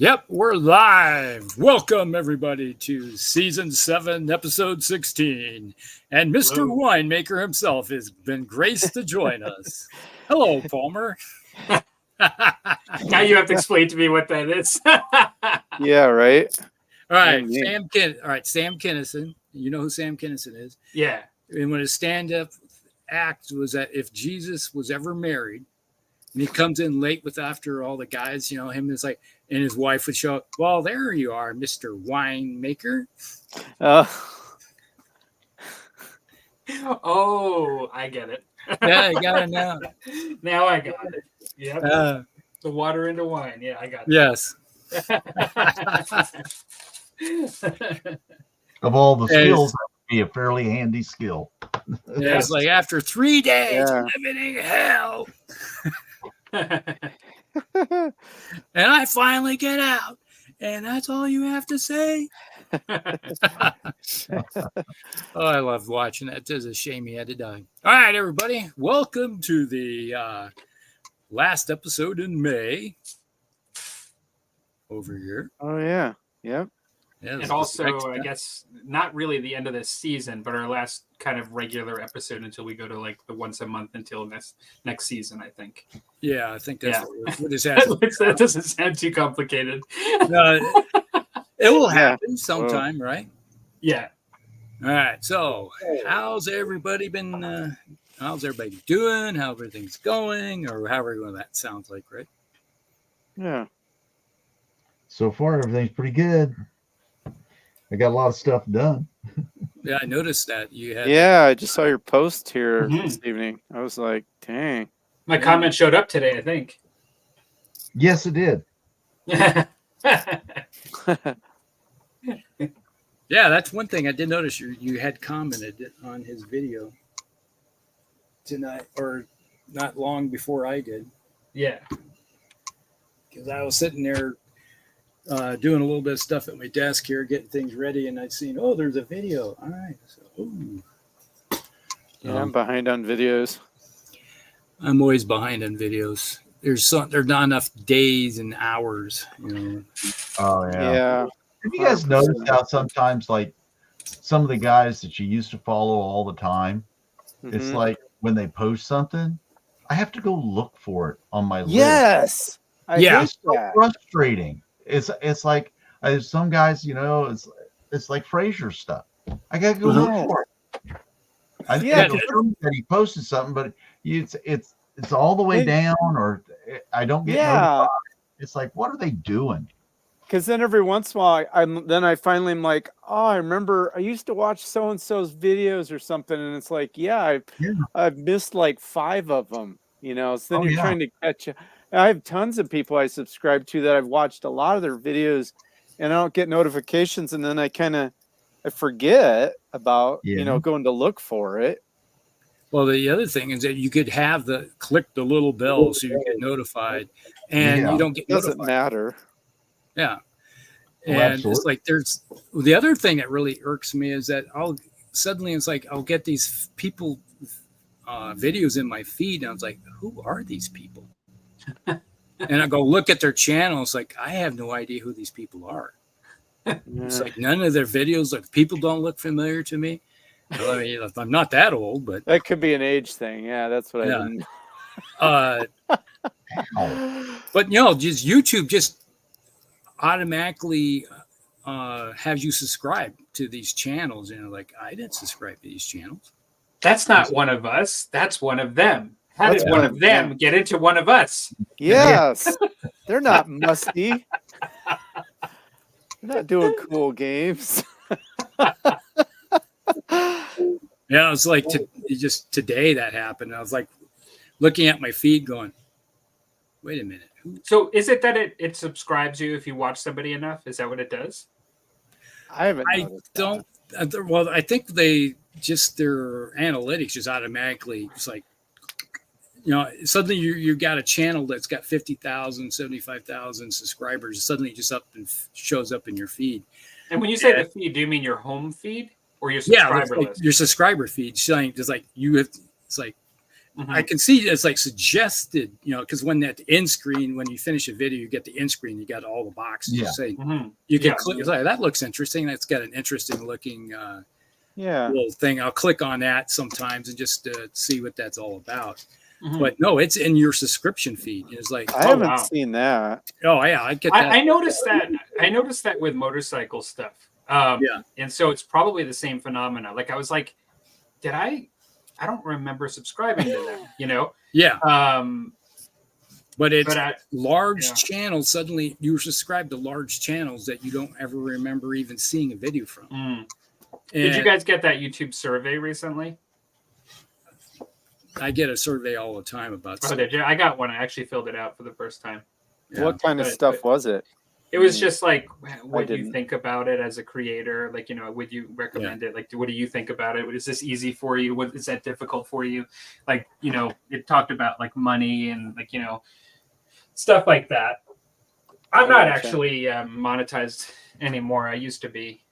Yep, we're live. Welcome, everybody, to Season 7, Episode 16. And Mr. Winemaker himself has been graced to join us. Hello, Palmer. Now you have to explain to me what that is. Yeah, right? All right, Sam Kinison. You know who Sam Kinison is? Yeah. And when his stand-up act was that if Jesus was ever married, and he comes in late with after all the guys, you know, him is like, and his wife would show up. Well, there you are, Mr. Winemaker. Oh, I get it. Yeah, you got it now. Now I got it. Yep. The water into wine. Yeah, I got it. Yes. Of all the skills, that would be a fairly handy skill. Yeah, it's like after 3 days living in hell. And I finally get out, and that's all you have to say. Oh, I love watching that. It's a shame he had to die. All right, everybody, welcome to the last episode in May. Over here. Oh yeah, yep. Yeah, and also, I guess, not really the end of this season, but our last kind of regular episode until we go to like the once a month until next season, I think. Yeah, I think that's what is happening. That doesn't sound too complicated. It will happen sometime, right? Yeah. All right. So, how's everybody been? How's everybody doing? How everything's going, or however that sounds like, right? Yeah. So far, everything's pretty good. I got a lot of stuff done. Yeah, I noticed that you had. Yeah, I just saw your post here this evening. I was like, dang. My comment showed up today, I think. Yes, it did. Yeah, that's one thing I did notice. You had commented on his video tonight, or not long before I did. Yeah. Because I was sitting there doing a little bit of stuff at my desk here, getting things ready, and I'd seen, there's a video. All right. So, yeah, I'm behind on videos. I'm always behind on videos. There's not enough days and hours, you know. Oh Yeah. Have you guys noticed how sometimes, like, some of the guys that you used to follow all the time, it's like when they post something, I have to go look for it on my list. Yes. It's so frustrating. It's like some guys, you know, it's like Fraser stuff. I gotta go look for it. I confirmed that he posted something, but it's all the way down, or I don't get notified. It's like, what are they doing? Because then every once in a while, I finally am like, I remember I used to watch so and so's videos or something, and it's like, I've missed like 5 of them, you know. So then you're trying to catch up. I have tons of people I subscribe to that I've watched a lot of their videos, and I don't get notifications, and then I forget about you know, going to look for it. Well, the other thing is that you could have click the little bell so you get notified, and you don't get notified. Doesn't matter. Yeah. And it's like there's the other thing that really irks me is that I'll get these people videos in my feed, and I was like, who are these people? And I go look at their channel. It's like, I have no idea who these people are. It's like none of their videos, like, people don't look familiar to me. I mean, I'm not that old, but that could be an age thing. Yeah, that's what I mean. But you know, just YouTube just automatically have you subscribe to these channels, and like, I didn't subscribe to these channels. That's not one of us. That's one of them. How did one of them get into one of us? Yes. They're not musty. They're not doing cool games. Yeah, it's like just today that happened. I was like looking at my feed going, wait a minute. So is it that it subscribes you if you watch somebody enough? Is that what it does? I don't. Well, I think their analytics just automatically, it's like, you know, suddenly you got a channel that's got 50,000, 75,000 subscribers. Suddenly it just shows up in your feed. And when you say the feed, do you mean your home feed or your subscriber list? Your subscriber feed showing just like you have. It's like I can see it's like suggested, because when at the end screen, when you finish a video, you get the end screen, you got all the boxes. You say you can click. It's like, that looks interesting. That's got an interesting looking little thing. I'll click on that sometimes and just see what that's all about. But no, it's in your subscription feed. It's like I haven't seen that. Oh yeah, I get that. I noticed that. I noticed that with motorcycle stuff. And so it's probably the same phenomena. Like I was like, did I don't remember subscribing to them, Yeah. But it's at large channels. Suddenly you're subscribed to large channels that you don't ever remember even seeing a video from. Did you guys get that YouTube survey recently? I get a survey all the time about stuff. Did you? I got one. I actually filled it out for the first time. Yeah. What kind of stuff was it? It was just like, what do you think about it as a creator? Like, would you recommend it? Like, what do you think about it? Is this easy for you? What is that difficult for you? Like, it talked about like money and like, stuff like that. I'm not actually monetized anymore. I used to be.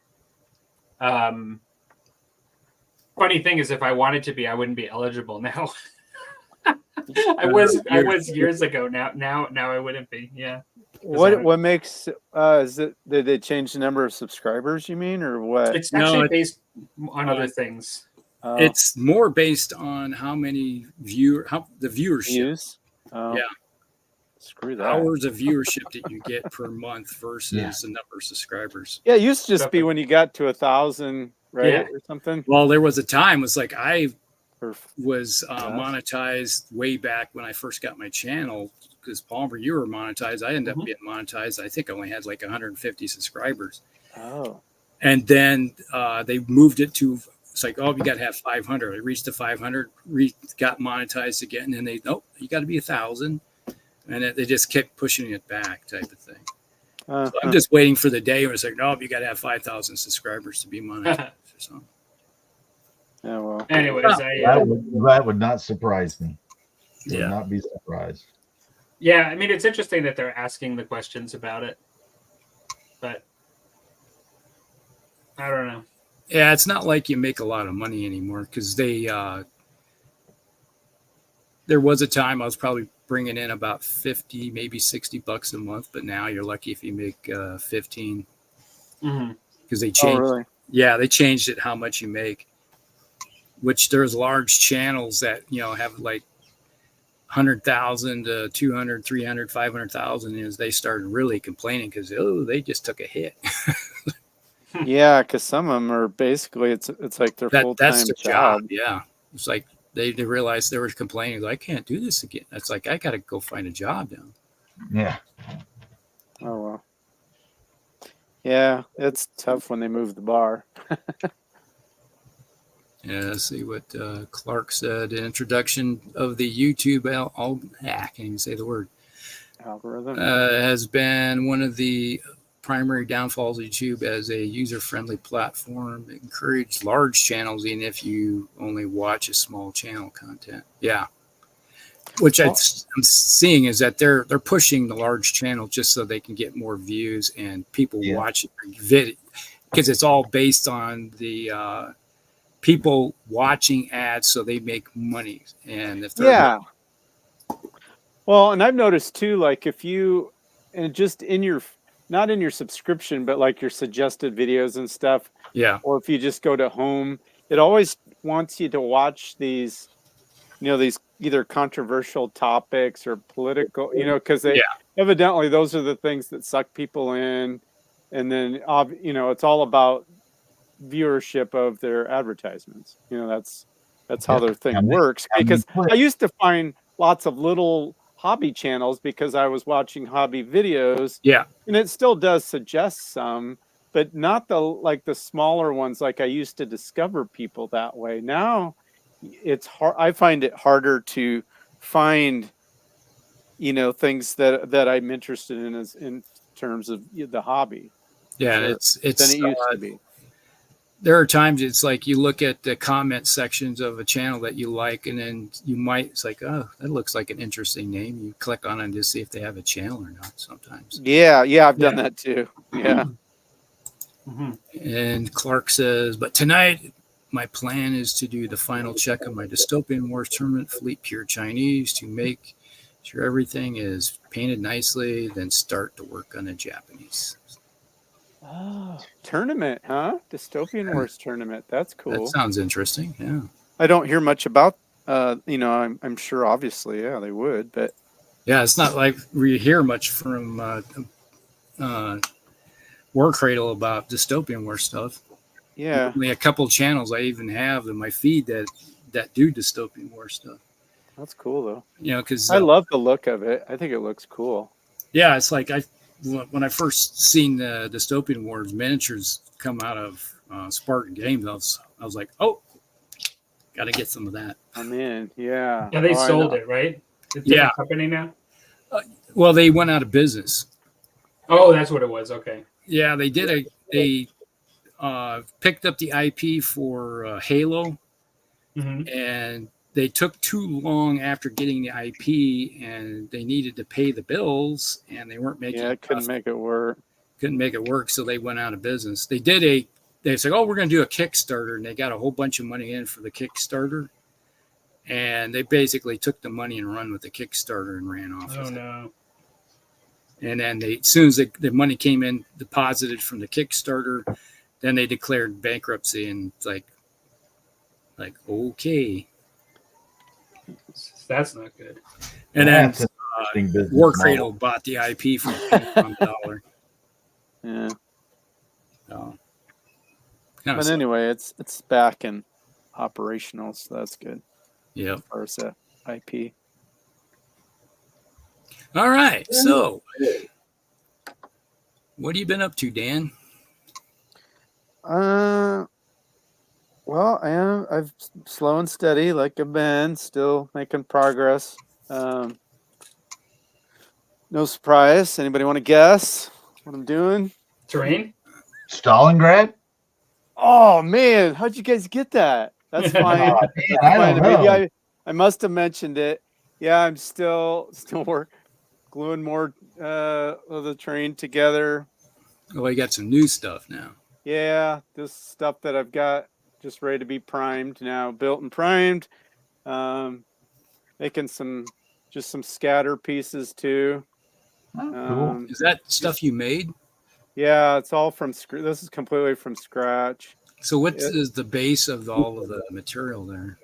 Funny thing is, if I wanted to be, I wouldn't be eligible now. I was years ago. Now I wouldn't be. Yeah. What makes is it? Did they change the number of subscribers? You mean, or what? It's actually based on other things. It's more based on how many the viewership. Views? Yeah. Screw that. Hours of viewership that you get per month versus the number of subscribers. Yeah, it used to just be when you got to 1,000, right, or something. Well, there was a time. It was like I was monetized way back when I first got my channel. Because Palmer, you were monetized. I ended up getting monetized. I think I only had like 150 subscribers. Oh. And then they moved it to, it's like, oh, you got to have 500. I reached the 500, got monetized again. And then you got to be 1,000. And they just kept pushing it back type of thing. So I'm just waiting for the day where it's like, no, you got to have 5,000 subscribers to be monetized or something. Yeah, well. Anyways, that would not surprise me. Yeah. Would not be surprised. Yeah, I mean, it's interesting that they're asking the questions about it, but I don't know. Yeah, it's not like you make a lot of money anymore because there was a time I was probably bringing in about 50, maybe $60 a month, but now you're lucky if you make 15 because they changed. Oh, really? Yeah, they changed it how much you make, which there's large channels that, have like 100,000 to 200, 300, 500,000 is they started really complaining because they just took a hit. Yeah, because some of them are basically it's like their full-time job. Yeah, it's like they realized they were complaining. I can't do this again. It's like I got to go find a job now. Yeah. Oh well. Yeah, it's tough when they move the bar. Yeah, let's see what Clark said. Introduction of the YouTube I can't even say the word. Algorithm has been one of the primary downfalls of YouTube as a user-friendly platform. It encourages large channels, even if you only watch a small channel content. Yeah, which I'm seeing is that they're pushing the large channel just so they can get more views and people watch video because it's all based on the people watching ads, so they make money. And if they're well, and I've noticed too, like if you and just in your not in your subscription, but like your suggested videos and stuff. Yeah. Or if you just go to home, it always wants you to watch these, these either controversial topics or political, because they evidently those are the things that suck people in. And then, it's all about viewership of their advertisements. That's how their thing works. Because I used to find lots of little hobby channels because I was watching hobby videos. Yeah. And it still does suggest some, but not the smaller ones like I used to discover people that way. Now it's hard. I find it harder to find, things that I'm interested in as in terms of the hobby. Yeah. It's than it used to be. There are times it's like you look at the comment sections of a channel that you like, and then it's like, oh, that looks like an interesting name. You click on it and just see if they have a channel or not sometimes. Yeah, I've done that too. Yeah. And Clark says, but tonight my plan is to do the final check on my Dystopian Wars tournament fleet, pure Chinese, to make sure everything is painted nicely, then start to work on the Japanese. Oh, tournament, huh? Dystopian Wars tournament. That's cool. That sounds interesting. Yeah. I don't hear much about. I'm sure, obviously, yeah, they would, but yeah, it's not like we hear much from War Cradle about Dystopian War stuff. Yeah, only a couple channels I even have in my feed that do Dystopian War stuff. That's cool though. Because I love the look of it. I think it looks cool. Yeah, it's like when I first seen the Dystopian Wars miniatures come out of Spartan Games, I was like, oh, got to get some of that. I'm in. Yeah. Yeah, they sold it, right? It's a different company now. Well, they went out of business. Oh, that's what it was. Okay. Yeah, they did they picked up the IP for Halo, and they took too long after getting the IP, and they needed to pay the bills, and they weren't making. Yeah, couldn't make it work. Couldn't make it work, so they went out of business. They said, "Oh, we're going to do a Kickstarter," and they got a whole bunch of money in for the Kickstarter, and they basically took the money and run with the Kickstarter and ran off. Oh no! And then as soon as the money came in, deposited from the Kickstarter, then they declared bankruptcy, and it's like okay. That's not good. And then War Cradle bought the IP for $1. Yeah. So, but anyway, it's back and operational, so that's good. Yeah. As far as the IP. All right. So, what have you been up to, Dan? Well, I've slow and steady, like I've been, still making progress. No surprise. Anybody want to guess what I'm doing? Terrain? Stalingrad? Oh man, how'd you guys get that? That's fine. I don't know. Maybe I must have mentioned it. Yeah, I'm still gluing more of the terrain together. Oh, I got some new stuff now. Yeah, this stuff that I've got just ready to be primed now, built and primed. Making some scatter pieces too. Cool. Is that stuff you made? Yeah, it's all from scratch. This is completely from scratch. So what is the base of all of the material there?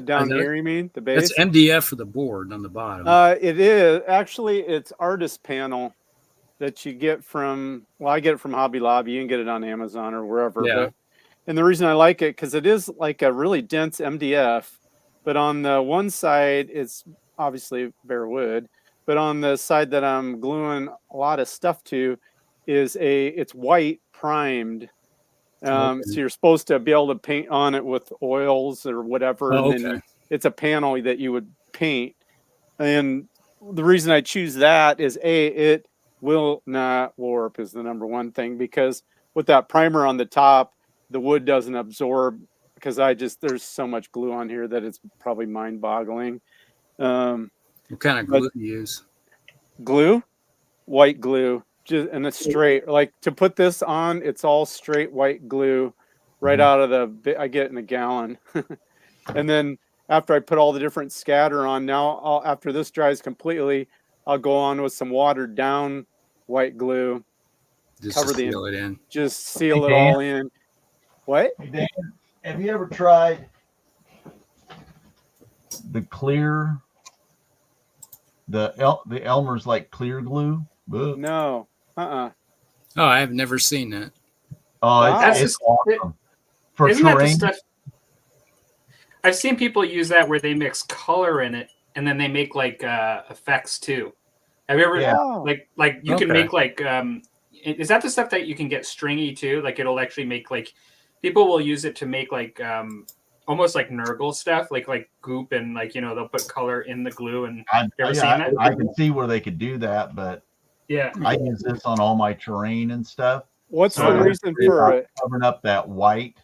Down here, you mean? The base? That's MDF for the board on the bottom. It is. Actually, it's artist panel that you get from, well, I get it from Hobby Lobby. You can get it on Amazon or wherever. Yeah. And the reason I like it, because it is like a really dense MDF, but on the one side, it's obviously bare wood, but on the side that I'm gluing a lot of stuff to it's white primed. So you're supposed to be able to paint on it with oils or whatever. Oh, and then it's a panel that you would paint. And the reason I choose that is it will not warp is the number one thing, because with that primer on the top, the wood doesn't absorb, because there's so much glue on here that it's probably mind boggling. What kind of glue do you use? Glue, white glue. And it's straight, like to put this on, it's all straight white glue right out of I get it in a gallon. And then after I put all the different scatter on, now after this dries completely, I'll go on with some watered down white glue. Just seal it in. Just seal it all in. What? Hey Dan, have you ever tried the clear, the Elmer's like clear glue? Ugh. No. Oh, I've never seen that. Oh, it's awesome. For terrain. That I've seen people use that where they mix color in it and then they make like effects too. Have you ever like you can make like is that the stuff that you can get stringy too? Like it'll actually make like people will use it to make like almost like Nurgle stuff, like goop, and like they'll put color in the glue. And you ever seen that? I can see where they could do that, but yeah, I use this on all my terrain and stuff. What's the reason for it? Covering up that white,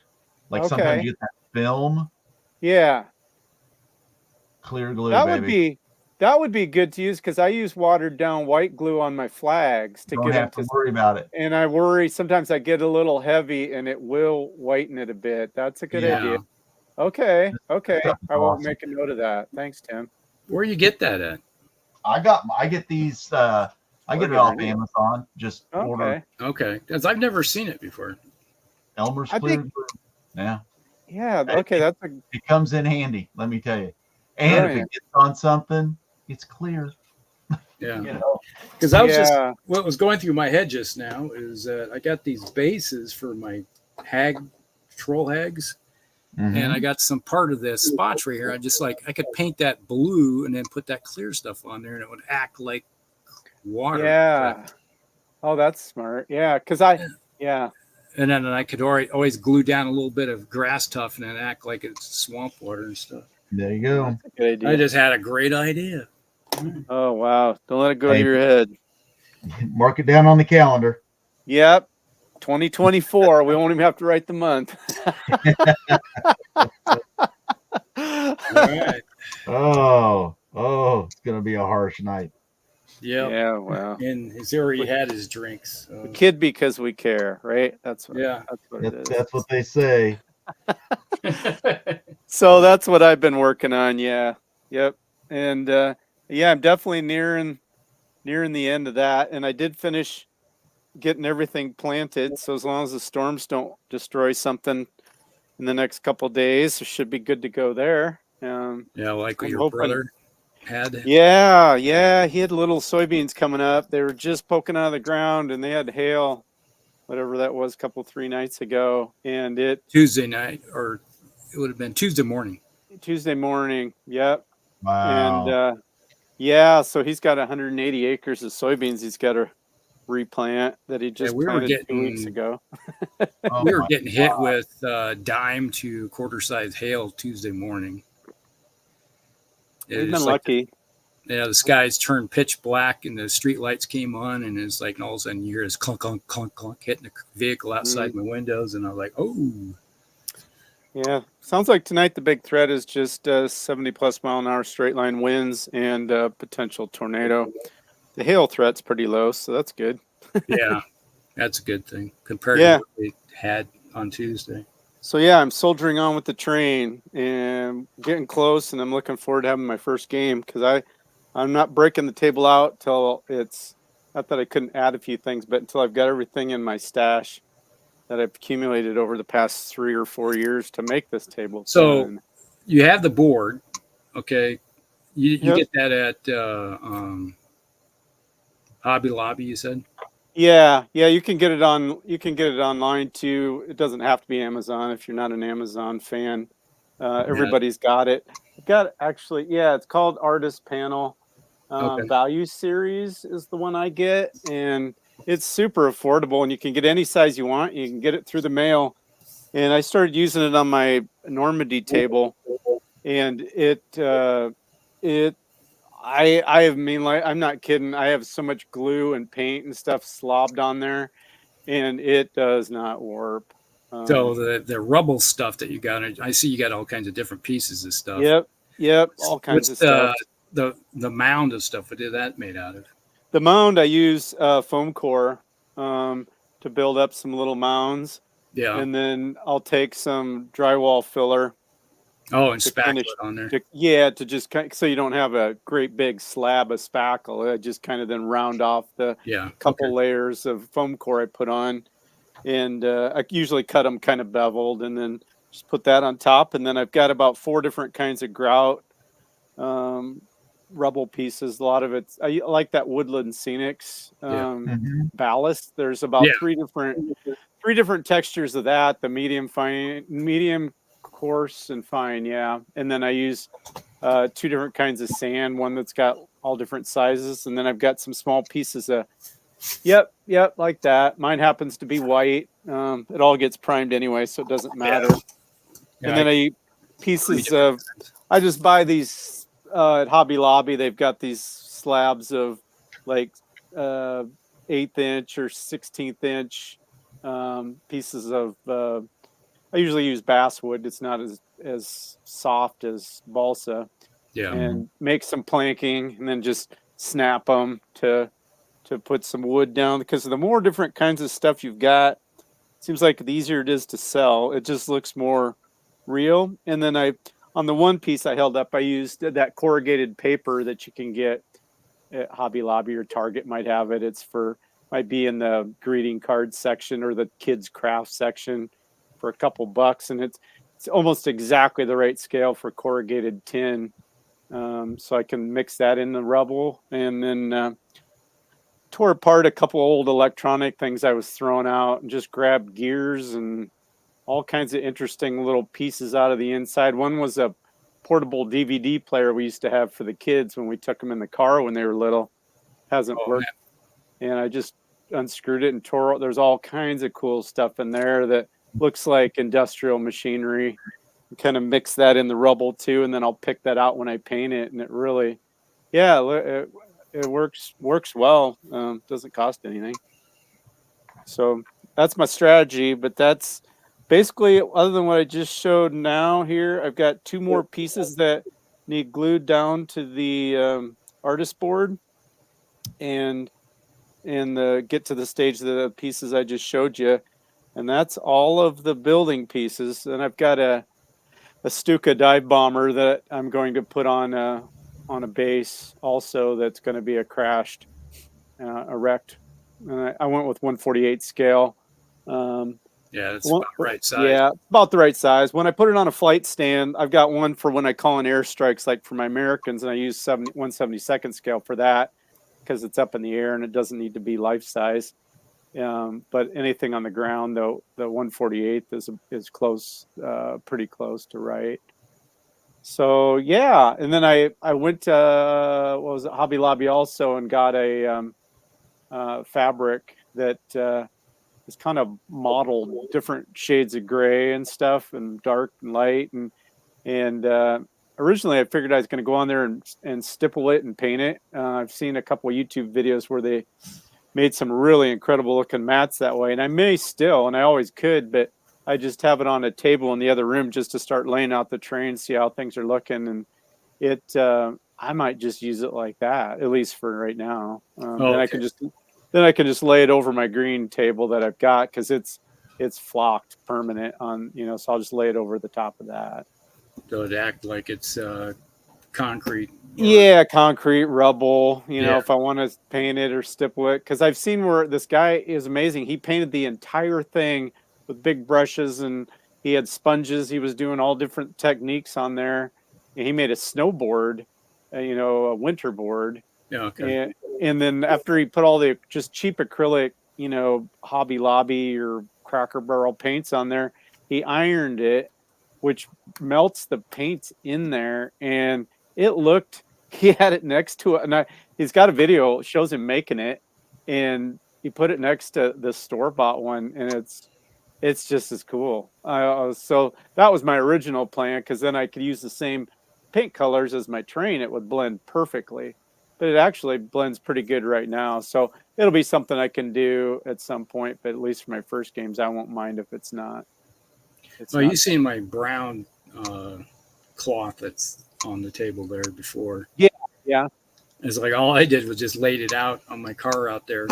like sometimes you get that film. Yeah, Clear glue. That would be That would be good to use because I use watered down white glue on my flags to Don't get have them to worry about it. And I worry sometimes I get a little heavy and it will whiten it a bit. That's a good idea. Okay. I won't make a note of that. Thanks, Tim. Where you get that at? I get these. I get it off Amazon. Just order. Okay, because I've never seen it before. Elmer's clear glue. Yeah. Yeah. Okay. It comes in handy. Let me tell you. And if it gets on something, it's clear. Yeah. You know? Because I was just what was going through my head just now is I got these bases for my troll hags. And I got some part of the spots right here. I could paint that blue and then put that clear stuff on there and it would act like water. Yeah. Oh, that's smart. Yeah. Because And then I could always glue down a little bit of grass tuff and then act like it's swamp water and stuff. There you go. That's a good idea. I just had a great idea. Oh, wow. Don't let it go to your head. Mark it down on the calendar. Yep. 2024. We won't even have to write the month. All right. Oh, it's gonna be a harsh night. Yep. Yeah. Well, and he's already had his drinks. So. We kid because we care, right? That's what it is. That's what they say. So that's what I've been working on. Yeah. Yep. And I'm definitely nearing the end of that. And I did finish getting everything planted. So as long as the storms don't destroy something in the next couple of days, it should be good to go there. Like what your brother had. Yeah, he had little soybeans coming up. They were just poking out of the ground, and they had hail, whatever that was, 3 nights ago. And Tuesday night, or it would have been Tuesday morning. Tuesday morning. Yep. Wow. And so he's got 180 acres of soybeans he's got to replant that he just planted 2 weeks ago. We were getting hit with dime to quarter size hail Tuesday morning. We've been lucky. The skies turned pitch black and the street lights came on, and it's like, and all of a sudden you hear this clunk, clunk, clunk, clunk hitting the vehicle outside my windows, and I was like, oh. Yeah, sounds like tonight the big threat is just 70+ mile an hour straight line winds and potential tornado. The hail threat's pretty low, so that's good. Yeah, that's a good thing compared to what we had on Tuesday. So I'm soldiering on with the train and getting close, and I'm looking forward to having my first game because I'm not breaking the table out till it's not that I couldn't add a few things, but until I've got everything in my stash that I've accumulated over the past 3 or 4 years to make this table. So you have the board, okay? You get that at Hobby Lobby, you said? Yeah, you can get it online too. It doesn't have to be Amazon if you're not an Amazon fan. Everybody's got it. It's called Artist Panel. Value Series is the one I get, and it's super affordable, and you can get any size you want. You can get it through the mail. And I started using it on my Normandy table, and I'm not kidding. I have so much glue and paint and stuff slobbed on there, and it does not warp. So the rubble stuff that you got, I see you got all kinds of different pieces of stuff. Yep, all kinds of stuff. The mound of stuff, what is that made out of? The mound, I use foam core to build up some little mounds. Yeah. And then I'll take some drywall filler. Oh, and spackle it on there. To just so you don't have a great big slab of spackle. I just kind of then round off the couple layers of foam core I put on. And I usually cut them kind of beveled and then just put that on top. And then I've got about 4 different kinds of grout rubble pieces. A lot of it's, I like that Woodland Scenics ballast. There's about 3 different textures of that. The medium, coarse, and fine. And then I use 2 different kinds of sand, one that's got all different sizes, and then I've got some small pieces of like that. Mine happens to be white. It all gets primed anyway, so it doesn't matter. And then I just buy these at Hobby Lobby. They've got these slabs of like 1/8 inch or 16th inch pieces of I usually use basswood. It's not as soft as balsa. and make some planking, and then just snap them to put some wood down. Because the more different kinds of stuff you've got, it seems like the easier it is to sell. It just looks more real. And then on the one piece I held up, I used that corrugated paper that you can get at Hobby Lobby or Target might have it. Might be in the greeting card section or the kids craft section for a couple bucks, and it's almost exactly the right scale for corrugated tin. So I can mix that in the rubble, and then tore apart a couple old electronic things I was throwing out and just grabbed gears and all kinds of interesting little pieces out of the inside. One was a portable DVD player we used to have for the kids when we took them in the car when they were little. Hasn't worked. And I just unscrewed it and tore it. There's all kinds of cool stuff in there that looks like industrial machinery. Kind of mix that in the rubble too, and then I'll pick that out when I paint it. And it really, it works well. Doesn't cost anything. So that's my strategy. But that's basically, other than what I just showed now here, I've got 2 more pieces that need glued down to the artist board, and get to the stage of the pieces I just showed you. And that's all of the building pieces. And I've got a Stuka dive bomber that I'm going to put on a base also. That's going to be a crashed erect. I went with 1/48 scale. That's about the right size. Yeah, about the right size. When I put it on a flight stand, I've got one for when I call in airstrikes, like for my Americans, and I use 1/72 scale for that because it's up in the air and it doesn't need to be life size. But anything on the ground, though, the 1/48 is close, pretty close to right. So yeah, and then I went to Hobby Lobby also and got a fabric that is kind of modeled different shades of gray and stuff, and dark and light, and originally I figured I was going to go on there and stipple it and paint it. I've seen a couple of YouTube videos where they made some really incredible looking mats that way, and I may still, and I always could, but I just have it on a table in the other room just to start laying out the terrain, see how things are looking, and I might just use it like that, at least for right now. Then I can just lay it over my green table that I've got, because it's flocked permanent on, so I'll just lay it over the top of that. So it act like it's concrete. Yeah, concrete, rubble, if I want to paint it or stipple it. Because I've seen where this guy is amazing. He painted the entire thing with big brushes, and he had sponges. He was doing all different techniques on there. And he made a snowboard, a winter board. Yeah, okay. And then after he put all the just cheap acrylic, Hobby Lobby or Cracker Barrel paints on there, he ironed it, which melts the paint in there. And it looked, he had it next to it. And he's got a video, shows him making it. And he put it next to the store-bought one. And it's just as cool. So that was my original plan, because then I could use the same paint colors as my terrain. It would blend perfectly. But it actually blends pretty good right now. So it'll be something I can do at some point. But at least for my first games, I won't mind if it's not. You've seen my brown cloth that's on the table there before. Yeah. It's like all I did was just laid it out on my car out there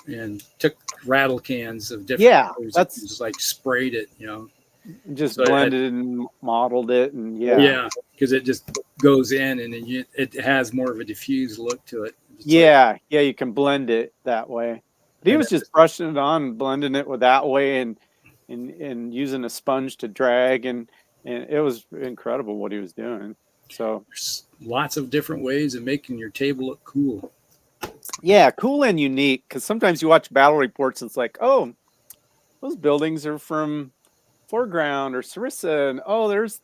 and took rattle cans of different colors, that's just like sprayed it, just blended and modeled it, and because it just goes in, and then it has more of a diffused look to it. You can blend it that way. But he was just brushing it on, blending it with that way, and using a sponge to drag, and it was incredible what he was doing. So there's lots of different ways of making your table look cool. Yeah, cool and unique, because sometimes you watch battle reports and it's like, oh, those buildings are from Foreground or Sarissa, and there's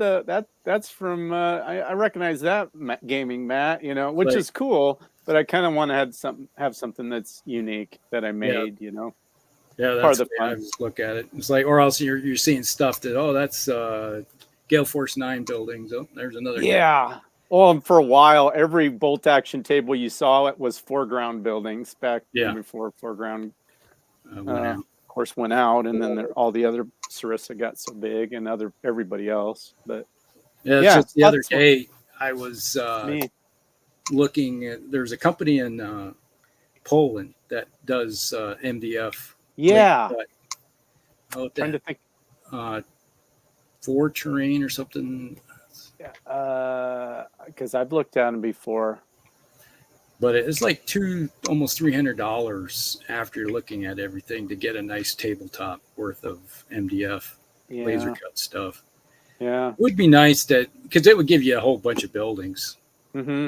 that's from I recognize that gaming mat, which is cool, but I kind of want to have something that's unique that I made, Yeah, that's part of the fun. I just look at it. It's like, or else you're seeing stuff that that's Gale Force 9 buildings. Oh, there's another. Yeah. Well, and for a while, every bolt action table you saw it was Foreground buildings back before Foreground, of course, went out, and then all the other Sarissa got so big, and everybody else. But just the other day, I was looking at, there's a company in Poland that does MDF. Yeah. Trying to think. For terrain or something. Because I've looked at them before. But it's like almost $300 after you're looking at everything to get a nice tabletop worth of MDF laser cut stuff. Yeah. It would be nice because it would give you a whole bunch of buildings. Mm-hmm.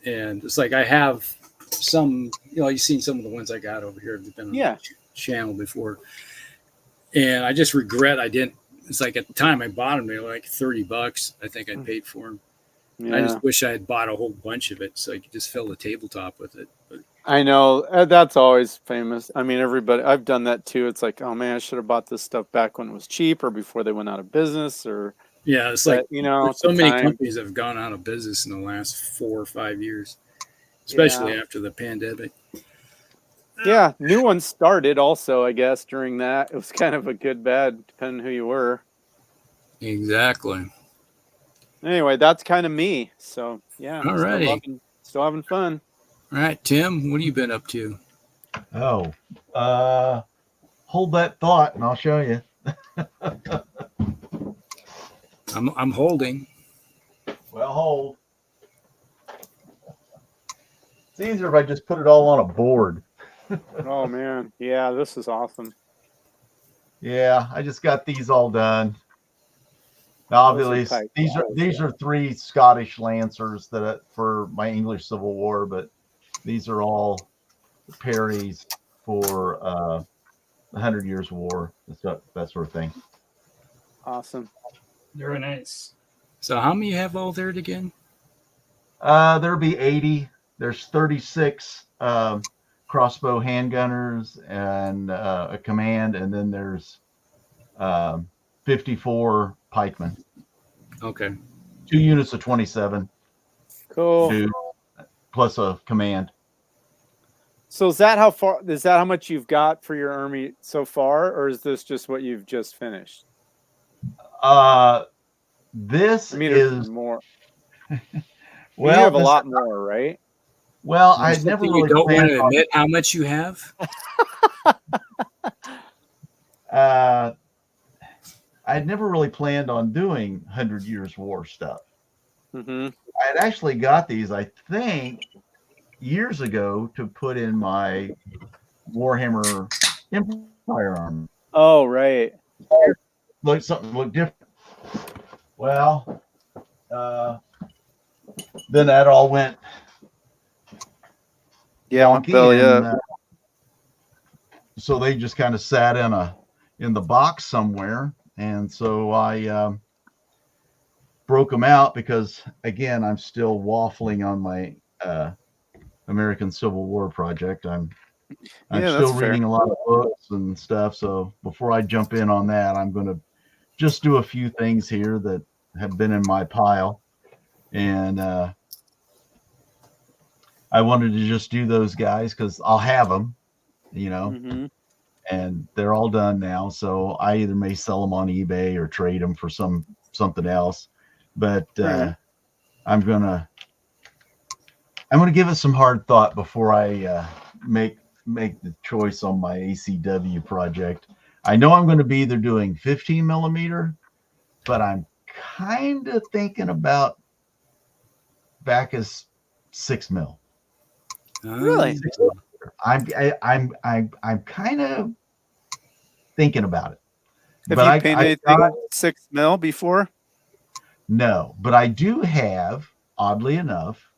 And it's like I have some, you've seen some of the ones I got over here. They've been on the channel before. And I just regret I didn't. It's like at the time I bought them, they were like $30. I think I paid for them. Yeah. I just wish I had bought a whole bunch of it so I could just fill the tabletop with it. But I know that's always famous. I mean, everybody, I've done that too. It's like, oh man, I should have bought this stuff back when it was cheap or before they went out of business it's like, so many companies have gone out of business in the last 4 or 5 years, especially after the pandemic. Yeah. New ones started also, I guess, during that. It was kind of a good, bad, depending who you were. Exactly. Anyway, that's kind of me. So, yeah. All right. Still having fun. All right, Tim, what have you been up to? Oh, hold that thought and I'll show you. I'm holding. Well, hold. It's easier if I just put it all on a board. Oh, man. Yeah, this is awesome. Yeah, I just got these all done. Obviously, these are 3 Scottish Lancers for my English Civil War, but these are all Perry's for the 100 Years' War, that sort of thing. Awesome. Very nice. So how many you have all there again? There'll be 80. There's 36 crossbow handgunners and a command, and then there's 54 pikemen. Okay. 2 units of 27. Cool. Plus a command. So is that how much you've got for your army so far, or is this just what you've just finished? This is more. Well, you have a lot more, right? Well, I never really you don't want to admit how much you have. I'd never really planned on doing 100 Years' War stuff. Mm-hmm. I had actually got these, I think, years ago to put in my Warhammer Empire army. Oh, right. Something looked different. Well, then that all went. Yeah, so they just kind of sat in the box somewhere, and so I broke them out because, again, I'm still waffling on my American Civil War project. I'm still reading a lot of books and stuff. So before I jump in on that, I'm going to just do a few things here that have been in my pile, and I wanted to just do those guys because I'll have them, Mm-hmm. and they're all done now. So I either may sell them on eBay or trade them for something else. But I'm gonna give it some hard thought before I make the choice on my ACW project. I know I'm going to be either doing 15 millimeter, but I'm kind of thinking about back as 6 mil. Really? I'm kind of thinking about it. Have you painted anything 6 mil before? No, but I do have, oddly enough,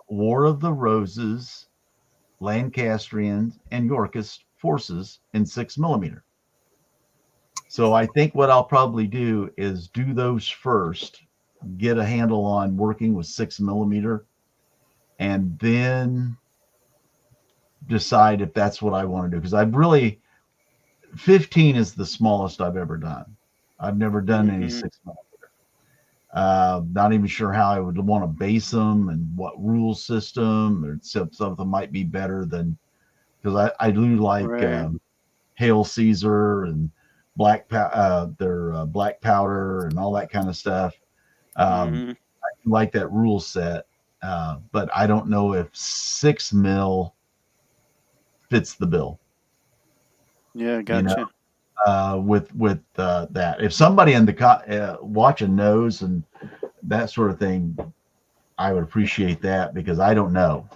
War of the Roses, Lancastrian, and Yorkist forces in 6 millimeter. So I think what I'll probably do is do those first, get a handle on working with 6 millimeter, and then decide if that's what I want to do. Because 15 is the smallest I've ever done. I've never done any 6 millimeter. Not even sure how I would want to base them and what rule system, or something might be better than, because I do like Hail Caesar and black powder and all that kind of stuff. I like that rule set, but I don't know if 6 mil fits the bill. Yeah, gotcha. With that, if somebody in the watching knows and that sort of thing, I would appreciate that, because I don't know.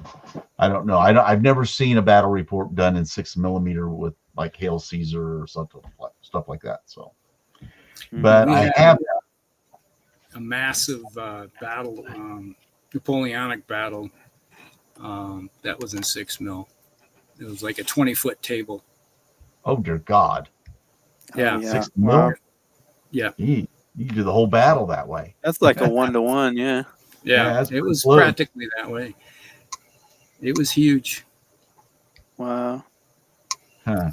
I've never seen a battle report done in 6 millimeter with like Hail Caesar or stuff like that. So, but I have a massive battle, Napoleonic battle, that was in 6 mil. It was like a 20-foot table. Oh dear God! Yeah, 6 mil. Wow. Yeah, you do the whole battle that way. That's like a 1-to-1. Yeah. Yeah, it was practically that way. It was huge. Wow. Huh.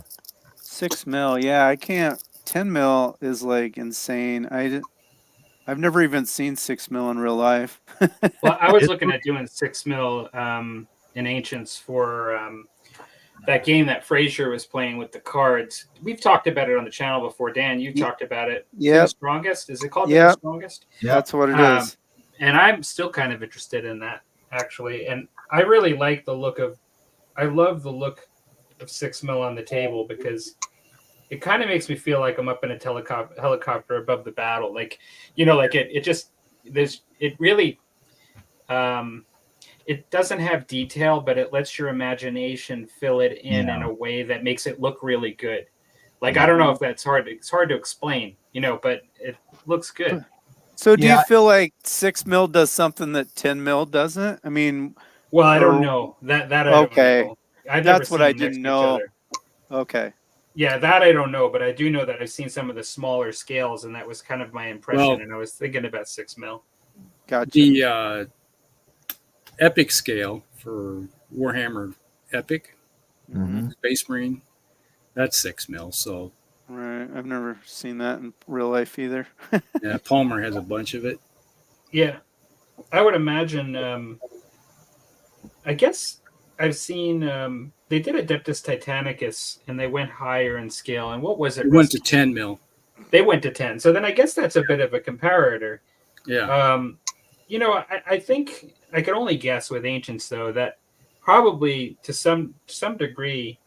6 mil. Yeah, I can't. 10 mil is like insane. I've never even seen 6 mil in real life. Well, I was looking at doing 6 mil in Ancients for that game that Frazier was playing with the cards. We've talked about it on the channel before. Dan, you talked about it. Yeah. The Strongest? Is it called The Strongest? Yeah, that's what it is. And I'm still kind of interested in that, actually. And I really like the look of, I love the look of 6 mil on the table, because it kind of makes me feel like I'm up in a helicopter above the battle. Like, you know, like it really, it doesn't have detail, but it lets your imagination fill it in a way that makes it look really good. Like, I don't know if that's hard. It's hard to explain, you know, but it looks good. So do you feel like 6 mil does something that 10 mil doesn't? I mean, well, I don't know that. I don't know. That's what I didn't know. Okay. Yeah, that I don't know, but I do know that I've seen some of the smaller scales, and that was kind of my impression. Well, and I was thinking about 6 mil. Gotcha. The epic scale for Warhammer Epic, Space Marine, that's 6 mil. So, right, I've never seen that in real life either. yeah, Palmer has a bunch of it. Yeah, I would imagine. I guess I've seen they did Adeptus Titanicus, and they went higher in scale. And what was it? It went to 10 mil. They went to 10. So then I guess that's a bit of a comparator. Yeah. You know, I think I could only guess with Ancients, though, that probably to some degree,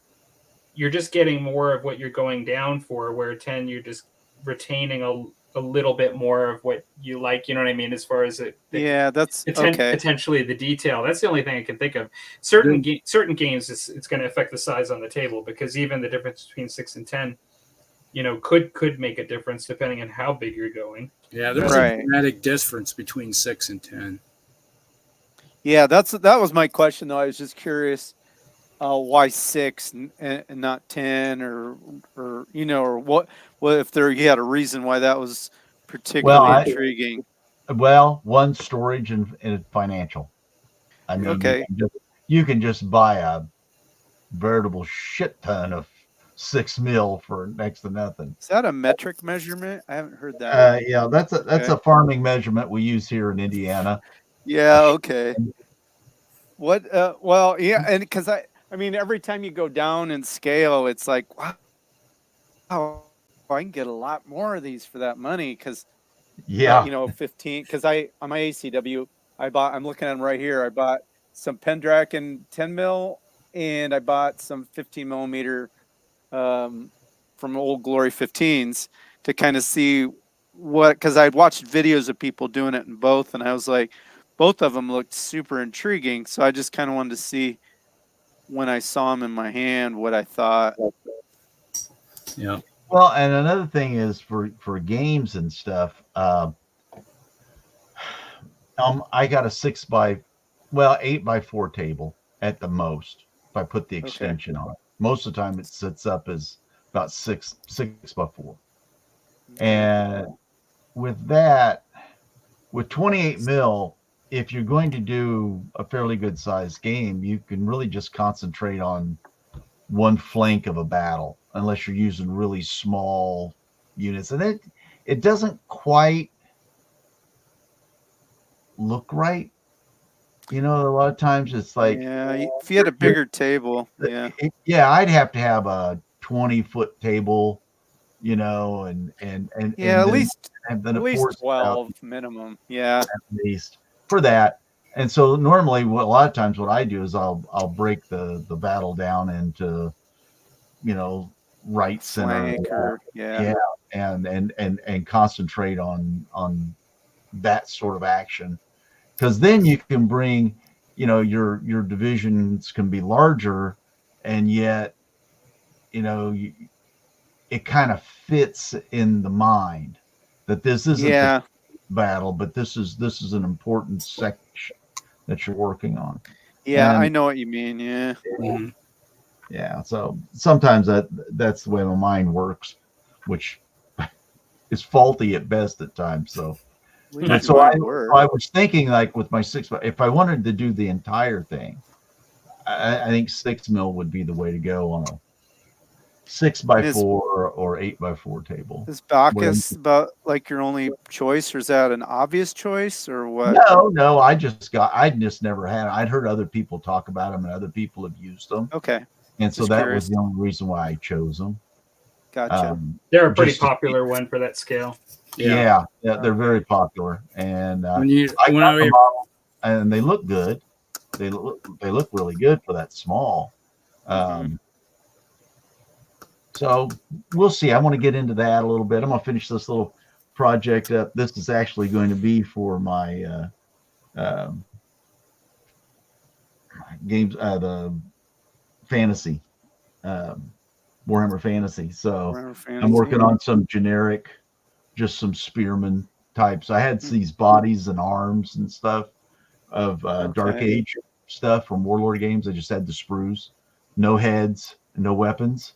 you're just getting more of what you're going down for, where 10, you're just retaining a little bit more of what you like. You know what I mean? As far as that's okay. Potentially the detail. That's the only thing I can think of. Certain games, it's going to affect the size on the table, because even the difference between 6 and 10, you know, could make a difference depending on how big you're going. Yeah, there's a dramatic difference between 6 and 10. Yeah, that was my question, though. I was just curious why 6 and not 10, or you know, or what if you had a reason why that was particularly intriguing. Well, one, storage and financial. I mean, you can just buy a veritable shit ton of 6 mil for next to nothing. Is that a metric measurement? I haven't heard that. Yeah, that's a farming measurement we use here in Indiana. Yeah. Okay. What? Well, yeah, and because I mean, every time you go down in scale, it's like, wow, I can get a lot more of these for that money. Because, you know, 15. Because on my ACW, I'm looking at them right here. I bought some Pendragon 10 mil, and I bought some 15 millimeter from Old Glory 15s to kind of see because I'd watched videos of people doing it in both, and I was like, both of them looked super intriguing. So I just kind of wanted to see, when I saw them in my hand, what I thought. Yeah. Well, and another thing is for games and stuff. I got a 8x4 table at the most. If I put the extension on it, most of the time it sits up as about 6x4. And with that, with 28 mil, if you're going to do a fairly good sized game, you can really just concentrate on one flank of a battle, unless you're using really small units. And it doesn't quite look right. You know, a lot of times it's like, if you had a bigger table, I'd have to have a 20-foot table, you know, and at least 12 minimum. Yeah, at least. for that. And so normally, a lot of times, what I do is I'll break the battle down into, right, center, and concentrate on that sort of action, because then you can bring, your divisions can be larger, and yet, it kind of fits in the mind that this isn't the battle, but this is an important section that you're working on. Yeah, and I know what you mean. Yeah. Mm-hmm. Yeah. So sometimes that's the way my mind works, which is faulty at best at times. So, and so I was thinking, like, with my 6, if I wanted to do the entire thing, I think 6 mil would be the way to go on a 6x4 or 8x4 table. Is Bacchus about like your only choice, or is that an obvious choice, or what? No, I just never had. I'd heard other people talk about them, and other people have used them. Okay. And so that was the only reason why I chose them. Gotcha. They're a pretty popular one for that scale. Yeah, they're very popular, and and they look good. They look really good for that small. So we'll see. I want to get into that a little bit. I'm going to finish this little project up. This is actually going to be for my games, the fantasy, Warhammer Fantasy. So I'm working on some generic, just some spearman types. I had these bodies and arms and stuff of Dark Age stuff from Warlord games. I just had the sprues, no heads, no weapons.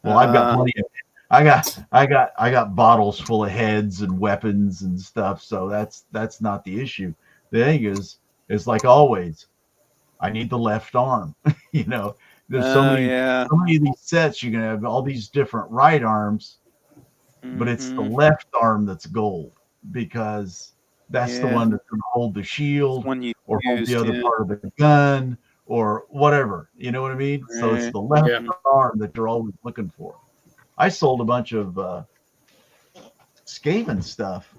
Well, I've got plenty of. I got bottles full of heads and weapons and stuff. So that's not the issue. The thing is, it's like always, I need the left arm. There's so many of these sets. You're gonna have all these different right arms, but it's the left arm that's gold, because that's the one that's gonna hold the shield or hold the other part of the gun or whatever. You know what I mean? Right. So it's the left arm that you're always looking for. I sold a bunch of Skaven stuff,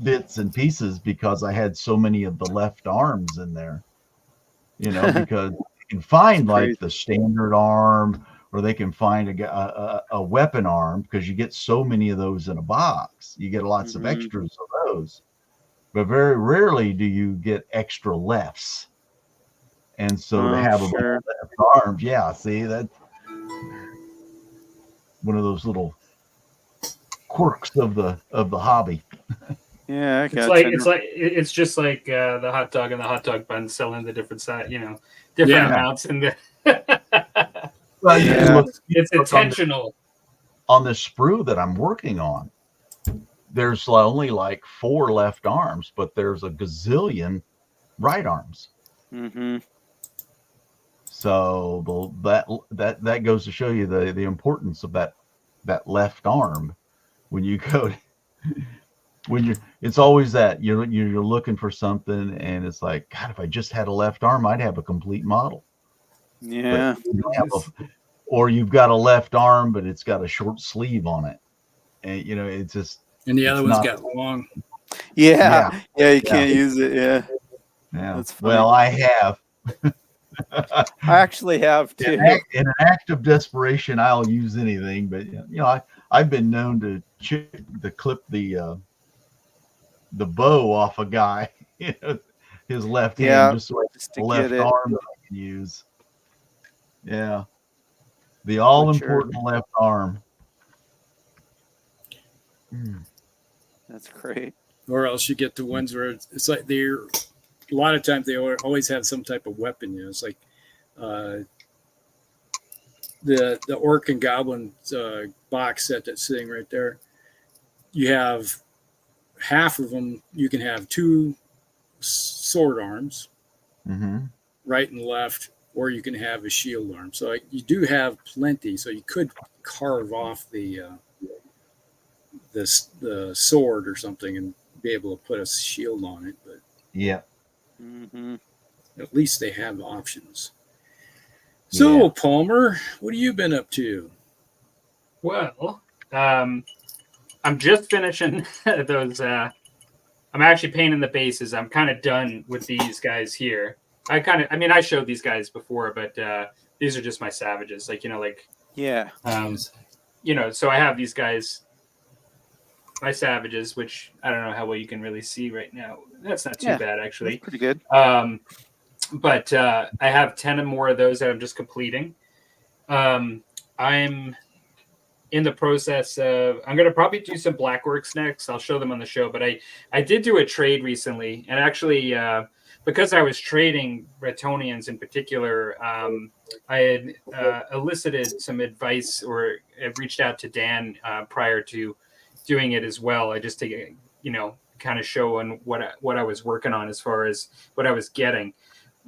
bits and pieces, because I had so many of the left arms in there. Because you can find like the standard arm, or they can find a weapon arm, because you get so many of those in a box. You get lots of extras of those, but very rarely do you get extra lefts. And so to have a left arms, see, that's one of those little quirks of the hobby. Yeah, I it's just like the hot dog and the hot dog bun selling the different side, different amounts in the. It's intentional. On the sprue that I'm working on, there's only like 4 left arms, but there's a gazillion right arms. Mm-hmm. So that goes to show you the importance of that left arm when you go it's always that you're looking for something, and it's like, God, if I just had a left arm, I'd have a complete model. Yeah. Or you've got a left arm, but it's got a short sleeve on it, and it's just. And the other one's got long. Yeah, you can't use it. Yeah. That's funny. Well, I have. I actually have too. In an act of desperation, I'll use anything. But I've been known to clip the bow off a guy, his left hand, just so I just the left arm that I can use. Yeah, the all-important left arm. That's great. Or else you get the ones where it's like a lot of times they always have some type of weapon. It's like the Orc and Goblin box set that's sitting right there. You have half of them. You can have 2 sword arms, right and left, or you can have a shield arm. So you do have plenty. So you could carve off the sword or something and be able to put a shield on it. But at least they have options. So Palmer, what have you been up to? Well, I'm just finishing those I'm actually painting the bases. I'm kind of done with these guys here. I showed these guys before, but these are just my savages. Like, yeah. So I have these guys, my savages, which I don't know how well you can really see right now. That's not too bad, actually. Pretty good. But I have 10 or more of those that I'm just completing. I'm in the process of, I'm going to probably do some black orcs next. I'll show them on the show, but I did do a trade recently, and actually because I was trading Bretonians in particular, I had elicited some advice, or reached out to Dan prior to doing it as well. I just to kind of show on what I was working on as far as what I was getting.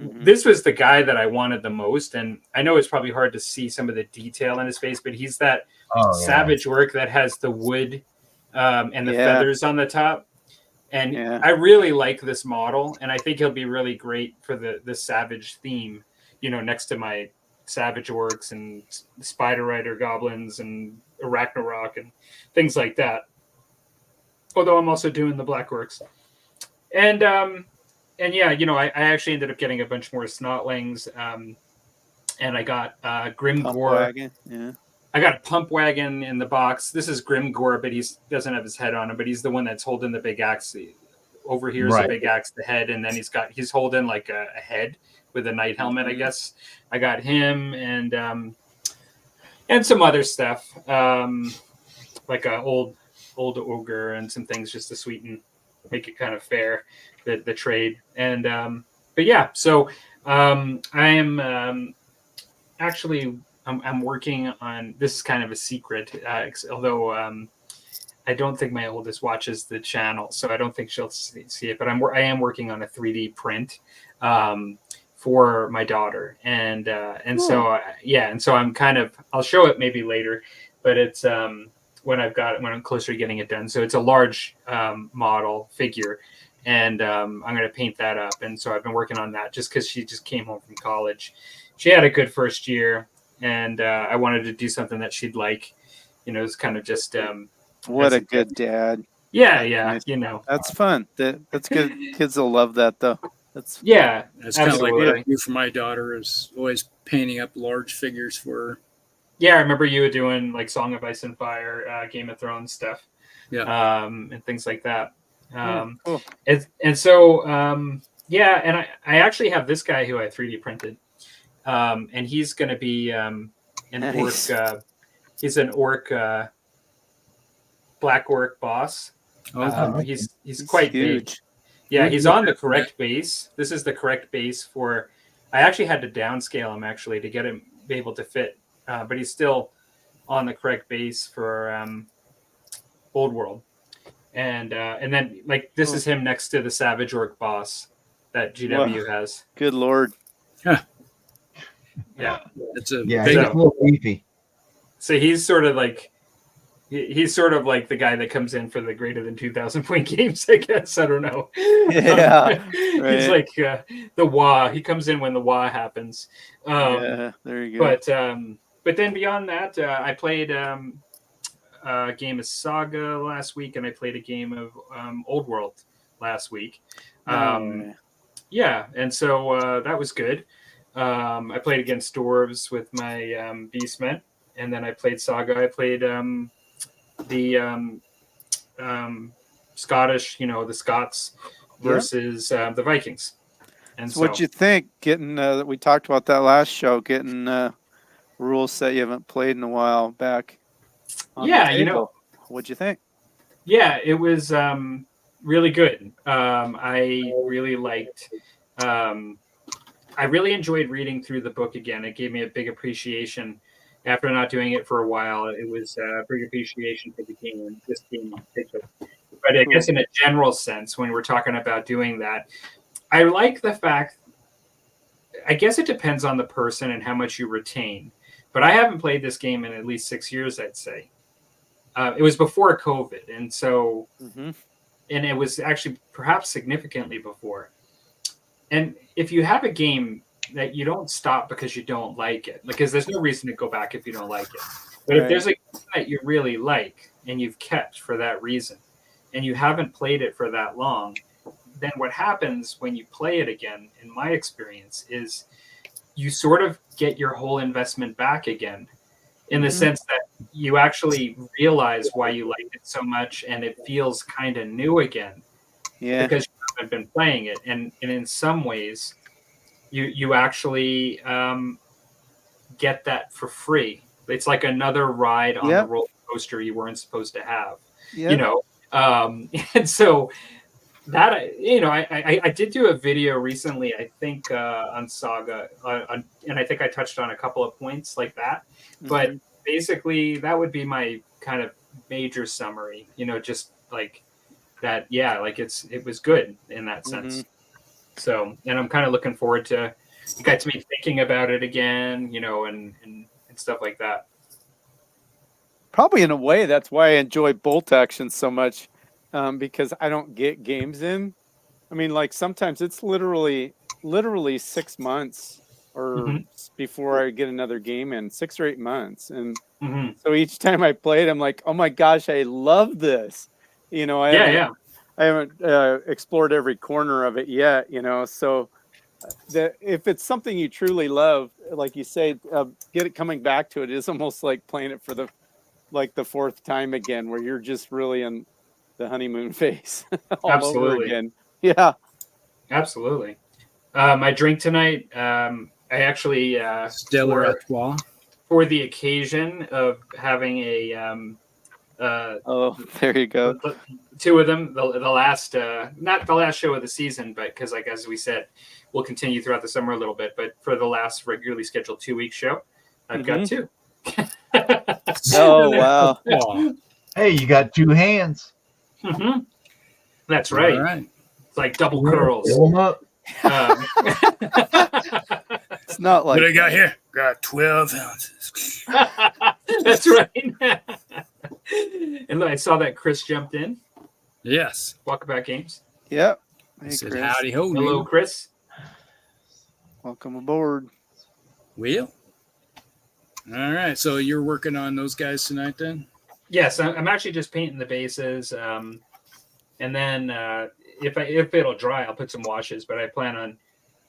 Mm-hmm. This was the guy that I wanted the most, and I know it's probably hard to see some of the detail in his face, but he's that savage orc that has the wood and the feathers on the top. And I really like this model, and I think he'll be really great for the savage theme, next to my savage orcs and spider rider goblins and arachnarok and things like that. Although I'm also doing the black orcs. And I actually ended up getting a bunch more snotlings, and I got Grim Gore. Yeah. I got a pump wagon in the box. This is Grim Gore, but he doesn't have his head on him, but he's the one that's holding the big axe. Over here is the big axe, the head, and then he's holding like a head with a knight helmet, I guess. I got him and some other stuff, like a old ogre and some things just to make it kind of fair, the trade. And but yeah, so I am actually I'm working on, this is kind of a secret, although I don't think my oldest watches the channel, so I don't think she'll see it. But I am working on a 3D print for my daughter, and so I'm kind of, I'll show it maybe later, but it's when I'm closer to getting it done. So it's a large model figure, and I'm going to paint that up. And so I've been working on that just because she just came home from college. She had a good first year, and I wanted to do something that she'd like. It's kind of just what a good dad. Yeah, that's fun. That's good. Kids will love that, though. That's kind of like what I do for my daughter, is always painting up large figures for her. Yeah, I remember you were doing like Song of Ice and Fire, Game of Thrones stuff, and things like that. Cool. And so and I actually have this guy who I 3D printed, and he's going to be an orc. He's an orc, black orc boss. He's quite huge. Big. Yeah, he's on the correct base. This is the correct base for. I actually had to downscale him actually to get him be able to fit, but he's still on the correct base for Old World, and then like this is him next to the Savage Orc boss that GW has. Good lord. Yeah, it's a big, a little beefy. So he's sort of like the guy that comes in for the greater than 2,000 point games, I guess. I don't know. Yeah, right. He's like the WA. He comes in when the WA happens. There you go. But then beyond that, I played a game of Saga last week, and I played a game of Old World last week. Yeah, and so that was good. I played against dwarves with my beastmen, and then I played Saga. I played the Scottish, the Scots versus the Vikings. And so what'd you think? Getting we talked about that last show. Getting rules set you haven't played in a while back. What'd you think? Yeah, it was really good. I really liked. I really enjoyed reading through the book again. It gave me a big appreciation. After not doing it for a while, it was a big appreciation for the game and this game in particular. But I guess in a general sense, when we're talking about doing that, I like the fact, I guess it depends on the person and how much you retain. But I haven't played this game in at least 6 years, I'd say. It was before COVID. And so, and it was actually perhaps significantly before. And if you have a game that you don't stop because you don't like it, because there's no reason to go back if you don't like it. But if there's a game that you really like and you've kept for that reason, and you haven't played it for that long, then what happens when you play it again, in my experience, is you sort of get your whole investment back again, in the sense that you actually realize why you liked it so much, and it feels kind of new again. Yeah. Because you haven't been playing it. And in some ways, you actually get that for free. It's like another ride on the roller coaster you weren't supposed to have. You know? And so that, you know, I did do a video recently, I think, on Saga, and I think I touched on a couple of points like that. But basically, that would be my kind of major summary, you know, just like that. Yeah, like it was good in that sense. So, and I'm kind of looking forward to, it got to me thinking about it again, you know, and stuff like that. Probably in a way, that's why I enjoy bolt action so much, because I don't get games in. I mean, like sometimes it's literally 6 months or before I get another game in, 6 or 8 months. And so each time I play it, I'm like, oh my gosh, I love this. You know, I haven't explored every corner of it yet, you know, so if it's something you truly love, like you say, get it coming back to it is almost like playing it for the 4th time again, where you're just really in the honeymoon phase all over again. Yeah, absolutely. My drink tonight, I actually Stellar for the occasion of having a there you go. 2 of them, the last not the last show of the season, but because, like, as we said, we'll continue throughout the summer a little bit, but for the last regularly scheduled 2-week show, I've got 2. Oh wow. Hey, you got 2 hands. That's right. All right. It's like double curls. It's not like what I got here. Got 12 ounces. That's right. And I saw that Chris jumped in. Yes. Walkabout Games. Yep. Hey, said, Chris. Howdy ho. Hello, Chris. Welcome aboard. Will. All right. So you're working on those guys tonight then? Yes, I'm actually just painting the bases. And then if it'll dry, I'll put some washes, but I plan on,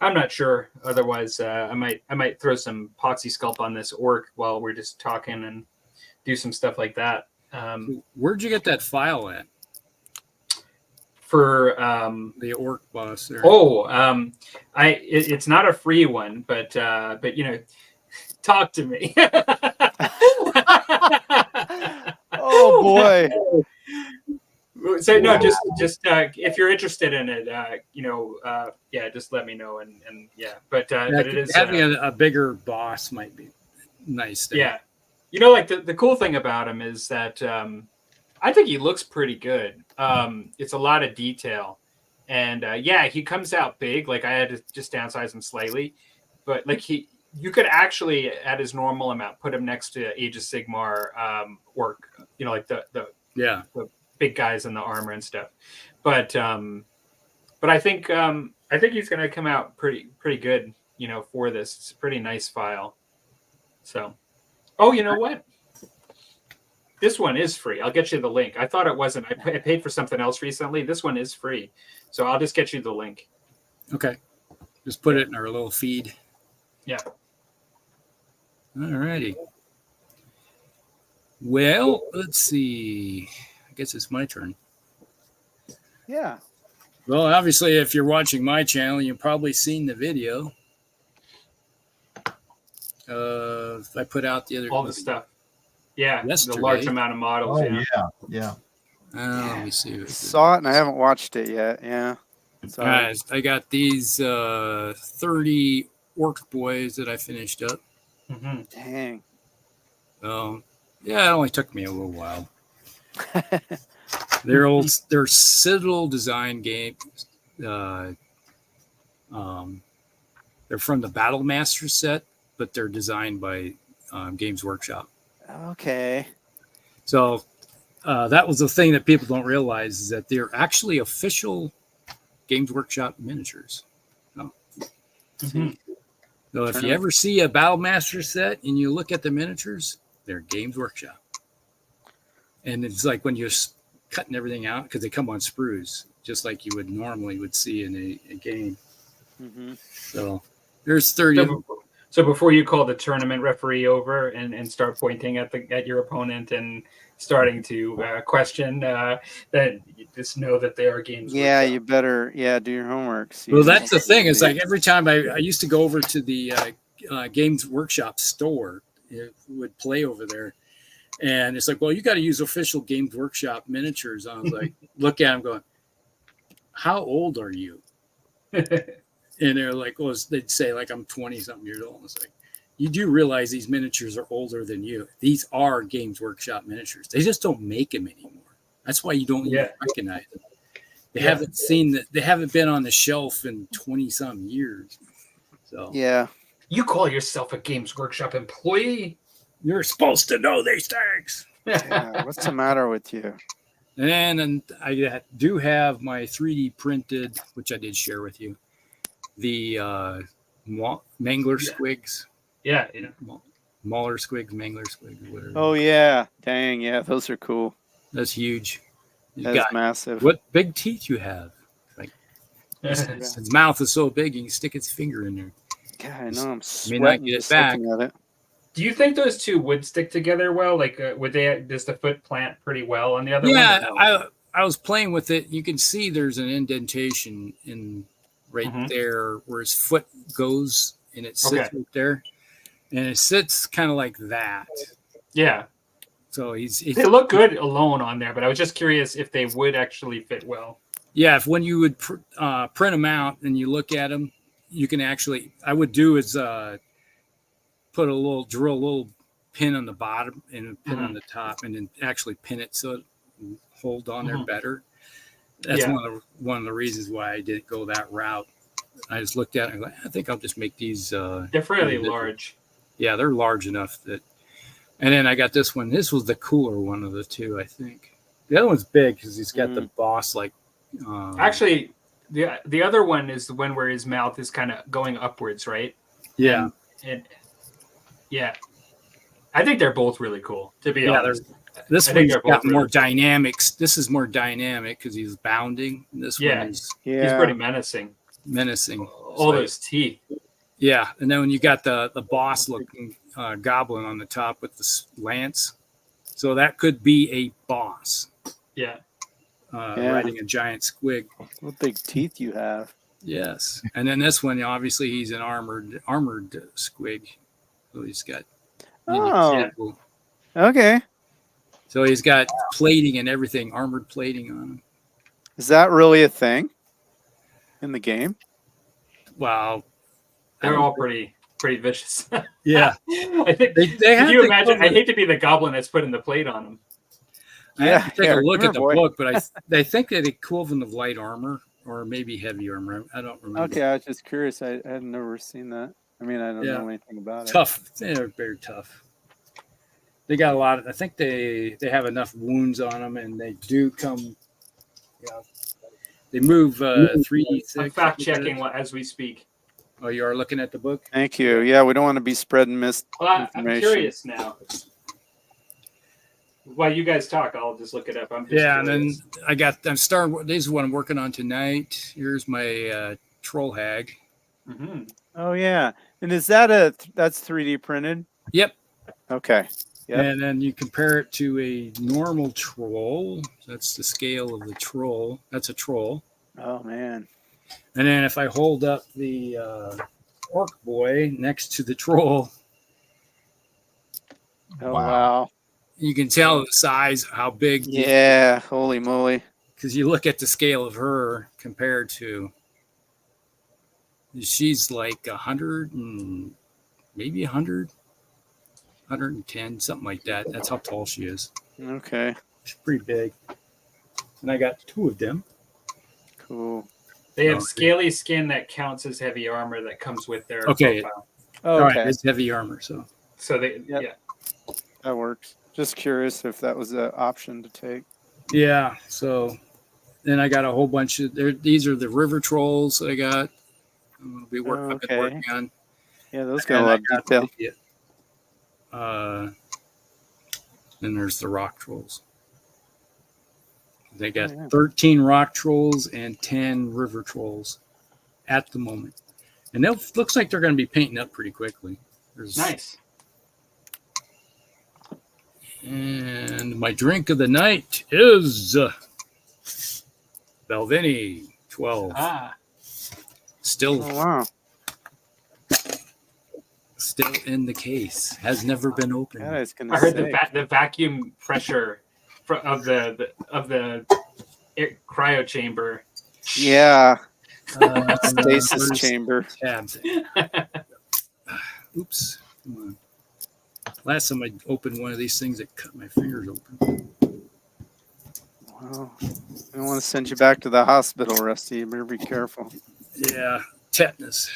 I'm not sure. Otherwise, I might throw some epoxy sculpt on this orc while we're just talking and do some stuff like that. Where'd you get that file at? For the orc boss there. It's not a free one, but you know, talk to me. Oh boy. So no, just if you're interested in it, you know, yeah, just let me know and yeah. But it is having a bigger boss might be nice. There. Yeah, you know, like the cool thing about him is that I think he looks pretty good. It's a lot of detail, and yeah, he comes out big. Like I had to just downsize him slightly, but like you could actually at his normal amount put him next to Age of Sigmar orc. You know, like the big guys in the armor and stuff. But I think he's going to come out pretty good, you know, for this. It's a pretty nice file. So, oh, you know what? This one is free. I'll get you the link. I thought it wasn't. I paid for something else recently. This one is free. So I'll just get you the link. Okay. Just put it in our little feed. Yeah. All righty. Well, let's see. I guess it's my turn. Yeah. Well, obviously, if you're watching my channel, you've probably seen the video. I put out the other all the stuff. Yeah, yesterday. The large amount of models. Yeah. Let me see. Saw it and I haven't watched it yet. Yeah. Guys, I got these 30 orc boys that I finished up. Mm-hmm. Dang. Yeah, it only took me a little while. They're Citadel design games. They're from the Battle Master set, but they're designed by Games Workshop. Okay. So that was the thing that people don't realize is that they're actually official Games Workshop miniatures. Mm-hmm. So if you ever see a Battle Master set and you look at the miniatures, they're Games Workshop. And it's like when you cutting everything out because they come on sprues, just like you would normally see in a game. Mm-hmm. So there's 30. So before you call the tournament referee over and start pointing at your opponent and starting to question, that you just know that they are games. Yeah, you better do your homework. Well, that's the thing. It's like every time I used to go over to the Games Workshop store, it would play over there. And it's like, well, you got to use official Games Workshop miniatures. I was like, look at them going, how old are you? And they're like, well, they'd say like, I'm 20 something years old. It's like, you do realize these miniatures are older than you. These are Games Workshop miniatures. They just don't make them anymore. That's why you don't even recognize them. They haven't seen that. They haven't been on the shelf in 20 some years. So you call yourself a Games Workshop employee? You're supposed to know these things. Yeah, what's the matter with you? And I do have my 3D printed, which I did share with you, the Mangler squigs. Yeah. Mauler squigs, Mangler squigs, whatever. Oh, yeah. Dang, yeah, those are cool. That's huge. That's massive. What big teeth you have. Like, his mouth is so big, you can stick its finger in there. God, I know, I'm sweating may not get it back. looking at it. Do you think those two would stick together well? Like, does the foot plant pretty well on the other one? Yeah, I was playing with it. You can see there's an indentation in there where his foot goes, and it sits right there. And it sits kind of like that. Yeah. So they look good alone on there, but I was just curious if they would actually fit well. Yeah, if when you would print them out and you look at them, you can actually. I would do is drill a little pin on the bottom and a pin on the top, and then actually pin it so it will hold on there better. That's one of the reasons why I didn't go that route. I just looked at it and go, I think I'll just make these. They're fairly large. Yeah, they're large enough that. And then I got this one. This was the cooler one of the two, I think. The other one's big because he's got the boss like. Actually, the other one is the one where his mouth is kind of going upwards, right? Yeah. And I think they're both really cool. To be honest, this one's got more dynamics. This is more dynamic because he's bounding. This one is he's pretty menacing. All those teeth. Yeah, and then when you got the boss looking goblin on the top with the lance, so that could be a boss. Yeah. Riding a giant squig. What big teeth you have. Yes. And then this one, obviously, he's an armored squig. So he's got. Okay. So he's got plating and everything, armored plating on him. Is that really a thing in the game? Wow. They're all pretty vicious. Yeah. I think. Can you imagine? I hate to be the goblin that's putting the plate on them. I have to take a look at the book, but they think that equivalent of light armor or maybe heavy armor. I don't remember. Okay, I was just curious. I had never seen that. I mean, I don't know anything about it. Tough. They're very tough. They got a lot of. I think they have enough wounds on them, and they do come. They move 3d6. I'm fact checking as we speak. Oh, you are looking at the book? Thank you. Yeah, we don't want to be spreading misinformation. I'm curious now. While you guys talk, I'll just look it up. I'm and then I'm starting. This is what I'm working on tonight. Here's my troll hag. Mm-hmm. Oh yeah, and is that that's 3D printed? Yep. Okay. Yep. And then you compare it to a normal troll. That's the scale of the troll. That's a troll. Oh man. And then if I hold up the orc boy next to the troll. Oh wow. You can tell the size, how big. Yeah, holy moly. Because you look at the scale of her compared to, she's like 100 and maybe 100, 110, something like that. That's how tall she is. Okay. She's pretty big. And I got 2 of them. Cool. They have scaly skin that counts as heavy armor that comes with their profile. Oh, okay. Right, it's heavy armor, so they that works. Just curious if that was an option to take. Yeah, so then I got a whole bunch of these are the river trolls that I got. I'm gonna be working on. Yeah, those got a lot of detail. Then there's the rock trolls. They got 13 rock trolls and 10 river trolls at the moment. And it looks like they're going to be painting up pretty quickly. Nice. And my drink of the night is Belvini 12. Still, still in the case. Has never been opened. I heard the vacuum pressure of the cryo chamber. Yeah. Stasis chamber. Tabs. Oops. Come on. Last time I opened one of these things, it cut my fingers open. Well, I don't want to send you back to the hospital, Rusty. You better be careful. Yeah, tetanus.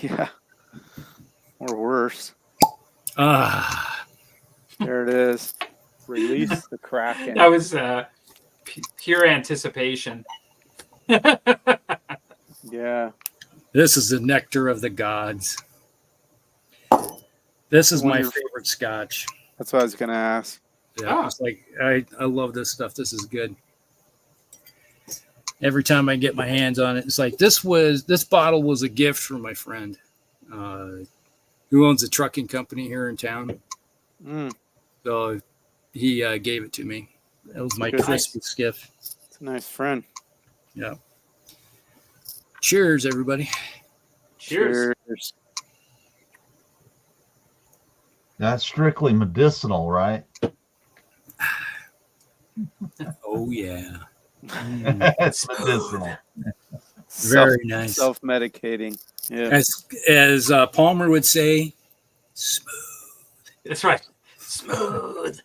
Yeah. Or worse. Ah. There it is. Release the Kraken. That was pure anticipation. Yeah. This is the nectar of the gods. This is my favorite scotch. That's what I was going to ask. Yeah, it's like I love this stuff. This is good. Every time I get my hands on it, it's like this bottle was a gift from my friend who owns a trucking company here in town. So he gave it to me. That was my Christmas gift. It's a nice friend. Yeah. Cheers, everybody. Cheers. That's strictly medicinal, right? Oh, yeah. It's medicinal. Very nice. Self-medicating. Yeah. As Palmer would say, smooth. That's right. Smooth.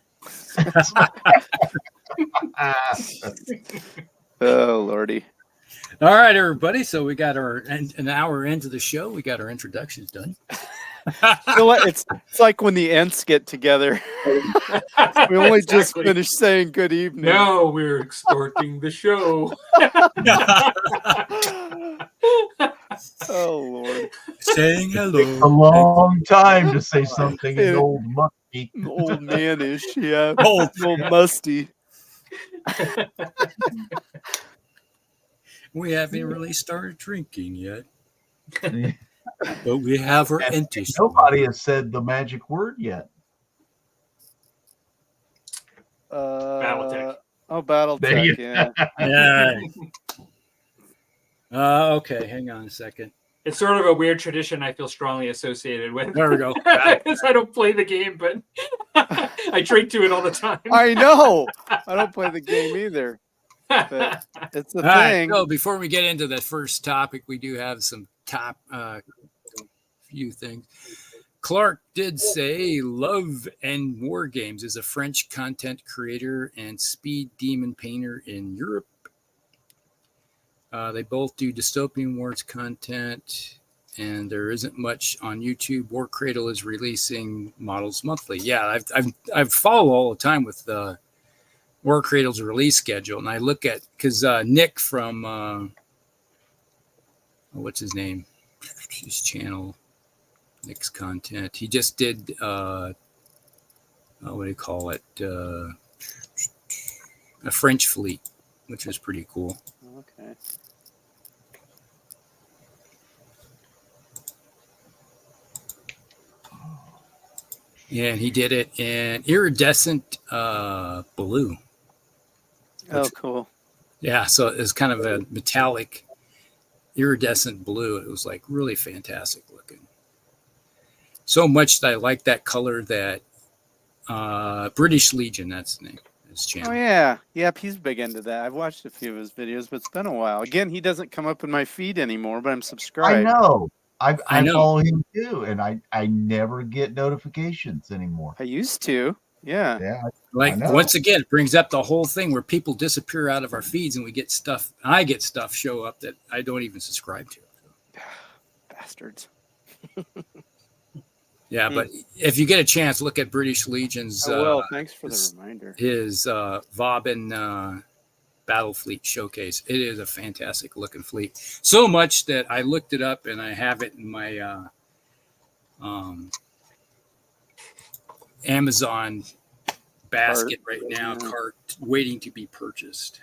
Oh, Lordy. All right, everybody. So we got an hour into the show. We got our introductions done. You know what? It's like when the Ents get together. We only just finished saying good evening. No, we're extorting the show. Oh, Lord. Saying hello. It's a long time to say something in old Musty. Old manish, yeah. Old Musty. We haven't really started drinking yet. But we have our empty. Nobody has said the magic word yet. Battletech. Oh, Battletech, yeah. Yeah. Okay, hang on a second. It's sort of a weird tradition I feel strongly associated with. There we go. Because I don't play the game, but I drink to it all the time. I know. I don't play the game either. But it's the thing. So before we get into the first topic, we do have some few things. Clark did say Love and Wargames is a French content creator and speed demon painter in Europe. They both do dystopian wars content, and there isn't much on YouTube. War Cradle is releasing models monthly. Yeah, I've follow all the time with War Cradle's release schedule, and I look at because Nick from what's his name? His channel, Nick's content. He just did what do you call it? A French fleet, which was pretty cool. Okay. Yeah, and he did it in iridescent blue. Oh, cool. Yeah, so it's kind of a metallic iridescent blue. It was like really fantastic looking. So much that I like that color that British Legion, that's the name of his channel. Oh, yeah. Yep, he's big into that. I've watched a few of his videos, but it's been a while. Again, he doesn't come up in my feed anymore, but I'm subscribed. I know. I know. follow him too, and I never get notifications anymore. I used to. Yeah. Yeah. Like once again, it brings up the whole thing where people disappear out of our feeds and we get stuff. I get stuff show up that I don't even subscribe to. Bastards. Yeah, but if you get a chance, look at British Legion's. Thanks for the reminder. His Vauban Battle Fleet showcase. It is a fantastic looking fleet. So much that I looked it up and I have it in my Amazon basket right now, cart waiting to be purchased,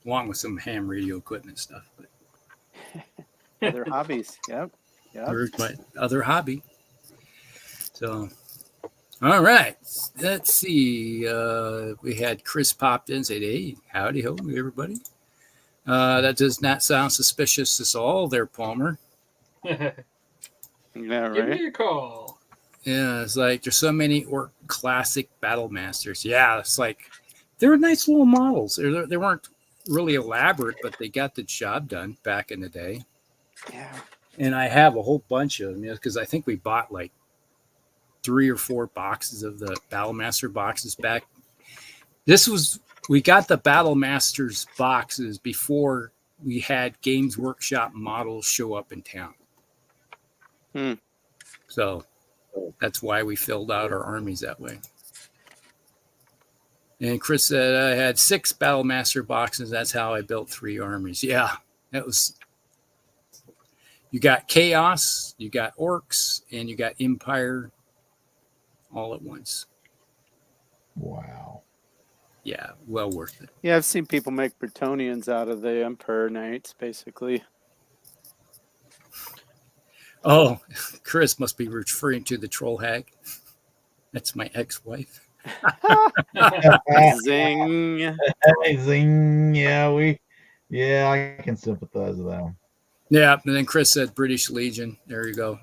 along with some ham radio equipment stuff. But other hobbies, yep. There's my other hobby. So, all right, let's see. We had Chris popped in and said, "Hey, howdy ho, everybody." That does not sound suspicious at all, there, Palmer. Yeah, right. Give me a call. Yeah, it's like there's so many classic battle masters. Yeah, it's like they were nice little models. They weren't really elaborate, but they got the job done back in the day. Yeah. And I have a whole bunch of them, because I think we bought like 3 or 4 boxes of the Battle Master boxes back. We got the Battle Masters boxes before we had Games Workshop models show up in town. So that's why we filled out our armies that way. And Chris said I had 6 Battle Master boxes. That's how I built 3 armies. Yeah, that was. You got Chaos, you got Orcs, and you got Empire all at once. Wow. Yeah, well worth it. Yeah, I've seen people make Bretonians out of the Emperor Knights, basically. Oh, Chris must be referring to the Troll Hag. That's my ex-wife. Zing. Zing. Yeah, I can sympathize with that one. Yeah, and then Chris said British Legion. There you go.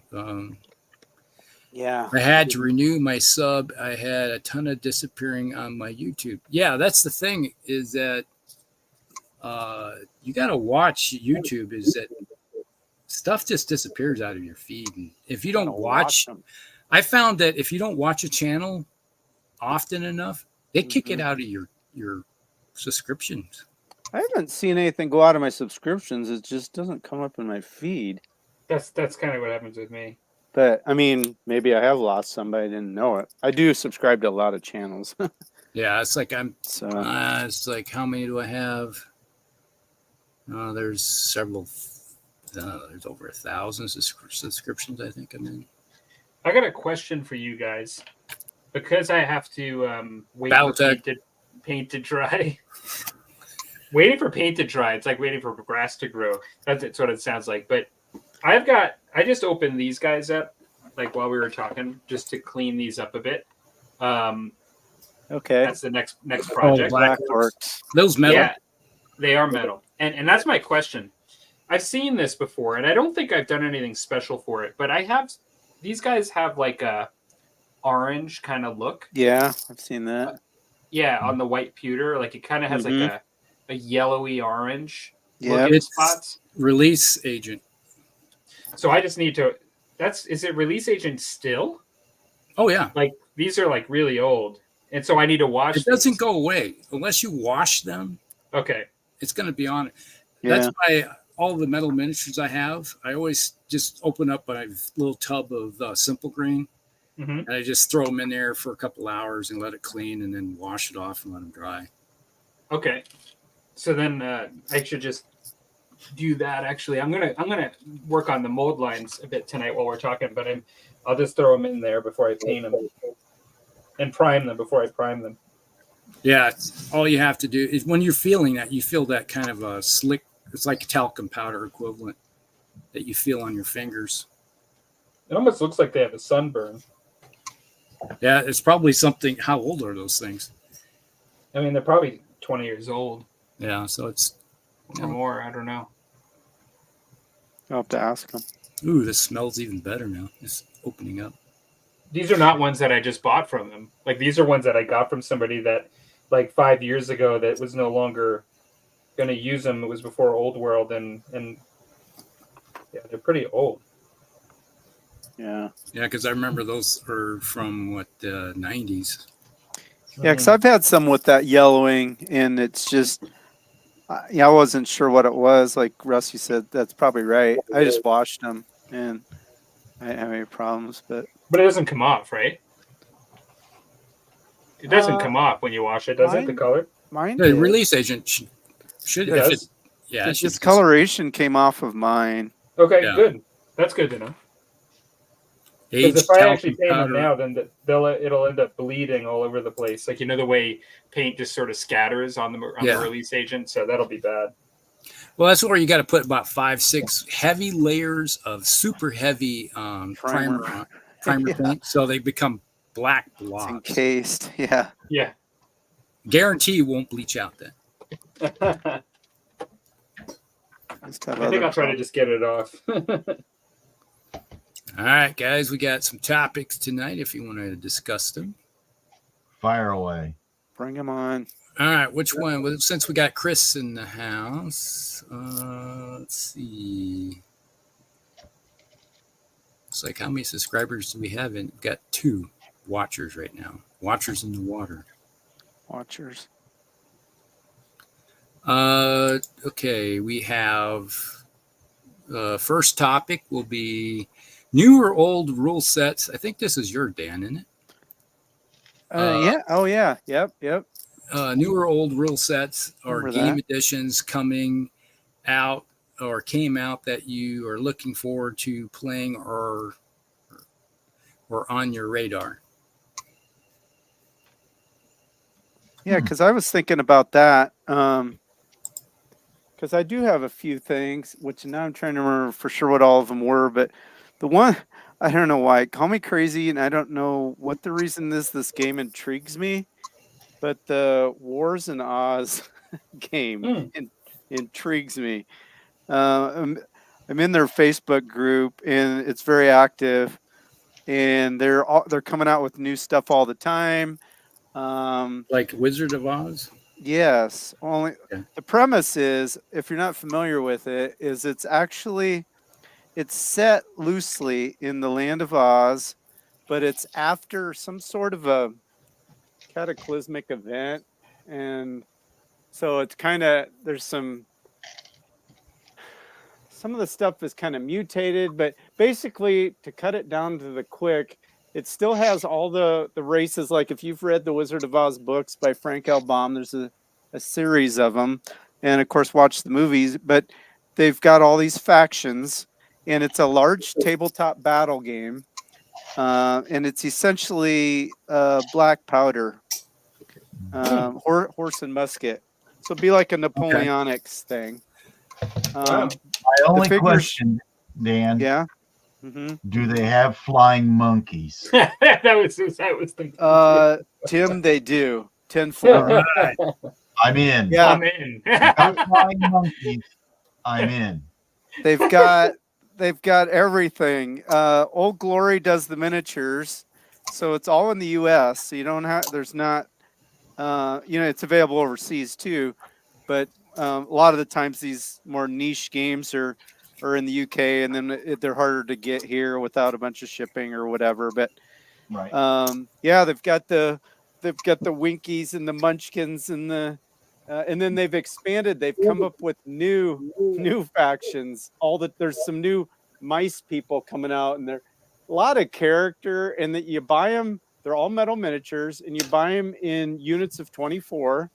Yeah. I had to renew my sub. I had a ton of disappearing on my YouTube. Yeah, that's the thing, is that you got to watch YouTube, is that stuff just disappears out of your feed. And if you don't watch them, I found that if you don't watch a channel often enough, they kick it out of your subscriptions. I haven't seen anything go out of my subscriptions. It just doesn't come up in my feed. That's kind of what happens with me. But I mean, maybe I have lost some, but I didn't know it. I do subscribe to a lot of channels. Yeah, it's like it's like, how many do I have? There's several. There's over 1,000 subscriptions, I think I'm in. I got a question for you guys, because I have to wait for paint to dry. Waiting for paint to dry. It's like waiting for grass to grow. That's what it sounds like. But I just opened these guys up, like while we were talking, just to clean these up a bit. Okay. That's the next project. Black Orcs. Those metal? Yeah, they are metal. And that's my question. I've seen this before, and I don't think I've done anything special for it, but these guys have like a orange kind of look. Yeah, I've seen that. Yeah, on the white pewter. Like it kind of has like a yellowy orange spots. Release agent. So I just need to. Is it release agent still? Oh yeah. Like these are like really old, and so I need to wash. It doesn't go away unless you wash them. Okay. It's going to be on it. Yeah. That's why all the metal miniatures I have, I always just open up a little tub of simple green, and I just throw them in there for a couple hours and let it clean, and then wash it off and let them dry. Okay. So then I should just do that. Actually, I'm gonna work on the mold lines a bit tonight while we're talking, but I'll just throw them in there before I paint them and prime them before I prime them. Yeah, all you have to do is when you're feeling that, you feel that kind of a slick. It's like talcum powder equivalent that you feel on your fingers. It almost looks like they have a sunburn. Yeah, it's probably something. How old are those things? I mean, they're probably 20 years old. Yeah, so it's or more. I don't know. I'll have to ask them. Ooh, this smells even better now. It's opening up. These are not ones that I just bought from them. Like these are ones that I got from somebody that, like 5 years ago, that was no longer going to use them. It was before Old World, and yeah, they're pretty old. Yeah. Yeah, because I remember those are from the 90s. Yeah, because I've had some with that yellowing, and it's just, I wasn't sure what it was. Like Rusty said, that's probably right. I just washed them, and I didn't have any problems. But it doesn't come off, right? It doesn't come off when you wash it, does it? The color? Mine The release agent should. It does? Its coloration came off of mine. Okay, good. That's good to know. Because if I actually paint them now, then it'll end up bleeding all over the place. Like, the way paint just sort of scatters on the release agent. So that'll be bad. Well, that's where you got to put about 5-6 heavy layers of super heavy primer paint, so they become black blobs. It's encased, yeah. Guarantee you won't bleach out then. I think I'll try to just get it off. All right, guys, we got some topics tonight if you want to discuss them. Fire away. Bring them on. All right, which one? Well, since we got Chris in the house, let's see. It's like, how many subscribers do we have? We've got 2 watchers right now. Watchers in the water. Watchers. Okay, we have first topic will be new or old rule sets. I think this is your Dan, isn't it? Yeah. Oh, yeah. Yep. New or old rule sets or game editions coming out or came out that you are looking forward to playing or on your radar. Yeah, because I was thinking about that. Because I do have a few things, which now I'm trying to remember for sure what all of them were. But the one, I don't know why, call me crazy, and I don't know what the reason is. This game intrigues me, but the Wars in Oz game intrigues me. I'm in their Facebook group, and it's very active, and they're coming out with new stuff all the time. Like Wizard of Oz? Yes. The premise is, if you're not familiar with it, is it's set loosely in the land of Oz, but it's after some sort of a cataclysmic event, and so it's there's some of the stuff is kind of mutated, but basically, to cut it down to the quick, it still has all the races. Like if you've read the Wizard of Oz books by Frank L. Baum, there's a series of them, and of course watch the movies, but they've got all these factions, and it's a large tabletop battle game, and it's essentially black powder, horse and musket. So it'd be like a Napoleonics thing. My only question, Dan. Yeah. Do they have flying monkeys? that was thinking. Tim, they do. 10-4. Right. I'm in. Yeah, I'm in. Flying monkeys. I'm in. They've got everything. Old Glory does the miniatures, so it's all in the U.S. So you don't have. There's not. It's available overseas too, but a lot of the times these more niche games are in the UK, and then they're harder to get here without a bunch of shipping or whatever. But right. They've got the Winkies and the Munchkins and then they've expanded. They've come up with new factions. There's some new mice people coming out, and they're a lot of character. And that you buy them, they're all metal miniatures, and you buy them in units of 24.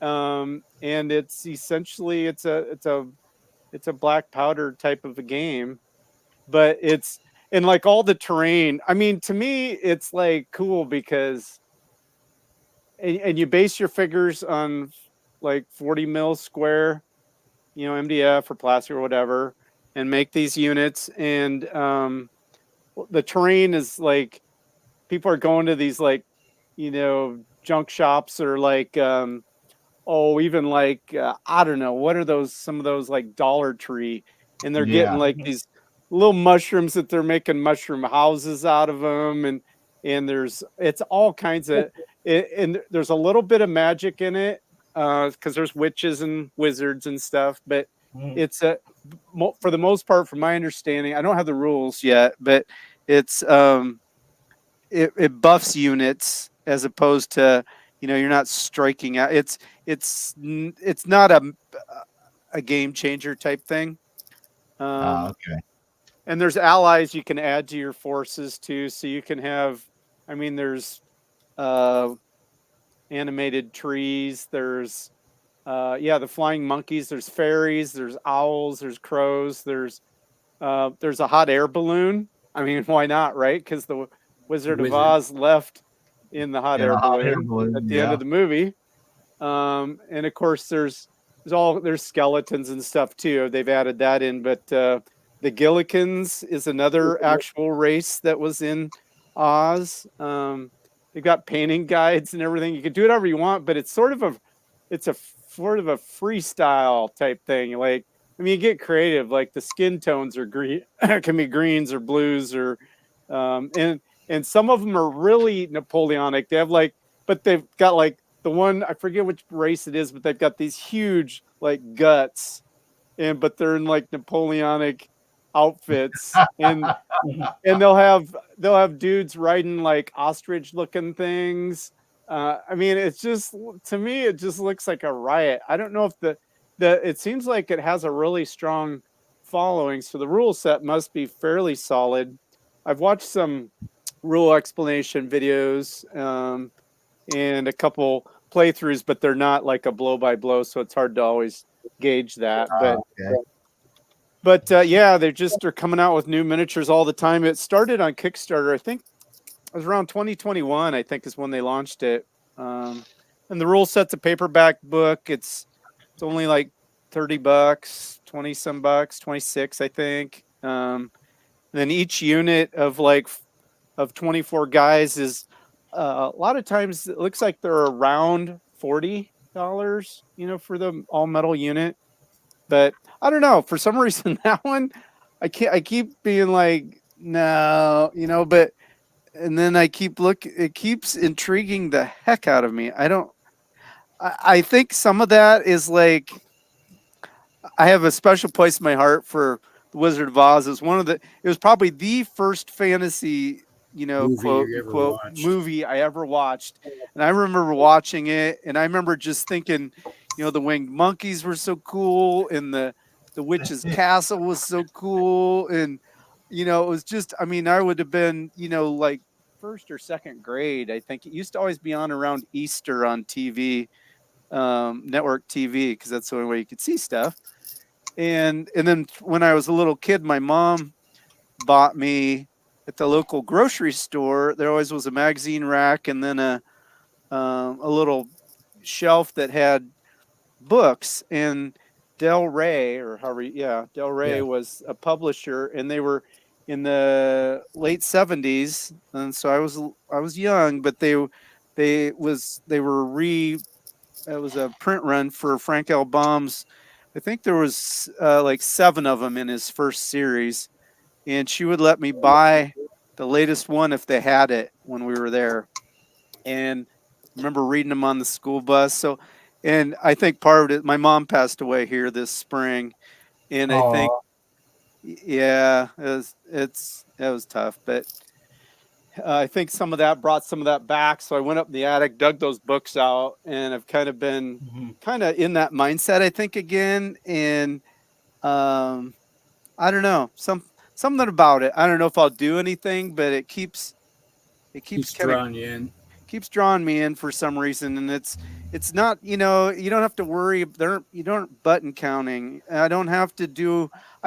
And it's essentially it's a black powder type of a game, but it's and like all the terrain. I mean, to me, it's like cool because, and you base your figures on like 40 mil square, MDF or plastic or whatever, and make these units. And the terrain is like people are going to these like, junk shops or like. Even like I don't know, what are those? Some of those like Dollar Tree, and they're getting like these little mushrooms that they're making mushroom houses out of them, and it's all kinds of and there's a little bit of magic in it because there's witches and wizards and stuff, but it's for the most part, from my understanding, I don't have the rules yet, but it's it buffs units as opposed to. You're not striking out. It's not a game changer type thing. Okay. And there's allies you can add to your forces too. So you can have, there's animated trees. There's the flying monkeys. There's fairies. There's owls. There's crows. There's a hot air balloon I mean, why not, right? Because the Wizard of Oz left in the hot air balloon at the end of the movie. And of course, there's skeletons and stuff too. They've added that in, but the Gillikins is another actual race that was in Oz. They've got painting guides and everything. You can do whatever you want, but it's sort of a freestyle type thing. Like, I mean, you get creative. Like the skin tones are green, can be greens or blues, or and some of them are really Napoleonic. They have but they've got the one, I forget which race it is, but they've got these huge guts, but they're in Napoleonic outfits, and they'll have dudes riding ostrich looking things. I mean, it's just, to me, it just looks like a riot. I don't know if it seems like it has a really strong following, so the rule set must be fairly solid. I've watched some rule explanation videos and a couple playthroughs, but they're not like a blow by blow, so it's hard to always gauge that. But yeah, they're coming out with new miniatures all the time. It started on Kickstarter, I think it was around 2021, I think is when they launched it. And the rule set's a paperback book. It's only like $30, 20 some bucks, 26, I think. Then each unit of 24 guys is a lot of times it looks like they're around $40, for the all metal unit. But I don't know, for some reason that one I keep being like, no, but and then I keep it keeps intriguing the heck out of me. I think some of that is I have a special place in my heart for The Wizard of Oz. It was probably the first fantasy, movie I ever watched. And I remember watching it, and I remember just thinking, the winged monkeys were so cool, and the witch's castle was so cool. And, it was just, I mean, I would have been, first or second grade. I think it used to always be on around Easter on TV, network TV, because that's the only way you could see stuff. And then when I was a little kid, my mom bought me at the local grocery store. There always was a magazine rack, and then a little shelf that had books. And Del Rey, was a publisher, and they were in the late 70s, and so I was young, but it was a print run for Frank L. Baum's. I think there was 7 of them in his first series, and she would let me buy the latest one if they had it when we were there. And I remember reading them on the school bus. So, and I think part of it, my mom passed away here this spring, and I think, yeah, it was tough, but I think some of that brought some of that back. So I went up in the attic, dug those books out, and I've kind of been in that mindset, I think, again. And I don't know, something about it. I don't know if I'll do anything, but it keeps drawing you in. Keeps drawing me in for some reason. And it's not, you don't have to worry. You don't button counting. I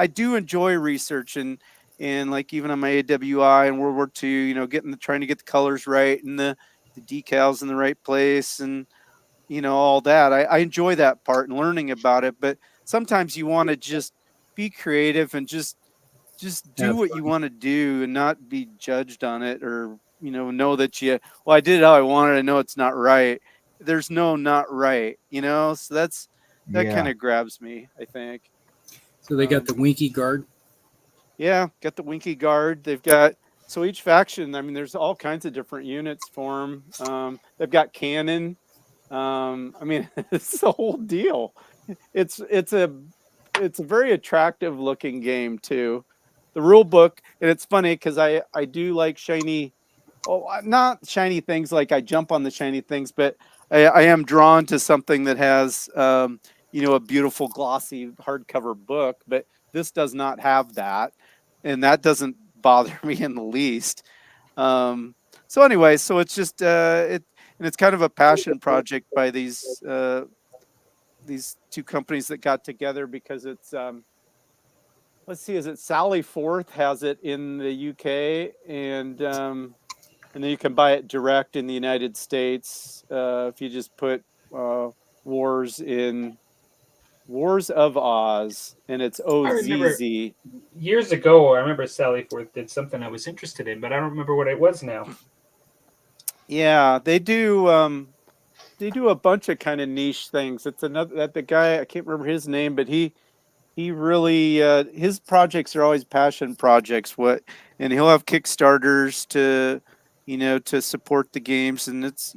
do enjoy research and even on my AWI and World War II, trying to get the colors right and the decals in the right place and, all that. I enjoy that part and learning about it, but sometimes you want to just be creative and just do what you want to do and not be judged on it, or, know that I did it how I wanted. I know it's not right. There's no not right, so that kind of grabs me, I think. So they got the Winky Guard. Yeah, got the Winky Guard. They've got, so each faction, I mean, there's all kinds of different units for them. They've got cannon. I mean, it's the whole deal. It's a very attractive looking game too. The rule book, and it's funny because I do like not shiny things, like I jump on the shiny things, but I am drawn to something that has, a beautiful glossy hardcover book, but this does not have that. And that doesn't bother me in the least. So anyway, so it's just and it's kind of a passion project by these 2 companies that got together, because it's let's see, is it Sally Forth has it in the UK, and then you can buy it direct in the United States if you just put Wars of Oz, and it's OZZ. Years ago, I remember Sally Forth did something I was interested in, but I don't remember what it was now. Yeah, they do a bunch of kind of niche things. It's another the guy, I can't remember his name, but he really his projects are always passion projects. And he'll have Kickstarters to support the games, and it's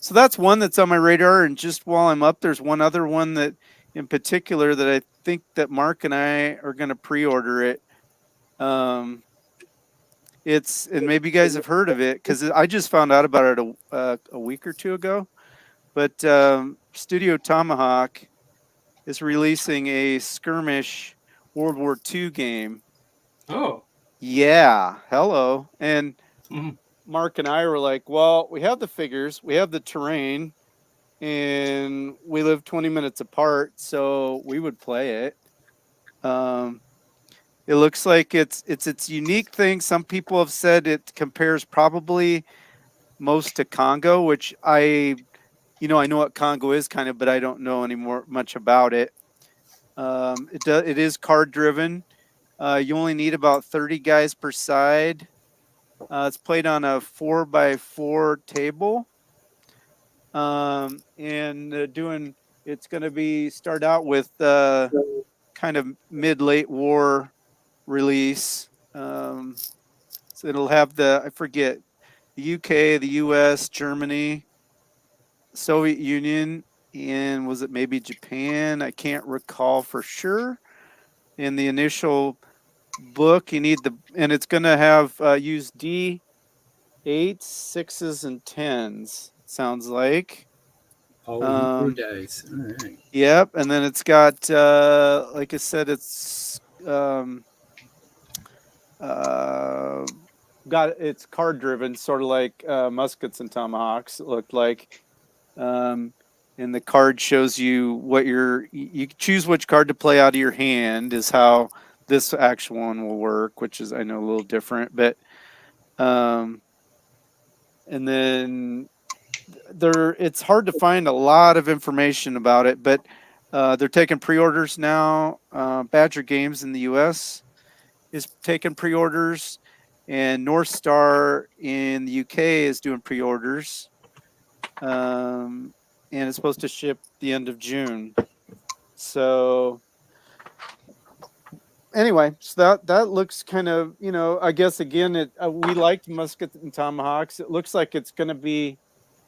so that's one that's on my radar. And just while I'm up, there's one other one that in particular that I think that Mark and I are going to pre-order it. And maybe you guys have heard of it because I just found out about it a week or two ago. But Studio Tomahawk is releasing a skirmish World War II game. Oh, yeah, hello. And Mark and I were like, well, we have the figures, we have the terrain, and we live 20 minutes apart, so we would play it. It looks like it's unique thing. Some people have said it compares probably most to Congo, which I know what Congo is kind of, but I don't know much about it. It is card driven. You only need about 30 guys per side. It's played on a 4x4 table. And it's going to start out with kind of mid-late war release. So it'll have I forget, the UK, the US, Germany, Soviet Union, and was it maybe Japan? I can't recall for sure. In the initial book, you need and it's going to have use D8, 6s, and 10s. Sounds like. Oh, dice. All right. Yep, and then it's got, like I said, it's it's card driven, sort of like muskets and tomahawks. It looked like. And the card shows you what you choose which card to play out of your hand is how this actual one will work, which is, I know, a little different, but and then it's hard to find a lot of information about it, but they're taking pre-orders now. Badger Games in the US is taking pre-orders, and North Star in the UK is doing pre-orders. And it's supposed to ship the end of June. So anyway, so that looks kind of, I guess again, we liked Muskets and Tomahawks. It looks like it's going to be,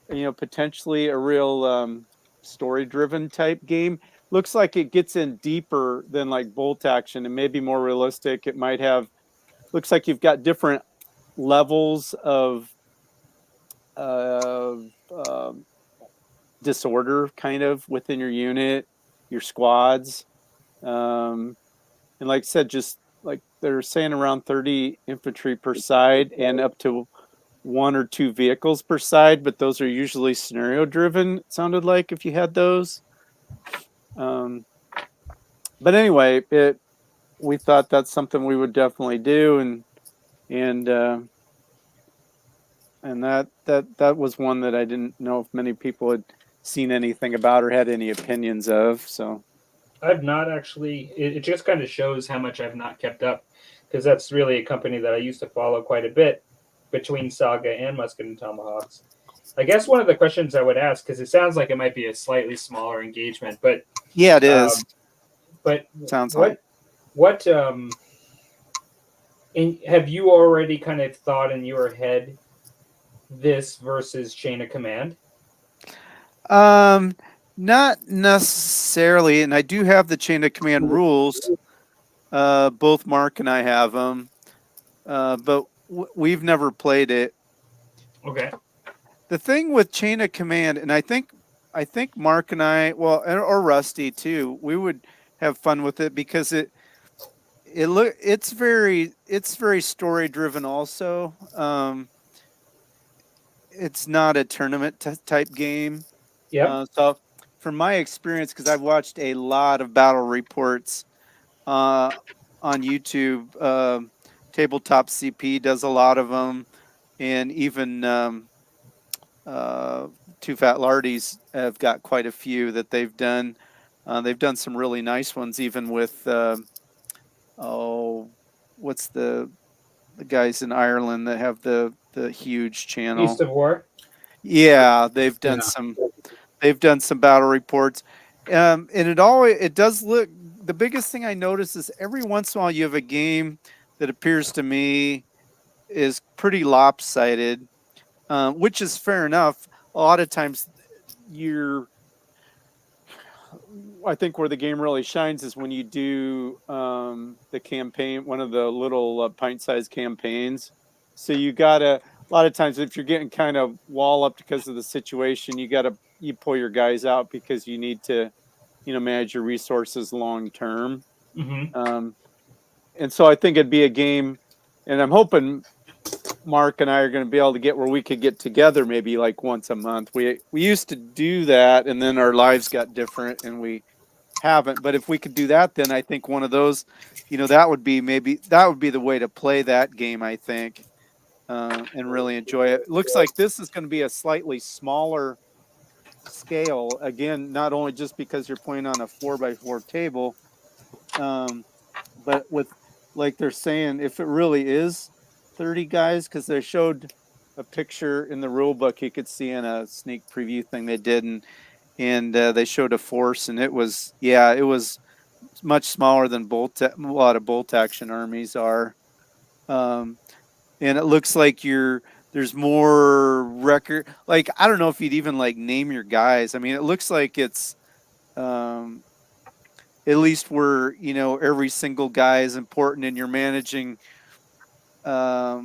potentially a real story-driven type game. Looks like it gets in deeper than like bolt action and maybe more realistic. It might have, looks like you've got different levels of disorder kind of within your unit, your squads. And like I said, just like they're saying around 30 infantry per side and up to 1 or 2 vehicles per side, but those are usually scenario driven. It sounded like if you had those. But anyway, we thought that's something we would definitely do. And that was one that I didn't know if many people had seen anything about or had any opinions of. So I've not actually. It just kind of shows how much I've not kept up, because that's really a company that I used to follow quite a bit between Saga and Musket and Tomahawks. I guess one of the questions I would ask, because it sounds like it might be a slightly smaller engagement, but yeah, it is. But sounds what have you already kind of thought in your head this versus Chain of Command? Not necessarily, and I do have the Chain of Command rules. Both Mark and I have them, but we've never played it. Okay. The thing with Chain of Command, and I think Mark and I, or Rusty too, we would have fun with it because it's very story driven also. It's not a tournament type game. Yeah. So from my experience, because I've watched a lot of battle reports, on YouTube. Tabletop CP does a lot of them, and even Two Fat Lardies have got quite a few that they've done. They've done some really nice ones, even with what's the guys in Ireland that have the huge channel? Beast of War. Yeah, they've done some battle reports, and it does look. The biggest thing I notice is every once in a while you have a game that appears to me is pretty lopsided, which is fair enough. A lot of times I think where the game really shines is when you do the campaign, one of the little pint-sized campaigns. So you gotta, a lot of times if you're getting kind of wall up because of the situation, you pull your guys out because you need to, manage your resources long term. Mm-hmm. And so I think it'd be a game, and I'm hoping Mark and I are going to be able to get where we could get together maybe like once a month. We used to do that, and then our lives got different, and we haven't. But if we could do that, then I think one of those, that would be the way to play that game, I think, and really enjoy it. It looks like this is going to be a slightly smaller scale. Again, not only just because you're playing on a 4x4 table, but with, like they're saying, if it really is 30 guys, because they showed a picture in the rule book you could see in a sneak preview thing they did, and they showed a force, and it was much smaller than a lot of bolt action armies are, and it looks like there's more record. Like, I don't know if you'd even like name your guys. I mean, it looks like it's at least where every single guy is important, and you're managing a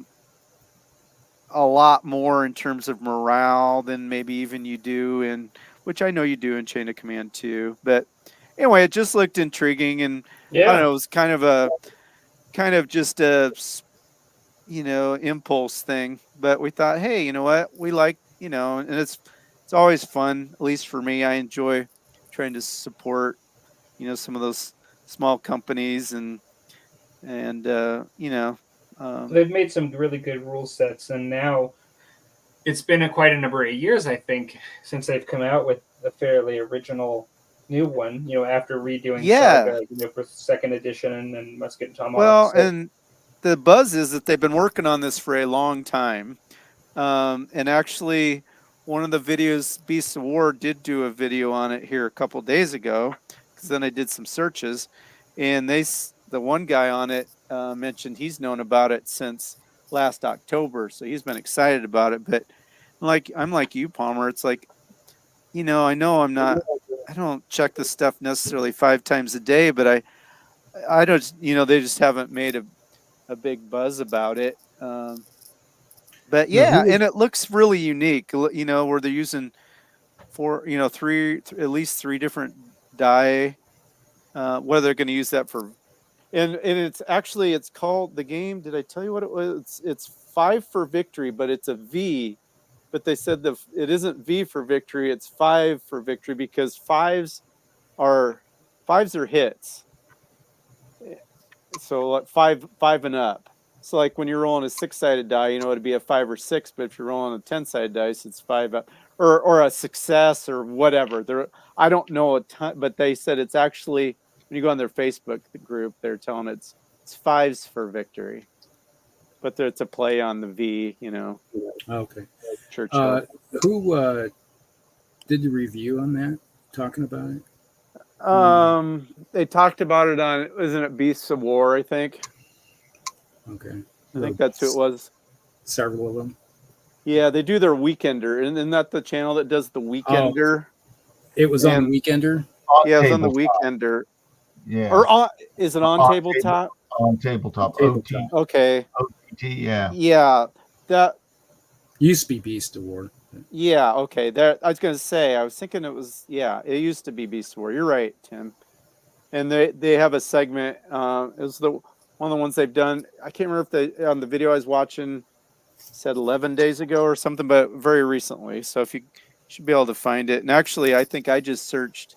lot more in terms of morale than maybe even you do which I know you do in Chain of Command too. But anyway, it just looked intriguing, and I don't know, it was kind of just a impulse thing. But we thought, hey, you know what, we like, and it's always fun. At least for me, I enjoy trying to support some of those small companies, and they've made some really good rule sets, and now it's been quite a number of years, I think, since they've come out with a fairly original new one. After redoing Saga, for second edition and Musket and Tomahawk. Well, and the buzz is that they've been working on this for a long time, and actually, one of the videos, Beasts of War, did do a video on it here a couple days ago. Because then I did some searches, and the one guy on it mentioned he's known about it since last October, so he's been excited about it. But I'm like you, Palmer. It's like, I know I don't check this stuff necessarily 5 times a day, but I don't, they just haven't made a big buzz about it. But yeah, and it looks really unique. Where they're using at least 3 different die, whether they're going to use that for, and it's called, the game, did I tell you what it was? It's 5 for victory, but it's a V, but they said it isn't V for victory, it's 5 for victory, because fives are hits, so like 5 and up. So like when you're rolling a 6-sided die, it'd be a 5 or 6, but if you're rolling a 10-sided dice, it's 5 up, or a success or whatever. I don't know a ton, but they said it's actually, when you go on their Facebook group, they're telling it's 5s for victory, but it's a play on the V, Okay. Churchill. Who did the review on that, talking about it? They talked about it on, isn't it Beasts of War, I think. Okay. I think that's who it was. Several of them. Yeah, they do their Weekender. Isn't that the channel that does the Weekender? It was on the Weekender? Yeah, it was on the Weekender. Yeah. Or is it on tabletop? On tabletop. Okay. OTT, yeah. Yeah. That used to be Beast of War. Yeah, okay. There, I was going to say, I was thinking it was, it used to be Beast of War. You're right, Tim. And they have a segment. It was one of the ones they've done. I can't remember if on the video I was watching said 11 days ago or something, but very recently. So if you should be able to find it. And actually, I think I just searched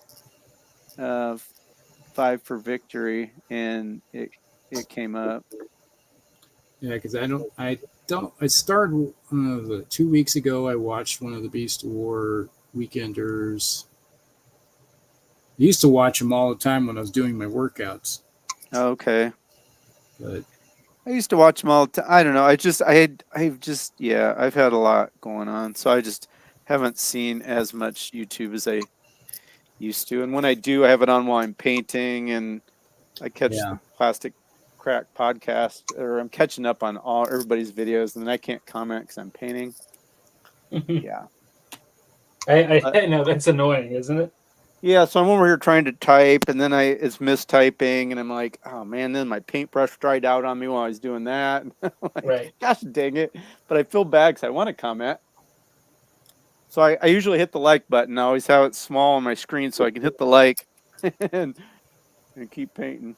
5 for victory, and it came up. Yeah, because I started 2 weeks ago. I watched one of the Beast of War Weekenders. I used to watch them all the time when I was doing my workouts. Okay. But I used to watch them all the time. I don't know. I've had a lot going on, so I just haven't seen as much YouTube as I used to. And when I do, I have it on while I'm painting, and I catch the Plastic Crack podcast, or I'm catching up on everybody's videos, and then I can't comment because I'm painting. Yeah. I know that's annoying, isn't it? Yeah, so I'm over here trying to type, and then it's mistyping, and I'm like, oh man, then my paintbrush dried out on me while I was doing that. Like, right. Gosh dang it. But I feel bad because I want to comment. So I usually hit the like button. I always have it small on my screen so I can hit the like and keep painting.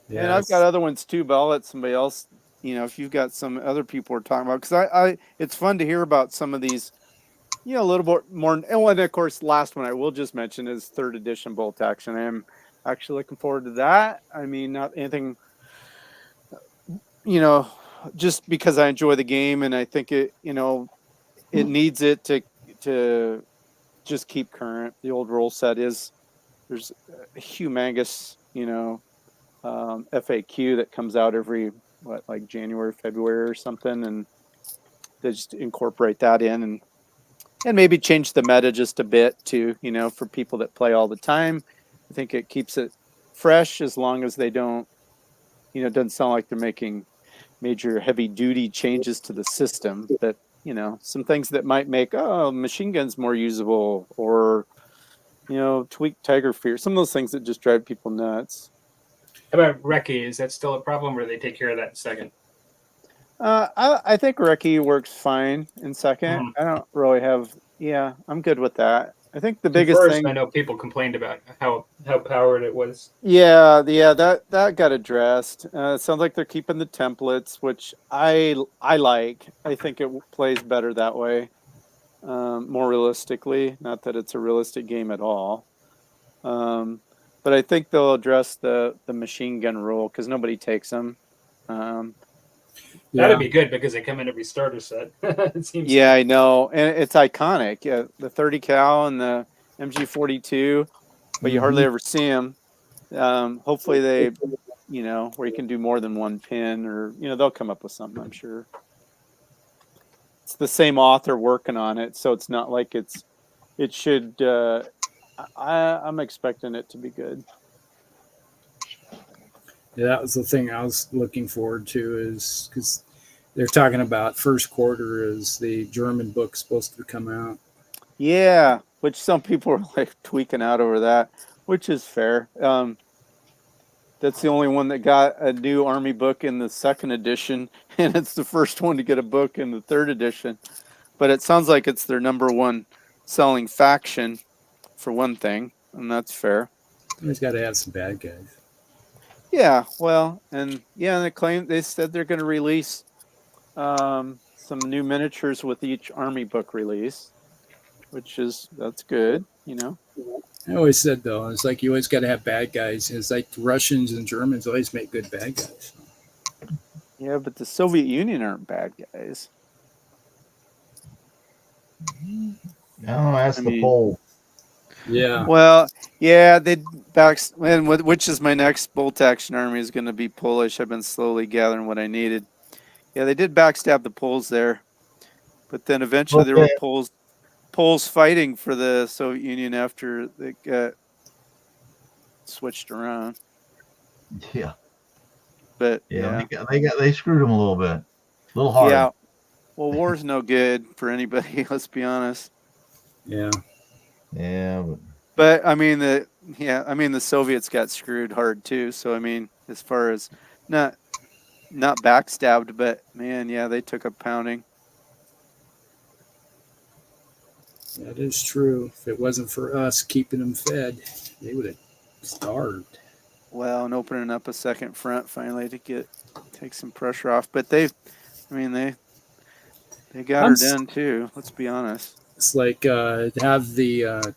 Yeah, and I've got other ones too, but I'll let somebody else, if you've got some other people we're talking about, because it's fun to hear about some of these, a little bit more. And of course, last one I will just mention is 3rd edition Bolt Action. I am actually looking forward to that. I mean, not anything, just because I enjoy the game and I think it needs it to just keep current. The old rule set there's a humongous, FAQ that comes out every like January, February or something, and they just incorporate that in and maybe change the meta just a bit too, for people that play all the time. I think it keeps it fresh as long as they don't, it doesn't sound like they're making major heavy duty changes to the system, but some things that might make machine guns more usable, or tweak Tiger Fear, some of those things that just drive people nuts. How about Recce? Is that still a problem, or they take care of that in second? I think Recce works fine in second. Mm-hmm. I don't really have. Yeah, I'm good with that. I think the biggest thing. I know people complained about how powered it was. Yeah, that got addressed. It sounds like they're keeping the templates, which I like. I think it plays better that way, more realistically. Not that it's a realistic game at all. But I think they'll address the machine gun rule because nobody takes them. That'd be good because they come in every starter set. It seems. Yeah, I know, and it's iconic. Yeah, the 30 cal and the MG42, but you hardly ever see them. Hopefully they, where you can do more than one pin, or they'll come up with something. I'm sure. It's the same author working on it, so it's not like it should. I'm expecting it to be good. Yeah, that was the thing I was looking forward to, is because they're talking about first quarter is the German book supposed to come out. Yeah, which some people are like tweaking out over that, which is fair. That's the only one that got a new army book in the 2nd edition, and it's the first one to get a book in the 3rd edition. But it sounds like it's their number one selling faction, for one thing, and that's fair. He's got to have some bad guys. Yeah, well, and they said they're going to release some new miniatures with each army book release, that's good, I always said, though, it's like you always got to have bad guys. It's like Russians and Germans always make good bad guys. Yeah, but the Soviet Union aren't bad guys. No, that's the poll. Yeah. Well, yeah, which is my next Bolt Action army is going to be Polish. I've been slowly gathering what I needed. Yeah, they did backstab the Poles there, but then eventually there were Poles fighting for the Soviet Union after they got switched around. Yeah, but they screwed them a little hard. Yeah, well, war's no good for anybody. Let's be honest. Yeah. Yeah, but I mean the Soviets got screwed hard too. So I mean, as far as not backstabbed, but man, yeah, they took a pounding. That is true. If it wasn't for us keeping them fed, they would have starved. Well, and opening up a second front finally to take some pressure off. But they got her done too. Let's be honest. It's like have the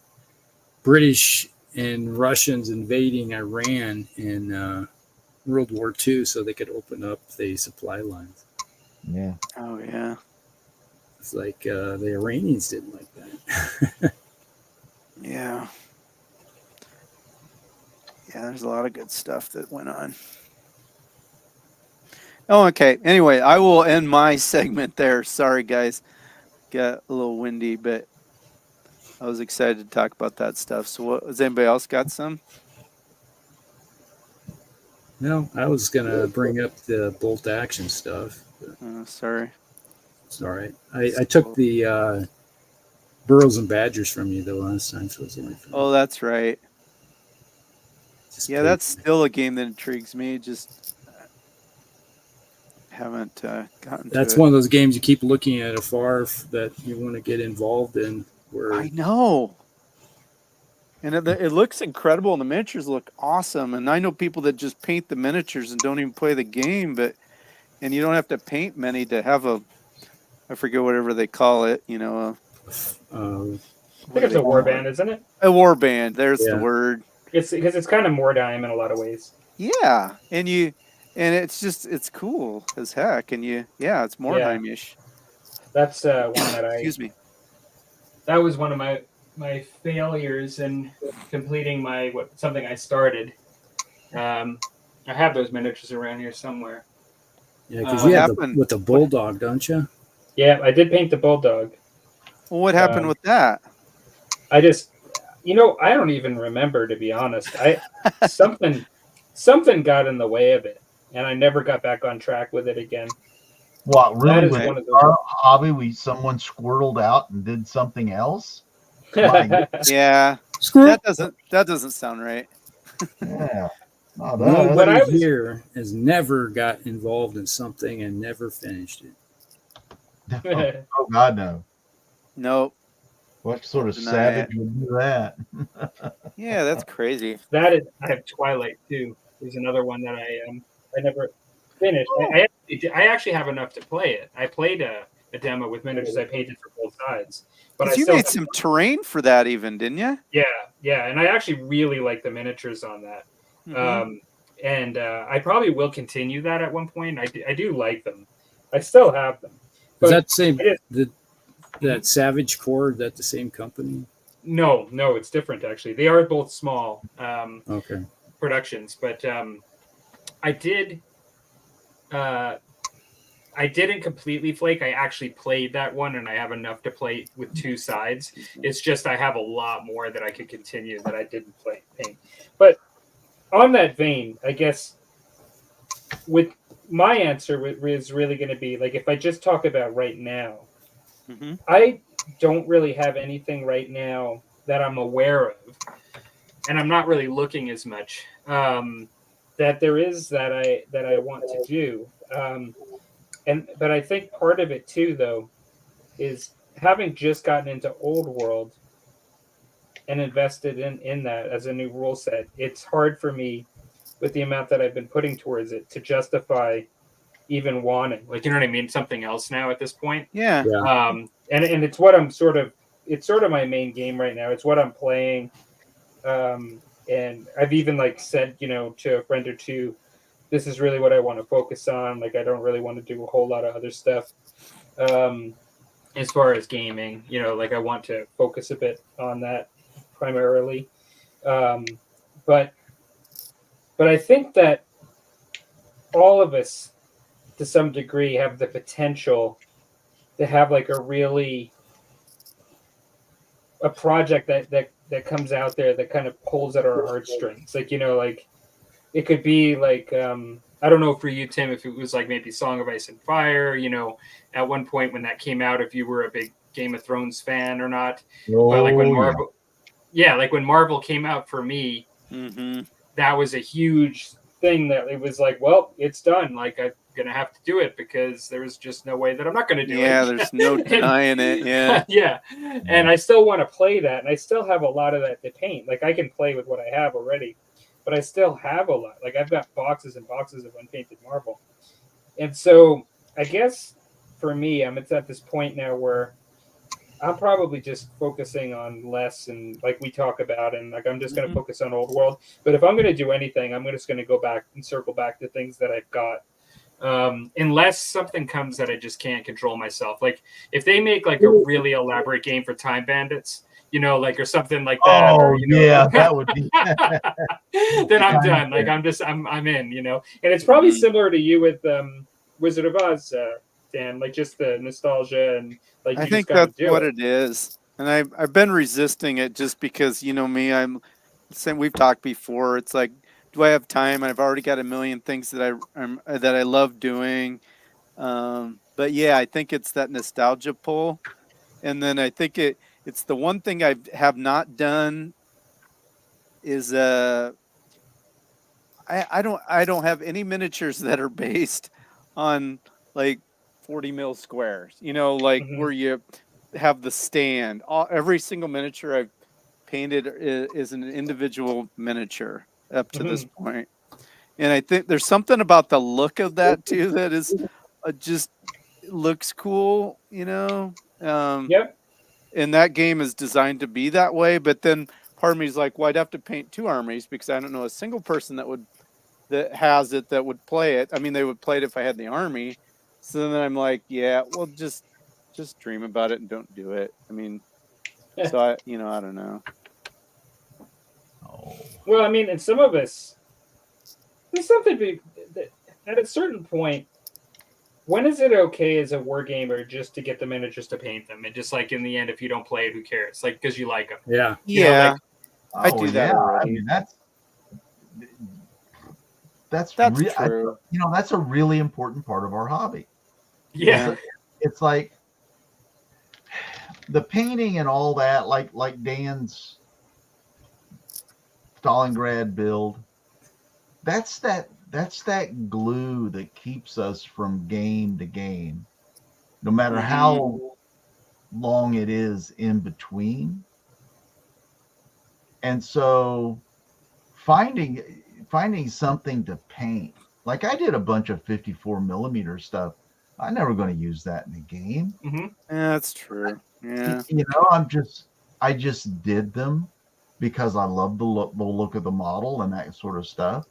British and Russians invading Iran in World War II so they could open up the supply lines. Yeah. Oh yeah. It's like the Iranians didn't like that. Yeah. Yeah, there's a lot of good stuff that went on. Oh, okay. Anyway, I will end my segment there. Sorry, guys. Got a little windy, but I was excited to talk about that stuff. So, what has anybody else got some? No, I was gonna bring up the bolt action stuff. Sorry. It's all right. I took the Burrows and Badgers from you the last time, so it's only. Oh, that's right. Just Yeah, that's still a game that intrigues me. Just haven't gotten. That's to it. one of those games you keep looking at afar that you want to get involved in. Where I know. And it looks incredible, and the miniatures look awesome. And I know people that just paint the miniatures and don't even play the game, and you don't have to paint many to have I forget whatever they call it, I think it's a warband, isn't it? A warband. There's the word. It's because it's kind of Mordheim in a lot of ways. Yeah, and it's cool as heck, and it's Mordheim-ish. That's one that Excuse me. That was one of my failures in completing something I started. I have those miniatures around here somewhere. Yeah, because you have with the bulldog, don't you? Yeah, I did paint the bulldog. Well, what happened with that? I just, I don't even remember, to be honest. Something got in the way of it, and I never got back on track with it again. What, really? That is one of those. Our hobby, someone squirreled out and did something else? Yeah, that doesn't sound right. Yeah. Oh, nobody here has never got involved in something and never finished it. Oh God, no. Nope. What sort of savage would do that? Yeah, that's crazy. I have Twilight too. There's another one that I never finished. I actually have enough to play it. I played a demo with miniatures I painted for both sides. But you made some terrain for that, even, didn't you? Yeah, and I actually really like the miniatures on that. Mm-hmm. And I probably will continue that at one point. I do like them. I still have them. Is that same that Savage Core? Is that the same company? No, it's different actually. They are both small productions, but I didn't completely flake. I actually played that one, and I have enough to play with two sides. It's just I have a lot more that I could continue that I didn't paint. But on that vein, I guess with my answer is really going to be like if I just talk about right now, I don't really have anything right now that I'm aware of, and I'm not really looking as much that there is that I want to do. But I think part of it too, though, is having just gotten into Old World and invested in that as a new rule set. It's hard for me with the amount that I've been putting towards it to justify even wanting, like, you know what I mean? Something else now at this point. Yeah. And it's what I'm it's sort of my main game right now. It's what I'm playing. And I've even said, to a friend or two, this is really what I want to focus on. Like, I don't really want to do a whole lot of other stuff. As far as gaming, I want to focus a bit on that primarily. But I think that all of us, to some degree, have the potential to have a project that comes out there that kind of pulls at our heartstrings. It could be I don't know for you, Tim, if it was maybe Song of Ice and Fire, at one point when that came out, if you were a big Game of Thrones fan or not. But when Marvel, when Marvel came out for me, that was a huge thing that it was well, it's done. I'm going to have to do it because there's just no way that I'm not going to do it. Yeah, there's no denying it. Yeah. Yeah. And I still want to play that. And I still have a lot of that to paint. I can play with what I have already. But I still have a lot. I've got boxes and boxes of unpainted Marvel. And so I guess for me, I'm at this point now where I'm probably just focusing on less, and like we talk about, and like I'm just going to focus on old world. But if I'm going to do anything, I'm just going to go back and circle back to things that I've got. Unless something comes that I just can't control myself. Like if they make like a really elaborate game for time bandits, you know, like or something like that. Oh or, you know, yeah, that would be. Then I'm done. Like I'm in. You know, and it's probably similar to you with Wizard of Oz, Dan. Like just the nostalgia and like. I think that's what it is, and I've been resisting it just because you know me. I'm saying we've talked before. It's like, do I have time? I've already got a million things that I love doing. But yeah, I think it's that nostalgia pull, and then I think it's the one thing I have not done is I don't have any miniatures that are based on like 40 mil squares. You know, like where you have the stand. Every single miniature I've painted is an individual miniature up to this point. And I think there's something about the look of that too that is just looks cool, you know. Yep. And that game is designed to be that way. But then part of me is like, well, I'd have to paint 2 armies because I don't know a single person that has it that would play it. I mean, they would play it if I had the army. So then I'm like, yeah, well, just dream about it and don't do it. I mean, so I don't know. Oh. Well, I mean, and some of us, there's something that at a certain point, when is it okay as a wargamer just to get the miniatures to paint them? And just like in the end, if you don't play it, who cares? Like, because you like them. Yeah. You know, like, I do that already. I mean, that's true. That's a really important part of our hobby. Yeah. It's like the painting and all that, like Dan's Stalingrad build. That's that glue that keeps us from game to game, no matter how long it is in between. And so finding something to paint, like I did a bunch of 54 millimeter stuff. I'm never going to use that in the game. Mm-hmm. Yeah, that's true. Yeah. You know, I just did them because I love the look of the model and that sort of stuff.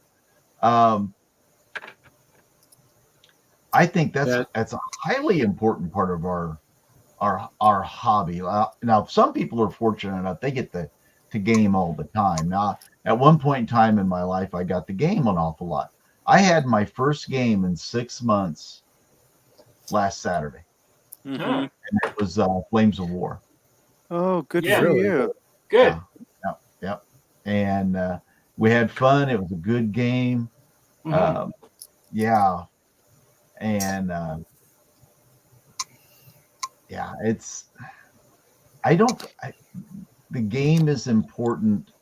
I think that's a highly important part of our hobby. Now, some people are fortunate enough they get to game all the time. Now, at one point in time in my life, I got to game an awful lot. I had my first game in 6 months last Saturday, and it was Flames of War. Oh, good for you. Good. Yep. And we had fun. It was a good game. Yeah. And the game is important.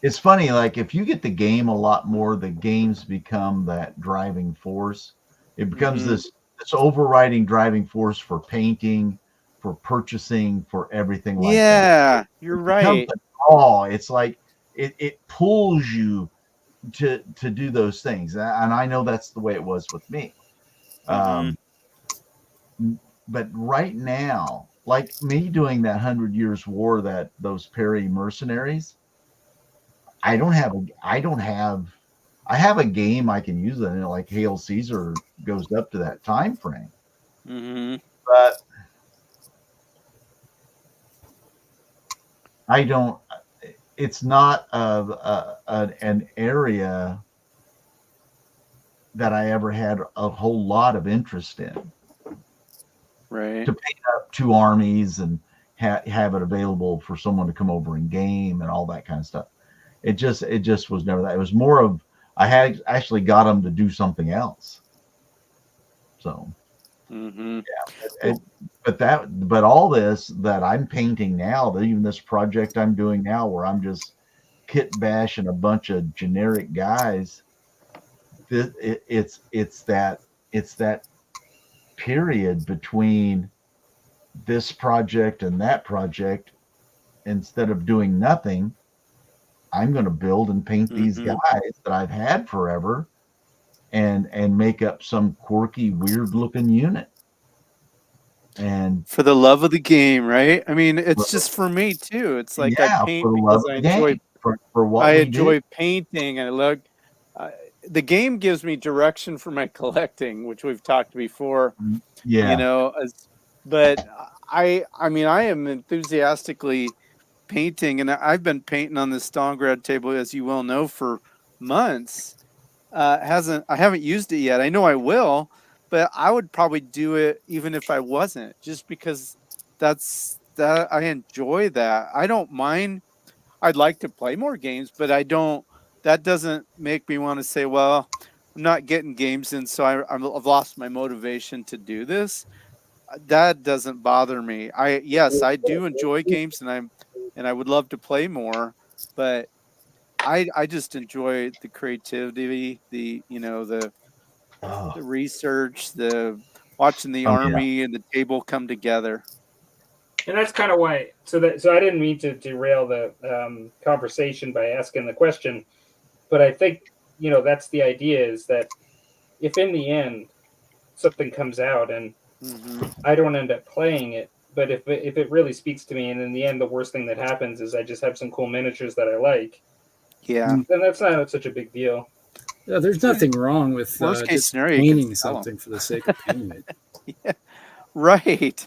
It's funny, like if you get the game a lot more, the games become that driving force. It becomes this overriding driving force for painting, for purchasing, for everything like that. Yeah, you're right. It's like it pulls you to do those things, and I know that's the way it was with me. But right now, like me doing that 100 Years War, those Perry mercenaries, I have a game I can use it in, like Hail Caesar goes up to that time frame. But I don't. It's not an area that I ever had a whole lot of interest in. Right. To paint up 2 armies and have it available for someone to come over and game and all that kind of stuff. It just was never that. It was more of I had actually got them to do something else. So. Yeah, but all this that I'm painting now, even this project I'm doing now, where I'm just kit bashing a bunch of generic guys, it's that period between this project and that project. Instead of doing nothing, I'm going to build and paint these guys that I've had forever. And make up some quirky, weird looking unit. And for the love of the game, right? I mean, it's just for me too. It's like I paint for the because love I of the enjoy. game, for what I we enjoy do. painting, and I look. The game gives me direction for my collecting, which we've talked before. Yeah. You know, but I mean, I am enthusiastically painting, and I've been painting on this Stalingrad table, as you well know, for months. I haven't used it yet. I know I will, but I would probably do it even if I wasn't, just because that I enjoy that. I don't mind. I'd like to play more games, but I don't. That doesn't make me want to say, well, I'm not getting games in, so I've lost my motivation to do this. That doesn't bother me. Yes, I do enjoy games, and I would love to play more, but I just enjoy the creativity, the Oh, research, the watching the oh yeah. army and the table come together. And that's kind of why. So I didn't mean to derail the conversation by asking the question, but I think that's the idea, is that if in the end something comes out and I don't end up playing it, but if it really speaks to me, and in the end the worst thing that happens is I just have some cool miniatures that I like, Yeah, then that's not such a big deal. Yeah, there's nothing wrong with worst case just scenario, painting something for the sake of painting it. Yeah, right.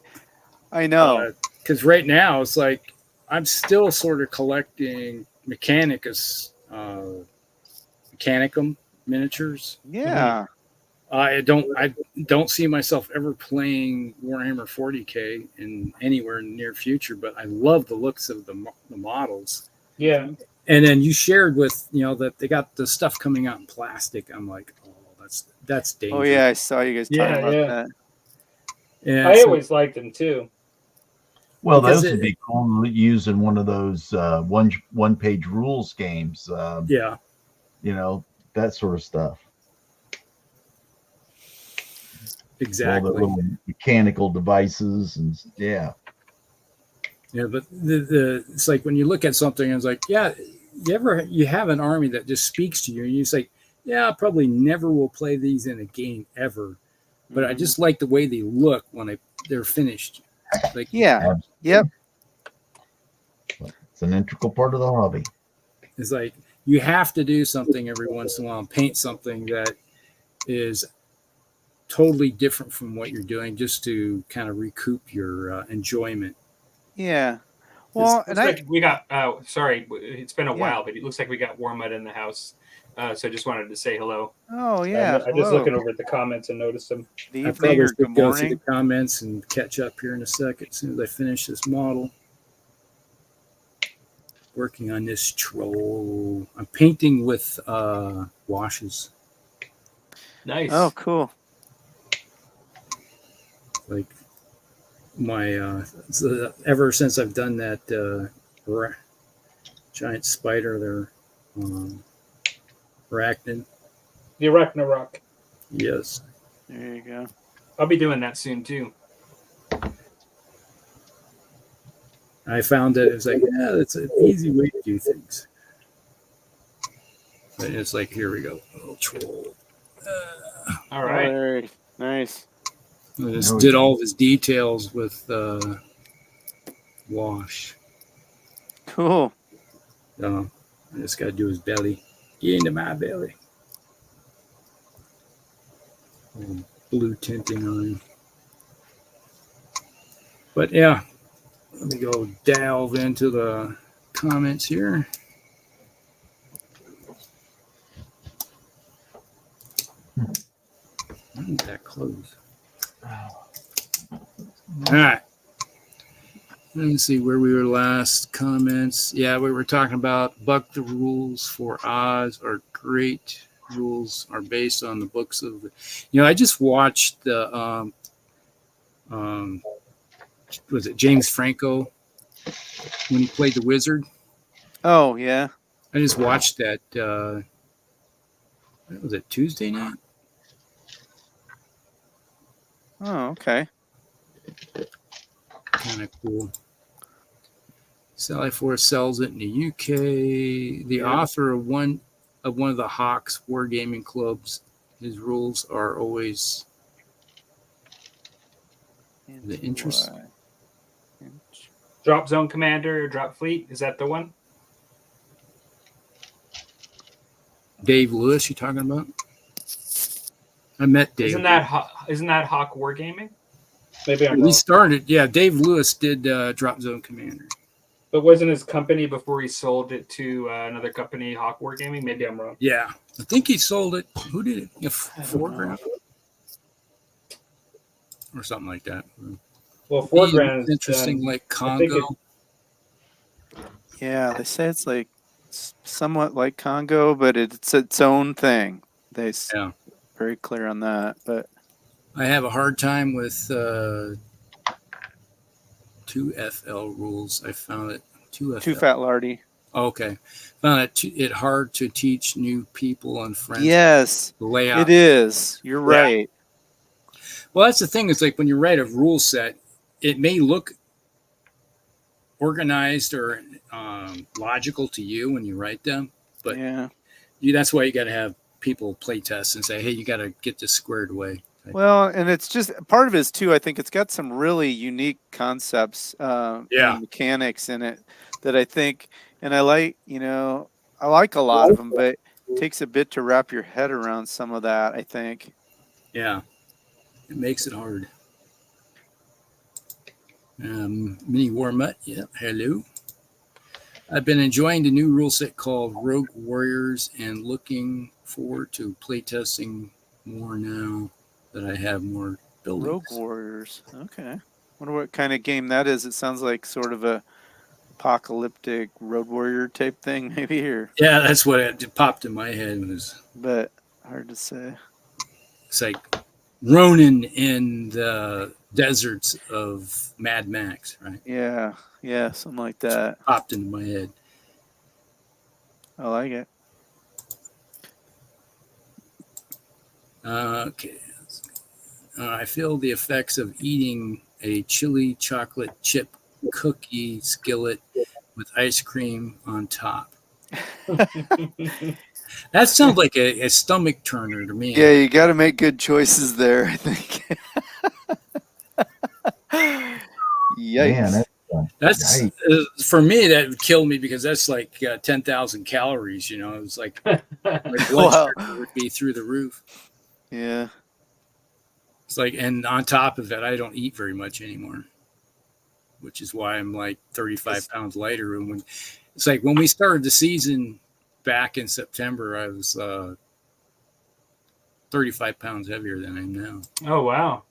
I know. Because right now it's like I'm still sort of collecting Mechanicum miniatures. Yeah. I don't see myself ever playing Warhammer 40K in anywhere in the near future, but I love the looks of the models. Yeah. And then you shared with that they got the stuff coming out in plastic. I'm like, oh, that's dangerous. Oh yeah, I saw you guys talking about that. Yeah, I always liked them too. Well, those would be cool to use in one of those one page rules games. Yeah, that sort of stuff. Exactly. All the little mechanical devices and yeah. Yeah, but it's like when you look at something and it's like, yeah, you have an army that just speaks to you and you say, yeah, I probably never will play these in a game ever, but I just like the way they look when they're finished. Like, yeah, yep. It's an integral part of the hobby. It's like you have to do something every once in a while and paint something that is totally different from what you're doing, just to kind of recoup your enjoyment. Yeah. Well, and we got. Sorry, it's been a while, but it looks like we got Warmud in the house. So I just wanted to say hello. Oh yeah. I'm just looking over at the comments and noticed them. I probably should go through the comments and catch up here in a second as soon as I finish this model. Working on this troll. I'm painting with washes. Nice. Oh, cool. Like my ever since I've done that giant spider there, arachnid. The Arachnarok. Yes. There you go. I'll be doing that soon too. I found that it's like, yeah, that's an easy way to do things. But it's like, here we go, little troll. All right. Very nice. I just did all of his details with wash. Cool. I just got to do his belly. Get into my belly. Blue tinting on him. But yeah, let me go delve into the comments here. Why didn't that close? All right. Let me see where we were last. Comments. Yeah, we were talking about Buck the rules for Oz are great. Rules are based on the books of the. I just watched the. Was it James Franco when he played the Wizard? Oh yeah. I just watched that. Was it Tuesday night? Oh, okay. Kind of cool. Sally Force sells it in the UK. The author of one of the Hawks wargaming clubs, his rules are always The interest. Drop Zone Commander or Drop Fleet, is that the one? Dave Lewis, you talking about? I met Dave. Isn't that Hawk Wargaming? Maybe I'm wrong. He started. Yeah, Dave Lewis did Drop Zone Commander. But wasn't his company before he sold it to another company, Hawk Wargaming? Maybe I'm wrong. Yeah, I think he sold it. Who did it? $4,000 or something like that. Well, $4,000 interesting, like Congo. Yeah, they say it's like somewhat like Congo, but it's its own thing. They very clear on that. But I have a hard time with 2FL rules. I found it 2FL. Too fat lardy. Okay, found it hard to teach new people and friends. Yes, the layout. It is. You're right. Well, that's the thing. It's like when you write a rule set, it may look organized or logical to you when you write them, but that's why you got to have people play test and say, hey, you got to get this squared away. Well, and it's just part of it is too. I think it's got some really unique concepts, and mechanics in it that I think, and I like. I like a lot of them, but it takes a bit to wrap your head around some of that. I think. Yeah, it makes it hard. Mini War Mutt, hello. I've been enjoying the new rule set called Rogue Warriors and looking forward to playtesting more now that I have more buildings. Rogue Warriors, okay. Wonder what kind of game that is. It sounds like sort of a apocalyptic Road Warrior type thing, maybe here. Yeah, that's what it popped in my head. But hard to say. It's like Ronin in the deserts of Mad Max, right? Yeah, something like that. Just popped into my head. I like it. Okay. I feel the effects of eating a chili chocolate chip cookie skillet with ice cream on top. That sounds like a stomach turner to me. Yeah, you got to make good choices there, I think. Yikes. Man, that's for me, that would kill me because that's like 10,000 calories. It's like blood sugar would be through the roof. Yeah. It's like, and on top of that, I don't eat very much anymore, which is why I'm like 35 pounds lighter. And it's like when we started the season back in September, I was 35 pounds heavier than I am now. Oh, wow.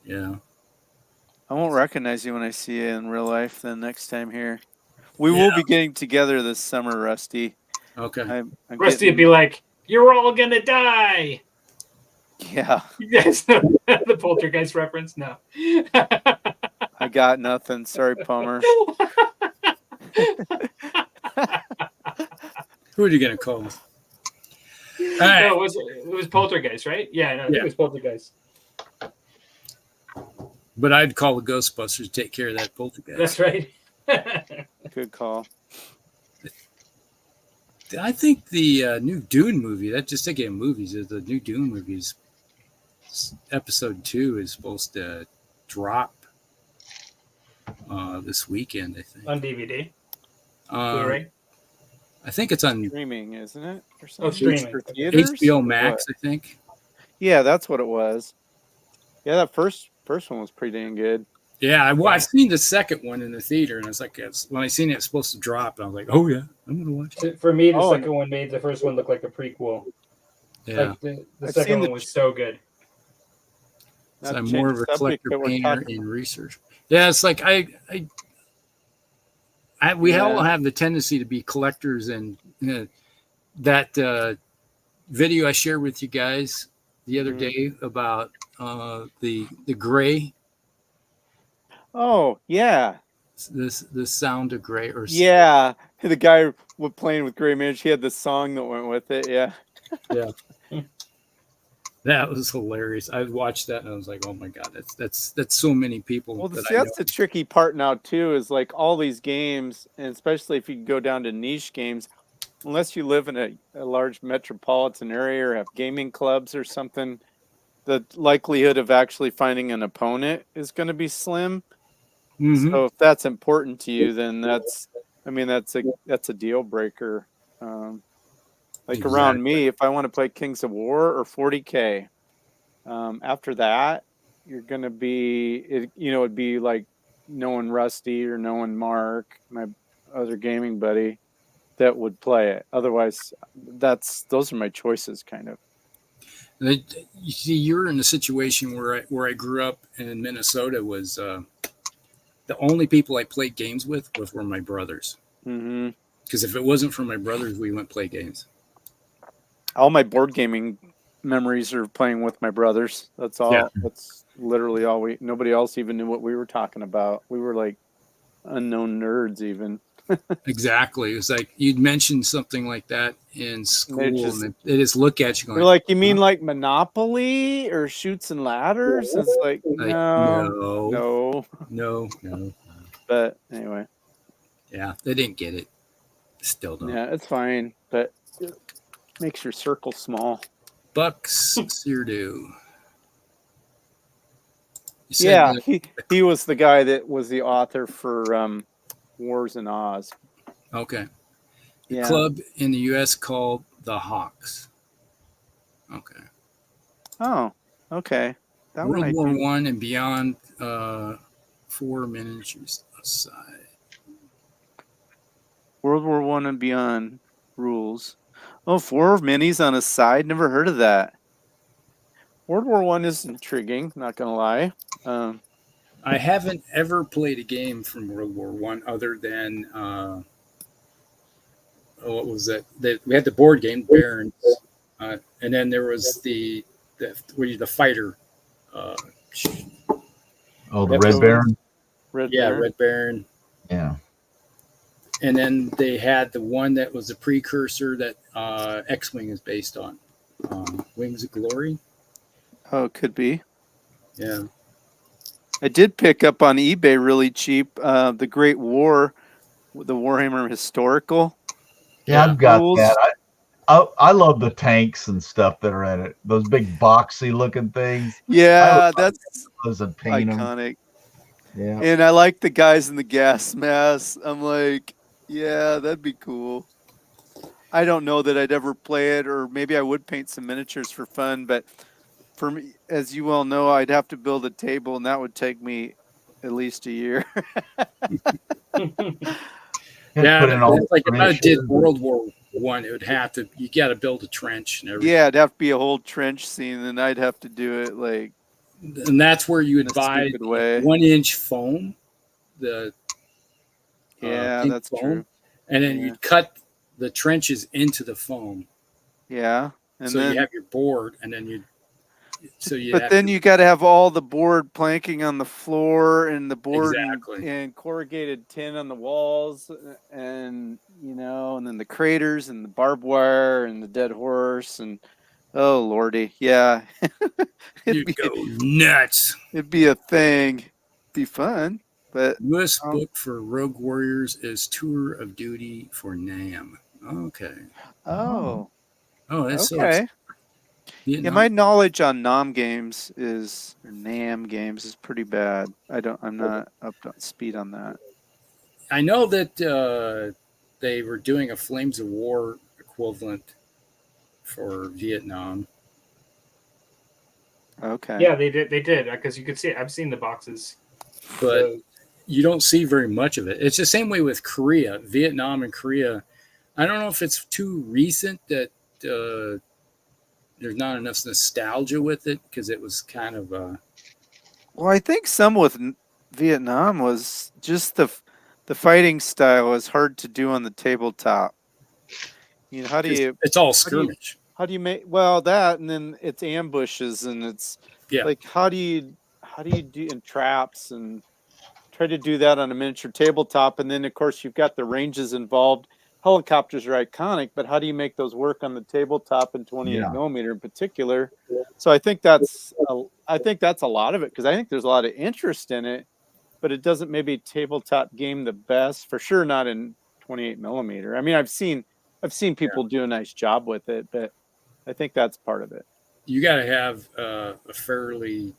Yeah. I won't recognize you when I see you in real life then next time here. We will be getting together this summer, Rusty. Okay. Rusty would be like, you're all going to die. Yeah. You guys know the Poltergeist reference? No. I got nothing. Sorry, Palmer. Who are you going to call? Right. No, it was Poltergeist, right? Yeah, no, it was Poltergeist. But I'd call the Ghostbusters to take care of that poltergeist. That's right. Good call. I think the new Dune movie, that just thinking of movies, the new Dune movies, episode 2 is supposed to drop this weekend, I think. On DVD? Blu-ray? I think it's on streaming, isn't it? Or something? Oh, streaming. HBO Max, I think. Yeah, that's what it was. Yeah, that first one was pretty dang good. Yeah, I've seen the second one in the theater, and it's like when I seen it, it's supposed to drop, and I was like, "Oh yeah, I'm gonna watch it." For me, the second one made the first one look like a prequel. Yeah, like the second one was so good. So I'm more of a collector painter in research. Yeah, it's like we all have the tendency to be collectors, and that video I shared with you guys the other day about the gray. Oh yeah, the sound of gray, or the guy playing with Gray Manage, he had the song that went with it. Yeah. That was hilarious. I watched that and I was like, oh my god, that's so many people. Well, that's the tricky part now too, is like all these games, and especially if you go down to niche games, unless you live in a large metropolitan area or have gaming clubs or something, the likelihood of actually finding an opponent is going to be slim. Mm-hmm. So if that's important to you, then that's a deal breaker. Like Exactly. around me, if I want to play Kings of War or 40K, after that, you're going to be, it'd be like knowing Rusty or knowing Mark, my other gaming buddy, that would play it. Otherwise, those are my choices, kind of. You see, you're in a situation where I grew up in Minnesota was the only people I played games with were my brothers. Mm-hmm. Because if it wasn't for my brothers, we wouldn't play games. All my board gaming memories are playing with my brothers. That's all. Yeah. That's literally all nobody else even knew what we were talking about. We were like unknown nerds even. Exactly. It's like you'd mention something like that in school, and they just look at you going, they're like, you mean like Monopoly or Chutes and Ladders? It's like no. But anyway. Yeah, they didn't get it. Still don't. Yeah, it's fine, but it makes your circle small. Bucks Seardo. Yeah, he was the guy that was the author for Wars in Oz. Okay. The Yeah. club in the U.S. called the Hawks. Okay. Oh, okay. That World War I and beyond, 4 miniatures aside. World War I and beyond rules. Oh, 4 minis on a side. Never heard of that. World War I is intriguing. Not gonna lie. I haven't ever played a game from World War I other than what was that? We had the board game Barons, and then there was the fighter. The Red Baron. Red Baron. Yeah. And then they had the one that was the precursor that X-Wing is based on, Wings of Glory. Oh, it could be. Yeah. I did pick up on eBay really cheap the Great War, the Warhammer Historical. Yeah, I've got that. I love the tanks and stuff that are in it. Those big boxy looking things. Yeah, that's iconic. Yeah. And I like the guys in the gas masks. I'm like, yeah, that'd be cool. I don't know that I'd ever play it, or maybe I would paint some miniatures for fun, but for me, as you well know, I'd have to build a table, and that would take me at least a year. It's like if I did World War I, it would have to. You got to build a trench and everything. Yeah, it'd have to be a whole trench scene, and I'd have to do it like. And that's where you would buy 1-inch foam. That's foam, true. And then you'd cut the trenches into the foam. Yeah, and so then you have your board, and then you. But then you got to have all the board planking on the floor and the board and corrugated tin on the walls, and and then the craters and the barbed wire and the dead horse and oh lordy, yeah, you'd go nuts. It'd be a thing. Be fun, but newest book for Rogue Warriors is Tour of Duty for NAM. Okay. Oh, that's okay. Yeah, my knowledge on NAM games is pretty bad. I'm not up to speed on that. I know that they were doing a Flames of War equivalent for Vietnam. Okay. Yeah, they did because you could see it. I've seen the boxes, but you don't see very much of it. It's the same way with Korea, Vietnam, and Korea. I don't know if it's too recent that. There's not enough nostalgia with it because it was kind of well, I think some with Vietnam was just the fighting style is hard to do on the tabletop. How do you? It's all skirmish. How do you make that, and then it's ambushes, and it's like how do you do in traps and try to do that on a miniature tabletop, and then of course you've got the ranges involved. Helicopters are iconic, but how do you make those work on the tabletop in 28 millimeter in particular? So I think that's a lot of it because I think there's a lot of interest in it, but it doesn't maybe tabletop game the best for sure. Not in 28 millimeter. I mean, I've seen people do a nice job with it, but I think that's part of it. you got to have a fairly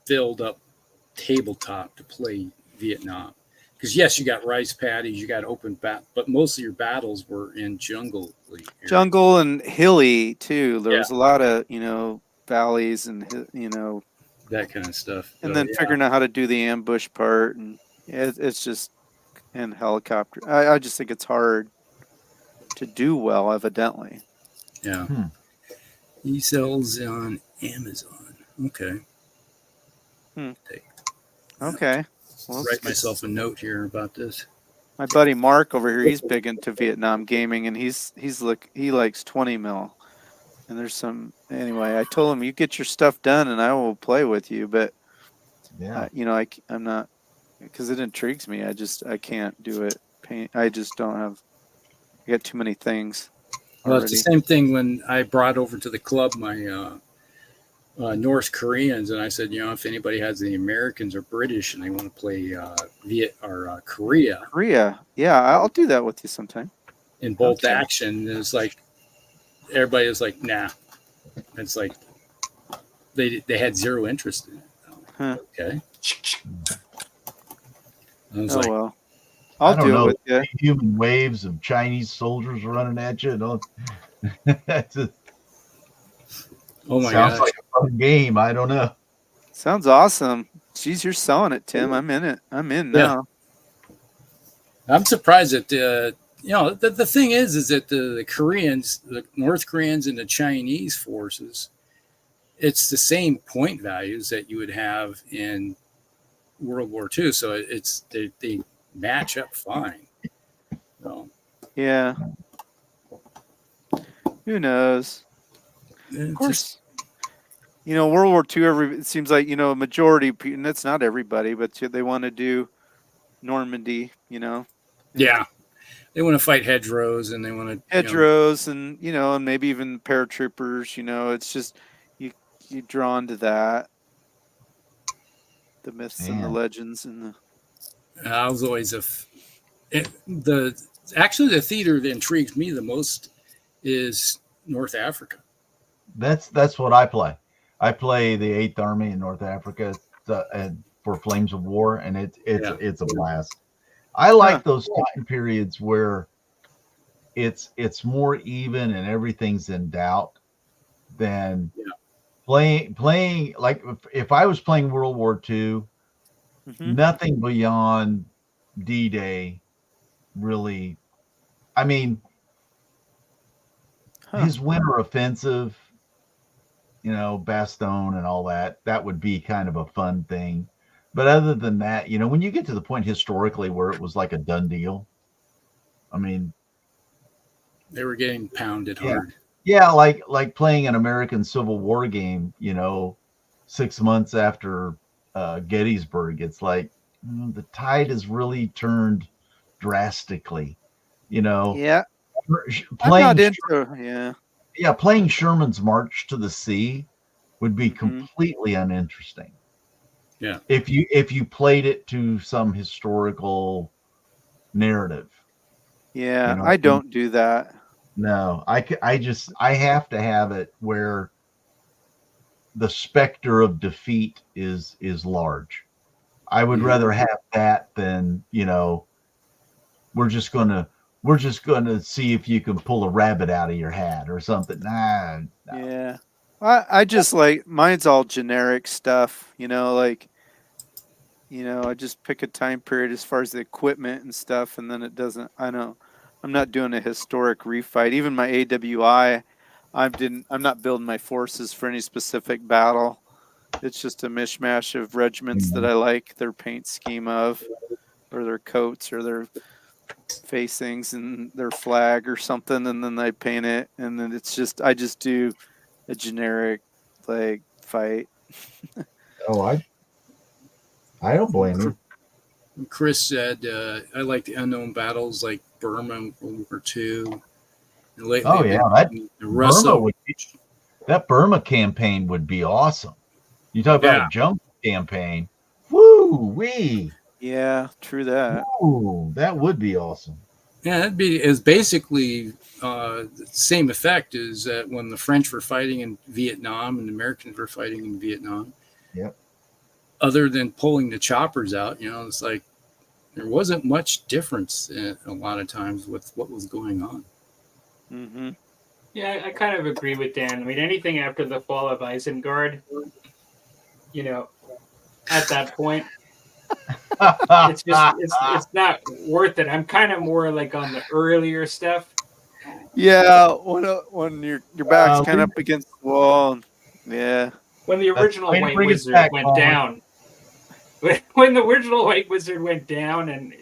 filled up tabletop to play Vietnam. Because yes, you got rice paddies, you got open but most of your battles were in jungle and hilly too. There was a lot of valleys and that kind of stuff. And then figuring out how to do the ambush part, and it's just and helicopter. I just think it's hard to do well, evidently. Yeah. He sells on Amazon. Okay. Okay. Well, write myself a note here about this. My buddy Mark over here, he's big into Vietnam gaming, and he likes 20 mil. And there's some anyway. I told him, you get your stuff done, and I will play with you. But I'm not, because it intrigues me. I can't do it. I just don't have. I got too many things. Well, it's the same thing when I brought over to the club my North Koreans, and I said, if anybody has the Americans or British and they want to play Korea, yeah, I'll do that with you sometime. In bolt action, it's like everybody is like, nah. It's like they had zero interest in it. Okay. I was well. I'll do it with you. Human waves of Chinese soldiers running at you. Oh my God. Sounds like a fun game. I don't know. Sounds awesome. Jeez, you're selling it, Tim. I'm in it. I'm in now. I'm surprised that the thing is that the Koreans, the North Koreans and the Chinese forces, it's the same point values that you would have in World War II. So they match up fine. So. Yeah. Who knows? Of course, World War II, it seems like, a majority, and that's not everybody, but they want to do Normandy, Yeah. They want to fight hedgerows, and they want to... Hedgerows and, and maybe even paratroopers, it's just, you drawn to that. The myths and the legends and the... I was always the theater that intrigues me the most is North Africa. That's what I play. I play the 8th Army in North Africa for Flames of War, and it's a blast. I like those time periods where it's more even and everything's in doubt than playing like if I was playing World War II, nothing beyond D-Day really. I mean, his winter offensive, Bastogne and all that would be kind of a fun thing. But other than that, when you get to the point historically where it was like a done deal, I mean, they were getting pounded hard. Yeah, like playing an American Civil War game, 6 months after Gettysburg, it's like the tide has really turned drastically, Yeah. Playing Sherman's March to the Sea would be completely uninteresting. Yeah. If you played it to some historical narrative. Yeah, I don't do that. No, I have to have it where the specter of defeat is large. I would rather have that than, we're just gonna see if you can pull a rabbit out of your hat or something. Nah. No. Yeah. I just like mine's all generic stuff, I just pick a time period as far as the equipment and stuff, and then it doesn't. I'm not doing a historic refight. Even my AWI, I'm not building my forces for any specific battle. It's just a mishmash of regiments that I like their paint scheme of, or their coats, or their facings and their flag or something, and then I paint it, and then I just do a generic fight. Oh, I don't blame you. Chris said, I like the unknown battles like Burma, World War II. That Burma campaign would be awesome. You talk about a jump campaign. Woo wee. Yeah, true that. Ooh, that would be awesome. Yeah, is basically the same effect as when the French were fighting in Vietnam and the Americans were fighting in Vietnam. Yep. Other than pulling the choppers out, it's like there wasn't much difference a lot of times with what was going on. Mm-hmm. Yeah, I kind of agree with Dan. I mean, anything after the fall of Isengard, at that point, it's not worth it. I'm kind of more like on the earlier stuff. Yeah, when your back's kind of up against the wall. Yeah. When the original White Wizard went down. When the original White Wizard went down, and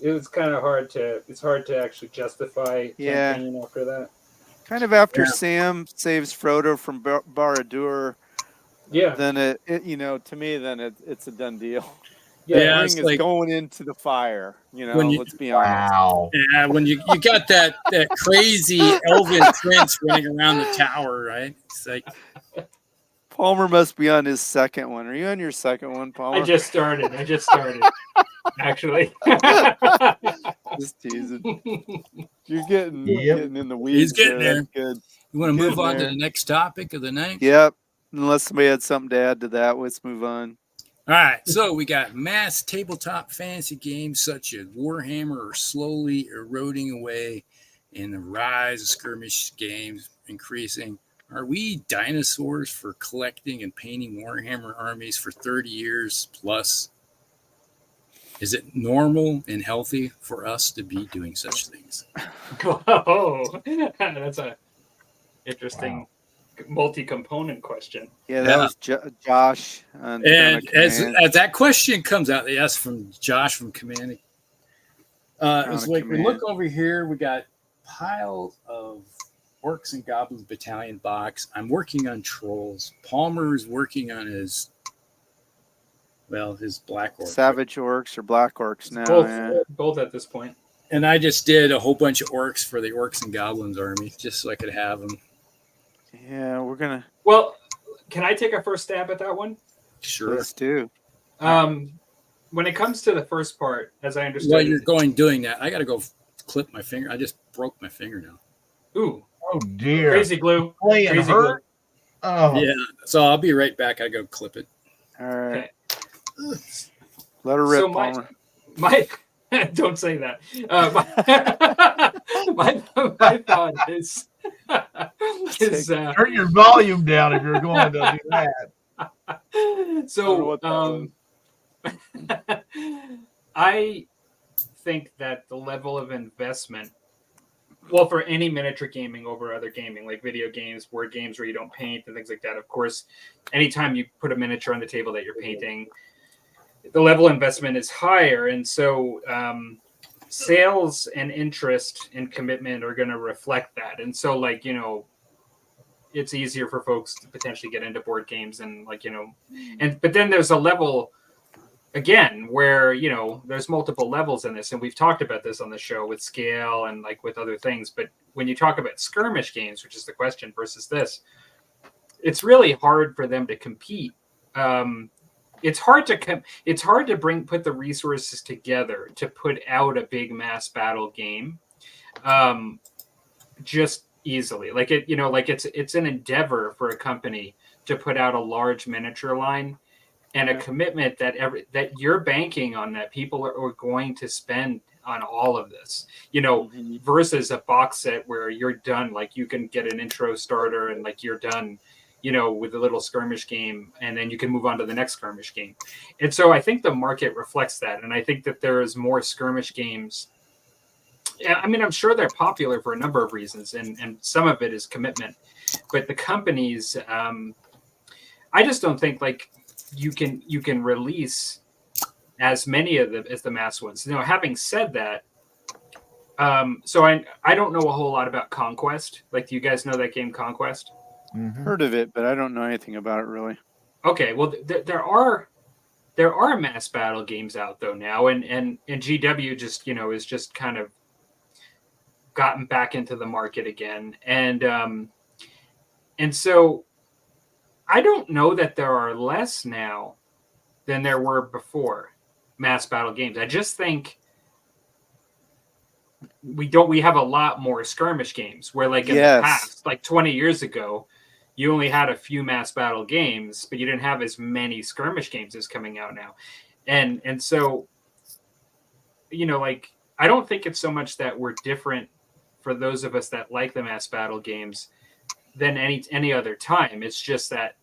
it was kind of hard to actually justify campaigning after that. Kind of after Sam saves Frodo from Barad-dûr. Yeah. Then it to me, then it's a done deal. Yeah, the ring is like, going into the fire. Let's be honest. Wow. Yeah, when you got that crazy elven prince running around the tower, right? It's like Palmer must be on his second one. Are you on your second one, Palmer? I just started. Actually. Just teasing. You're getting in the weeds. He's getting there. Good. You want to move on to the next topic of the night? Yep. Unless somebody had something to add to that, let's move on. All right, so we got mass tabletop fantasy games such as Warhammer are slowly eroding away, and the rise of skirmish games increasing. Are we dinosaurs for collecting and painting Warhammer armies for 30 years plus? Is it normal and healthy for us to be doing such things? Oh, that's a interesting multi-component question. Yeah, that was Josh. And as that question comes out, yes, from Josh from Command. It's like we look over here, we got piles of Orcs and Goblins battalion box. I'm working on Trolls. Palmer's working on his Black Orcs. Savage Orcs or Black Orcs now. Both at this point. And I just did a whole bunch of Orcs for the Orcs and Goblins army, just so I could have them. Yeah, we're going to... Well, can I take a first stab at that one? Sure. Let's do. When it comes to the first part, as I understand... While you're doing that, I got to go clip my finger. I just broke my fingernail. Ooh. Oh, dear. Crazy glue. Crazy glue. Oh. Yeah, so I'll be right back. I go clip it. All right. Okay. Let her rip, so Palmer. My don't say that. My thought is turn your volume down if you're going to do that. So I think that the level of investment, well, for any miniature gaming over other gaming, like video games, board games where you don't paint and things like that, of course, anytime you put a miniature on the table that you're painting, the level of investment is higher. And so sales and interest and commitment are going to reflect that. And so, like, it's easier for folks to potentially get into board games and, like, but then there's a level again where there's multiple levels in this, and we've talked about this on the show with scale and like with other things. But when you talk about skirmish games, which is the question, versus this, it's really hard for them to compete. It's hard to put the resources together to put out a big mass battle game just easily. Like it's an endeavor for a company to put out a large miniature line, and a commitment that you're banking on, that people are going to spend on all of this, versus a box set where you're done. Like, you can get an intro starter and like you're done, with a little skirmish game, and then you can move on to the next skirmish game. And so I think the market reflects that. And I think that there is more skirmish games. I mean, I'm sure they're popular for a number of reasons, and some of it is commitment, but the companies, I just don't think like you can release as many of them as the mass ones. Having said that, so I don't know a whole lot about Conquest. Like, do you guys know that game Conquest? Mm-hmm. Heard of it, but I don't know anything about it really. Okay, well, there are mass battle games out though now, and GW just is just kind of gotten back into the market again, and so I don't know that there are less now than there were before mass battle games. I just think we have a lot more skirmish games where like in the past, like 20 years ago, you only had a few mass battle games, but you didn't have as many skirmish games as coming out now. And so, you know, like, I don't think it's so much that we're different for those of us that like the mass battle games than any other time. It's just that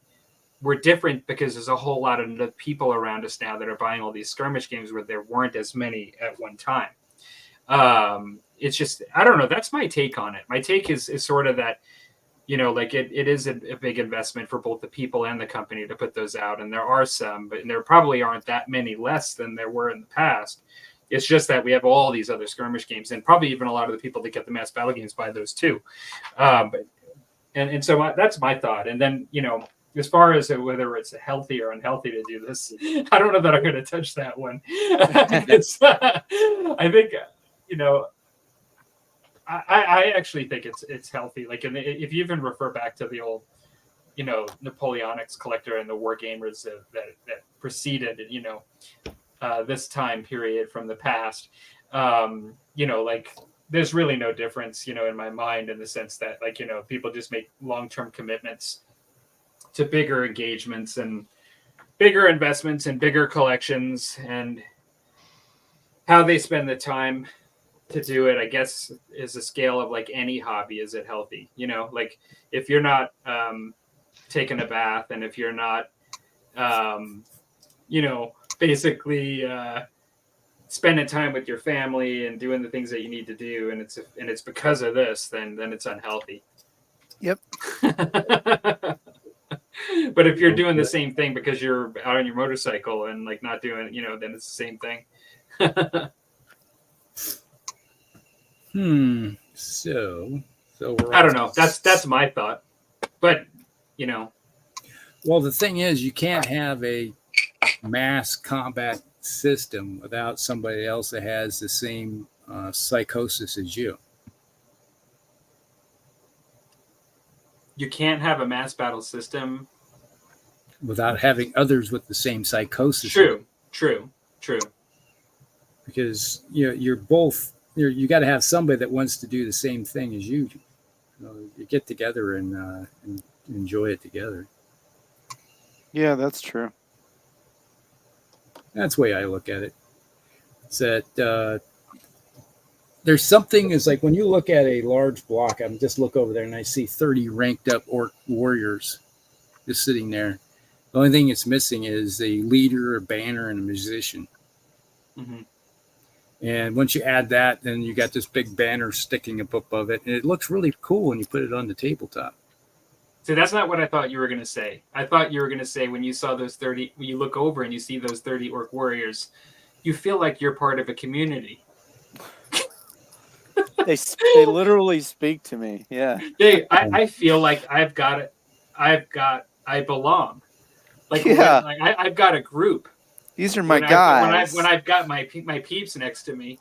we're different because there's a whole lot of people around us now that are buying all these skirmish games where there weren't as many at one time. It's just, I don't know. That's my take on it. My take is sort of that, you know, like it is a big investment for both the people and the company to put those out. And there are some, but there probably aren't that many less than there were in the past. It's just that we have all these other skirmish games, and probably even a lot of the people that get the mass battle games buy those too. And so that's my thought. And then, you know, as far as whether it's healthy or unhealthy to do this, I don't know that I'm going to touch that one. I think, you know, I actually think it's healthy. Like, if you even refer back to the old, you know, Napoleonics collector and the Wargamers that preceded, you know, this time period from the past, you know, like, there's really no difference, you know, in my mind, in the sense that, like, you know, people just make long-term commitments to bigger engagements and bigger investments and bigger collections, and how they spend the time to do it, I guess, is a scale of like any hobby. Is it healthy? You know, like, if you're not taking a bath, and if you're not, you know, basically spending time with your family and doing the things that you need to do, and it's because of this, then it's unhealthy. Yep. But if you're doing the same thing because you're out on your motorcycle and like not doing, you know, then it's the same thing. So I don't know. That's my thought. But, you know. Well, the thing is, you can't have a mass combat system without somebody else that has the same psychosis as you. You can't have a mass battle system without having others with the same psychosis. True. Because you're both. You got to have somebody that wants to do the same thing as you. You get together and enjoy it together. Yeah, that's true. That's the way I look at it. It's that there's something is like when you look at a large block, I just look over there and I see 30 ranked up orc warriors just sitting there. The only thing it's missing is a leader, a banner, and a musician. Mm-hmm. And once you add that, then you got this big banner sticking up above it. And it looks really cool when you put it on the tabletop. See, that's not what I thought you were going to say. I thought you were going to say when you saw those 30, when you look over and you see those 30 orc warriors, you feel like you're part of a community. They literally speak to me. Yeah. I feel like I belong. Like, yeah. I've got a group. These are my guys. When I've got my peeps next to me.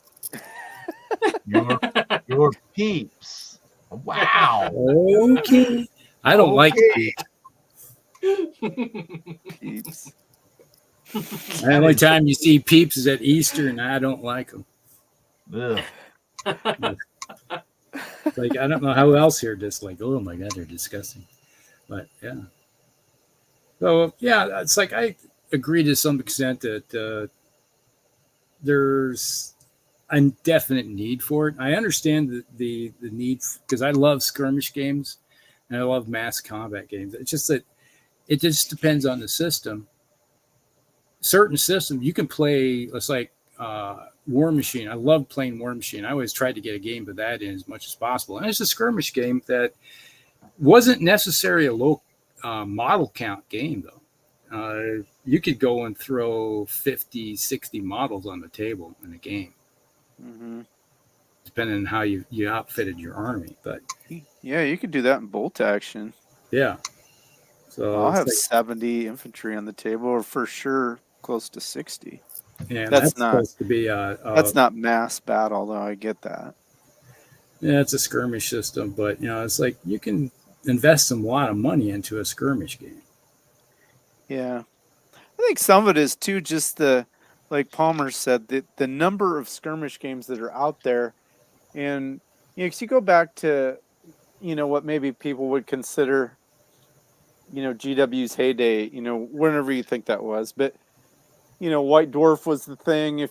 Your peeps. Wow. Okay. I don't like peeps. Peeps. The only time you see peeps is at Easter, and I don't like them. Like, I don't know how else here just like, oh my God, they're disgusting. But yeah. So yeah, it's like I agree to some extent that there's a definite need for it. I understand the need because I love skirmish games and I love mass combat games. It's just that it just depends on the system. Certain systems you can play. It's like War Machine. I love playing War Machine. I always tried to get a game of that in as much as possible. And it's a skirmish game that wasn't necessarily a low model count game, though. You could go and throw 50, 60 models on the table in a game, depending on how you outfitted your army. But yeah, you could do that in bolt action. Yeah. So I'll have 70 infantry on the table, or for sure close to 60. Yeah, that's not supposed to be that's not mass battle, though. I get that. Yeah, it's a skirmish system, but it's like you can invest a lot of money into a skirmish game. Yeah, I think some of it is too just like Palmer said, the number of skirmish games that are out there And, 'cause you go back to, what maybe people would consider, GW's heyday, whenever you think that was. But, White Dwarf was the thing.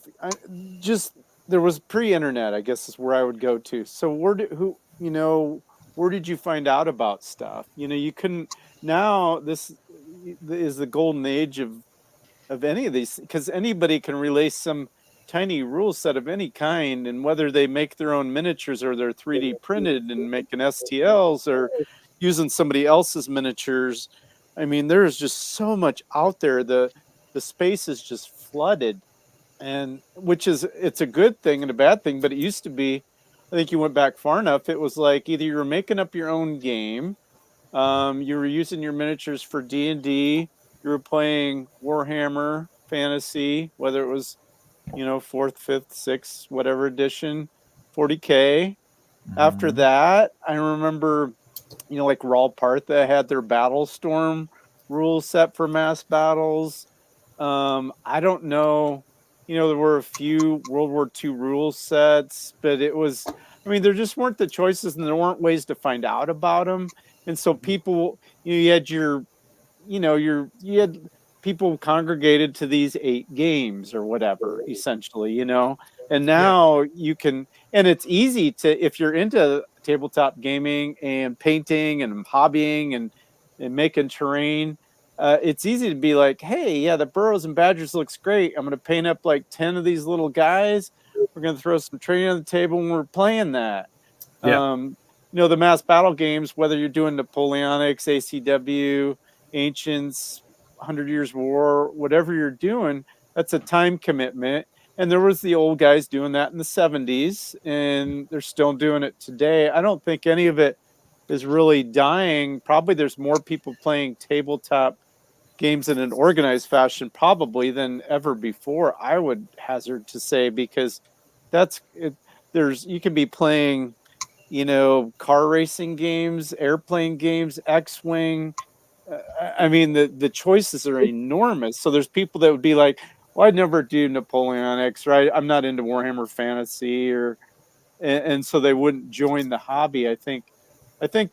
There was pre-internet, I guess, is where I would go to. So where did you find out about stuff? You couldn't. Now this is the golden age of any of these, because anybody can release some tiny rule set of any kind, and whether they make their own miniatures or they're 3D printed and making STLs or using somebody else's miniatures. I mean, there's just so much out there. The space is just flooded, and it's a good thing and a bad thing. But it used to be, I think you went back far enough, it was like either you were making up your own game, you were using your miniatures for D&D, you were playing Warhammer Fantasy, whether it was 4th, 5th, 6th, whatever edition, 40K. After that, I remember, like Raw Partha had their Battlestorm rule set for mass battles. I don't know, there were a few World War II rule sets, but there just weren't the choices, and there weren't ways to find out about them. And so people, you had you had people congregated to these 8 games or whatever, essentially, and now you can, and it's easy to, if you're into tabletop gaming and painting and hobbying and making terrain, it's easy to be like, hey, yeah, the Burrows and Badgers looks great. I'm going to paint up like 10 of these little guys. We're going to throw some training on the table and we're playing that. Yeah. The mass battle games, whether you're doing Napoleonics, ACW, Ancients, 100 Years War, whatever you're doing, that's a time commitment. And there was the old guys doing that in the 70s, and they're still doing it today. I don't think any of it is really dying. Probably there's more people playing tabletop games in an organized fashion probably than ever before, I would hazard to say, because that's it. You can be playing, car racing games, airplane games, X-Wing. I mean, the choices are enormous. So there's people that would be like, well, I'd never do Napoleonics, right? I'm not into Warhammer Fantasy, and so they wouldn't join the hobby. I think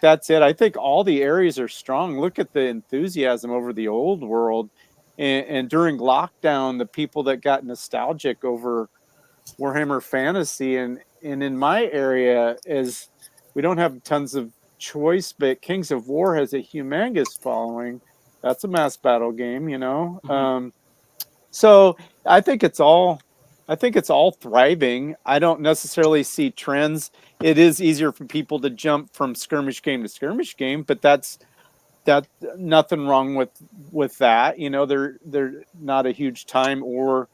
that's it. I think all the areas are strong. Look at the enthusiasm over the old world, and during lockdown, the people that got nostalgic over Warhammer Fantasy, and in my area, is we don't have tons of choice, but Kings of War has a humongous following. That's a mass battle game, So I think it's all thriving. I don't necessarily see trends. It is easier for people to jump from skirmish game to skirmish game, but that's nothing wrong with that. They're not a huge time or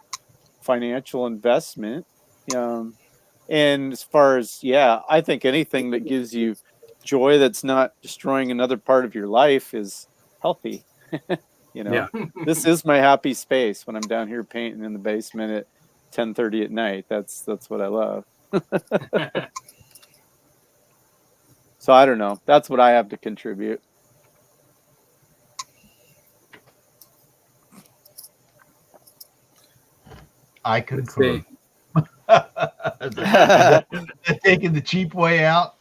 financial investment. And as far as, I think anything that gives you joy that's not destroying another part of your life is healthy. This is my happy space when I'm down here painting in the basement at 10:30 at night. That's what I love. So I don't know. That's what I have to contribute. I concur. Taking the cheap way out.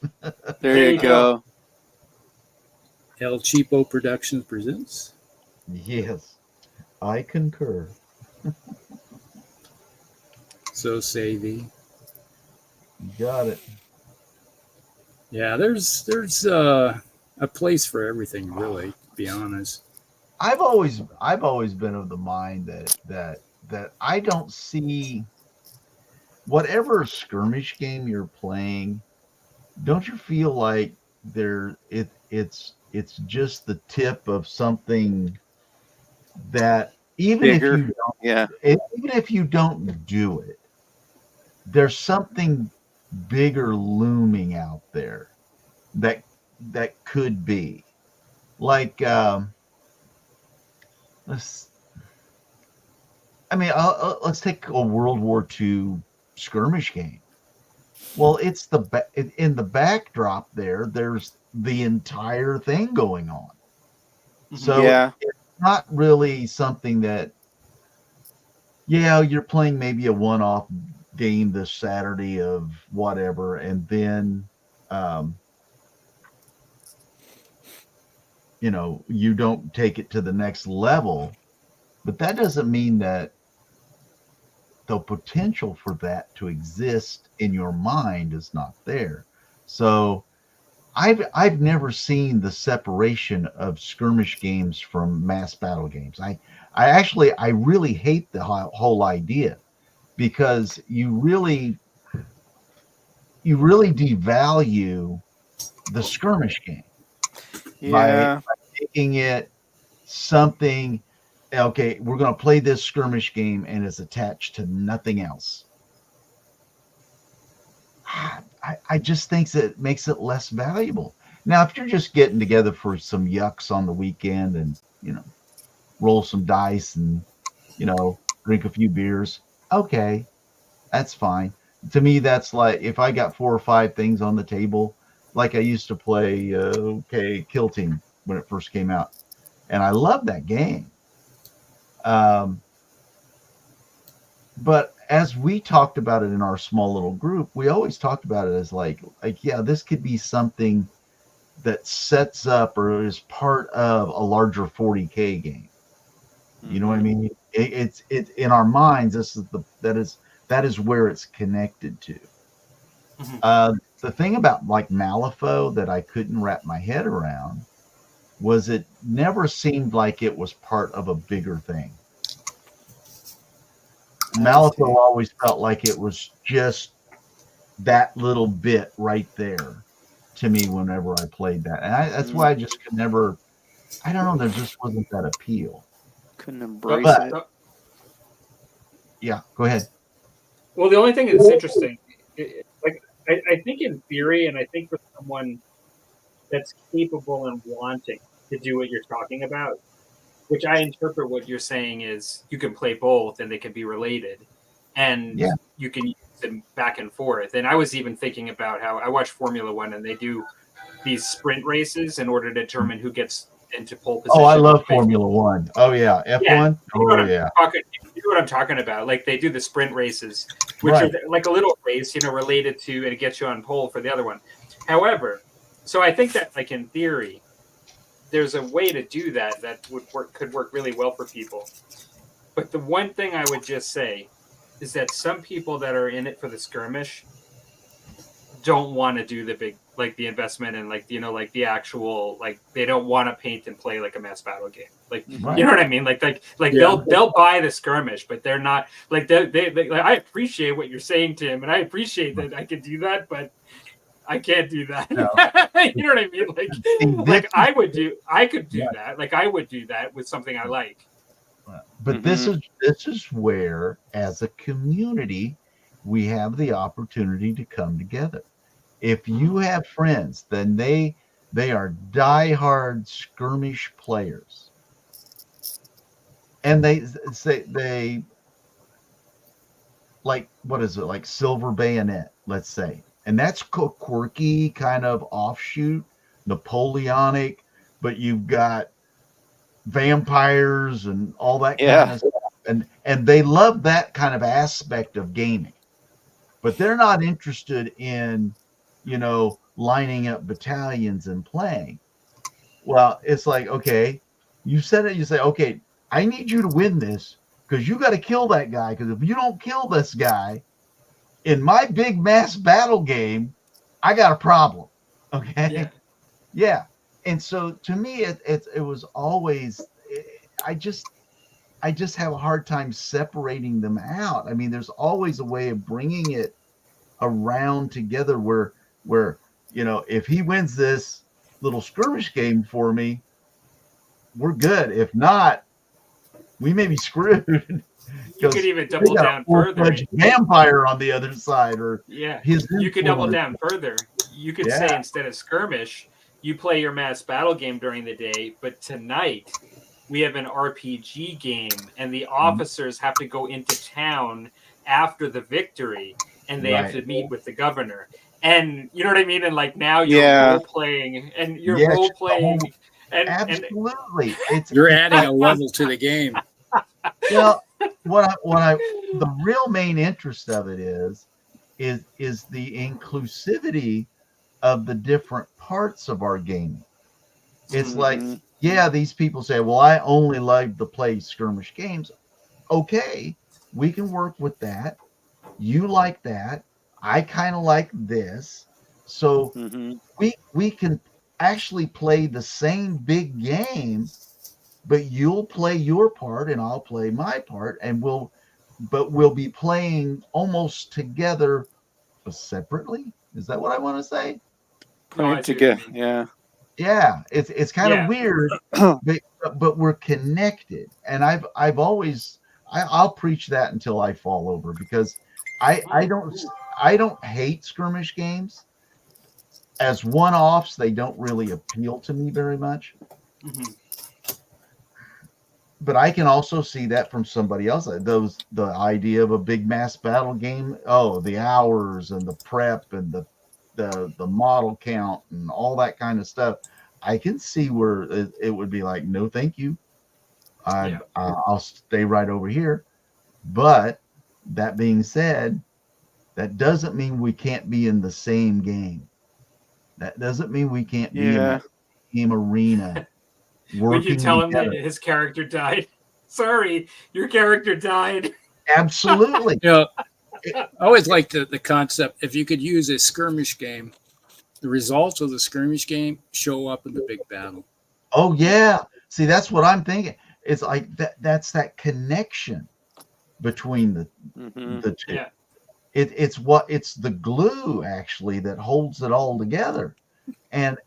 There you go. El Cheapo Productions presents. Yes, I concur. So say thee. You got it. Yeah, there's a place for everything, really, to be honest. I've always been of the mind that I don't see whatever skirmish game you're playing. Don't you feel like it's just the tip of something that even bigger. Even if you don't do it, there's something bigger looming out there that could be like let's take a World War II skirmish game. Well, it's in the backdrop there's the entire thing going on. So it's not really something that, you're playing maybe a one-off game this Saturday of whatever, and then you know, you don't take it to the next level, but that doesn't mean that the potential for that to exist in your mind is not there. So I've never seen the separation of skirmish games from mass battle games. I really hate the whole idea, because you really devalue the skirmish game by making it something. Okay, we're going to play this skirmish game and it's attached to nothing else. I just think that it makes it less valuable. Now, if you're just getting together for some yucks on the weekend and, you know, roll some dice and, you know, drink a few beers, okay, that's fine. To me, that's like if I got 4 or 5 things on the table, like I used to play, Kill Team when it first came out. And I love that game. But as we talked about it in our small little group, we always talked about it as like, yeah, this could be something that sets up or is part of a larger 40K game. You know what I mean? It's in our minds. That is where it's connected to. The thing about like Malifaux that I couldn't wrap my head around was it never seemed like it was part of a bigger thing. Malifaux always felt like it was just that little bit right there to me whenever I played that. And that's why I just could never, I don't know, there just wasn't that appeal. Couldn't embrace it. Yeah, go ahead. Well, the only thing that's interesting, I think in theory, and I think for someone that's capable and wanting to do what you're talking about, which I interpret what you're saying is you can play both and they can be related, and you can use them back and forth. And I was even thinking about how I watch Formula One and they do these sprint races in order to determine who gets into pole position. Oh, I love Formula One. Oh yeah, F1. Yeah. Oh yeah. You know what I'm talking about? Like they do the sprint races, which are like a little race, you know, related to, and it gets you on pole for the other one. However, so I think that like in theory, there's a way to do that could work really well for people. But the one thing I would just say is that some people that are in it for the skirmish don't want to do the big, like the investment and like, you know, like the actual, like they don't want to paint and play like a mass battle game. Like, you know what I mean? Like they'll buy the skirmish, but they're not like they like, I appreciate what you're saying, Tim, and I appreciate that I can do that, but I can't do that. No. You know what I mean? Like I could do that. Like I would do that with something I like. But this is where, as a community, we have the opportunity to come together. If you have friends, then they are diehard skirmish players, and they like, what is it, like Silver Bayonet, let's say. And that's quirky, kind of offshoot, Napoleonic, but you've got vampires and all that kind of stuff. And they love that kind of aspect of gaming. But they're not interested in, you know, lining up battalions and playing. Well, it's like, okay, you said it, you say, okay, I need you to win this because you got to kill that guy. Because if you don't kill this guy, in my big mass battle game, I got a problem. Okay. Yeah. And so to me, it was always, I just have a hard time separating them out. I mean, there's always a way of bringing it around together where, you know, if he wins this little skirmish game for me, we're good. If not, we may be screwed. You could even double down further. Vampire on the other side, or you could double down further. You could say instead of skirmish, you play your mass battle game during the day, but tonight we have an RPG game, and the officers have to go into town after the victory, and they have to meet with the governor. And you know what I mean? And like now you're role playing, and you're role playing, and absolutely, you're adding a level to the game. Well, what the real main interest of it is the inclusivity of the different parts of our gaming. It's like, yeah, these people say, well, I only like to play skirmish games. Okay, we can work with that. You like that. I kind of like this. So we can actually play the same big game, but you'll play your part and I'll play my part, and we'll be playing almost together but separately. Is that what I want to say? Playing together, yeah. Yeah, it's kind of weird, but we're connected. And I've always I'll preach that until I fall over, because I don't hate skirmish games. As one-offs, they don't really appeal to me very much. But I can also see that from somebody else. The idea of a big mass battle game, the hours and the prep and the model count and all that kind of stuff. I can see where it would be like, no, thank you. I'll stay right over here. But that being said, that doesn't mean we can't be in the same game. That doesn't mean we can't be in the same arena. Would you tell him that his character died? Sorry, your character died. Absolutely. I always liked the concept. If you could use a skirmish game, the results of the skirmish game show up in the big battle. Oh yeah. See, that's what I'm thinking. It's like that's that connection between the two. Yeah. It's the glue actually that holds it all together. And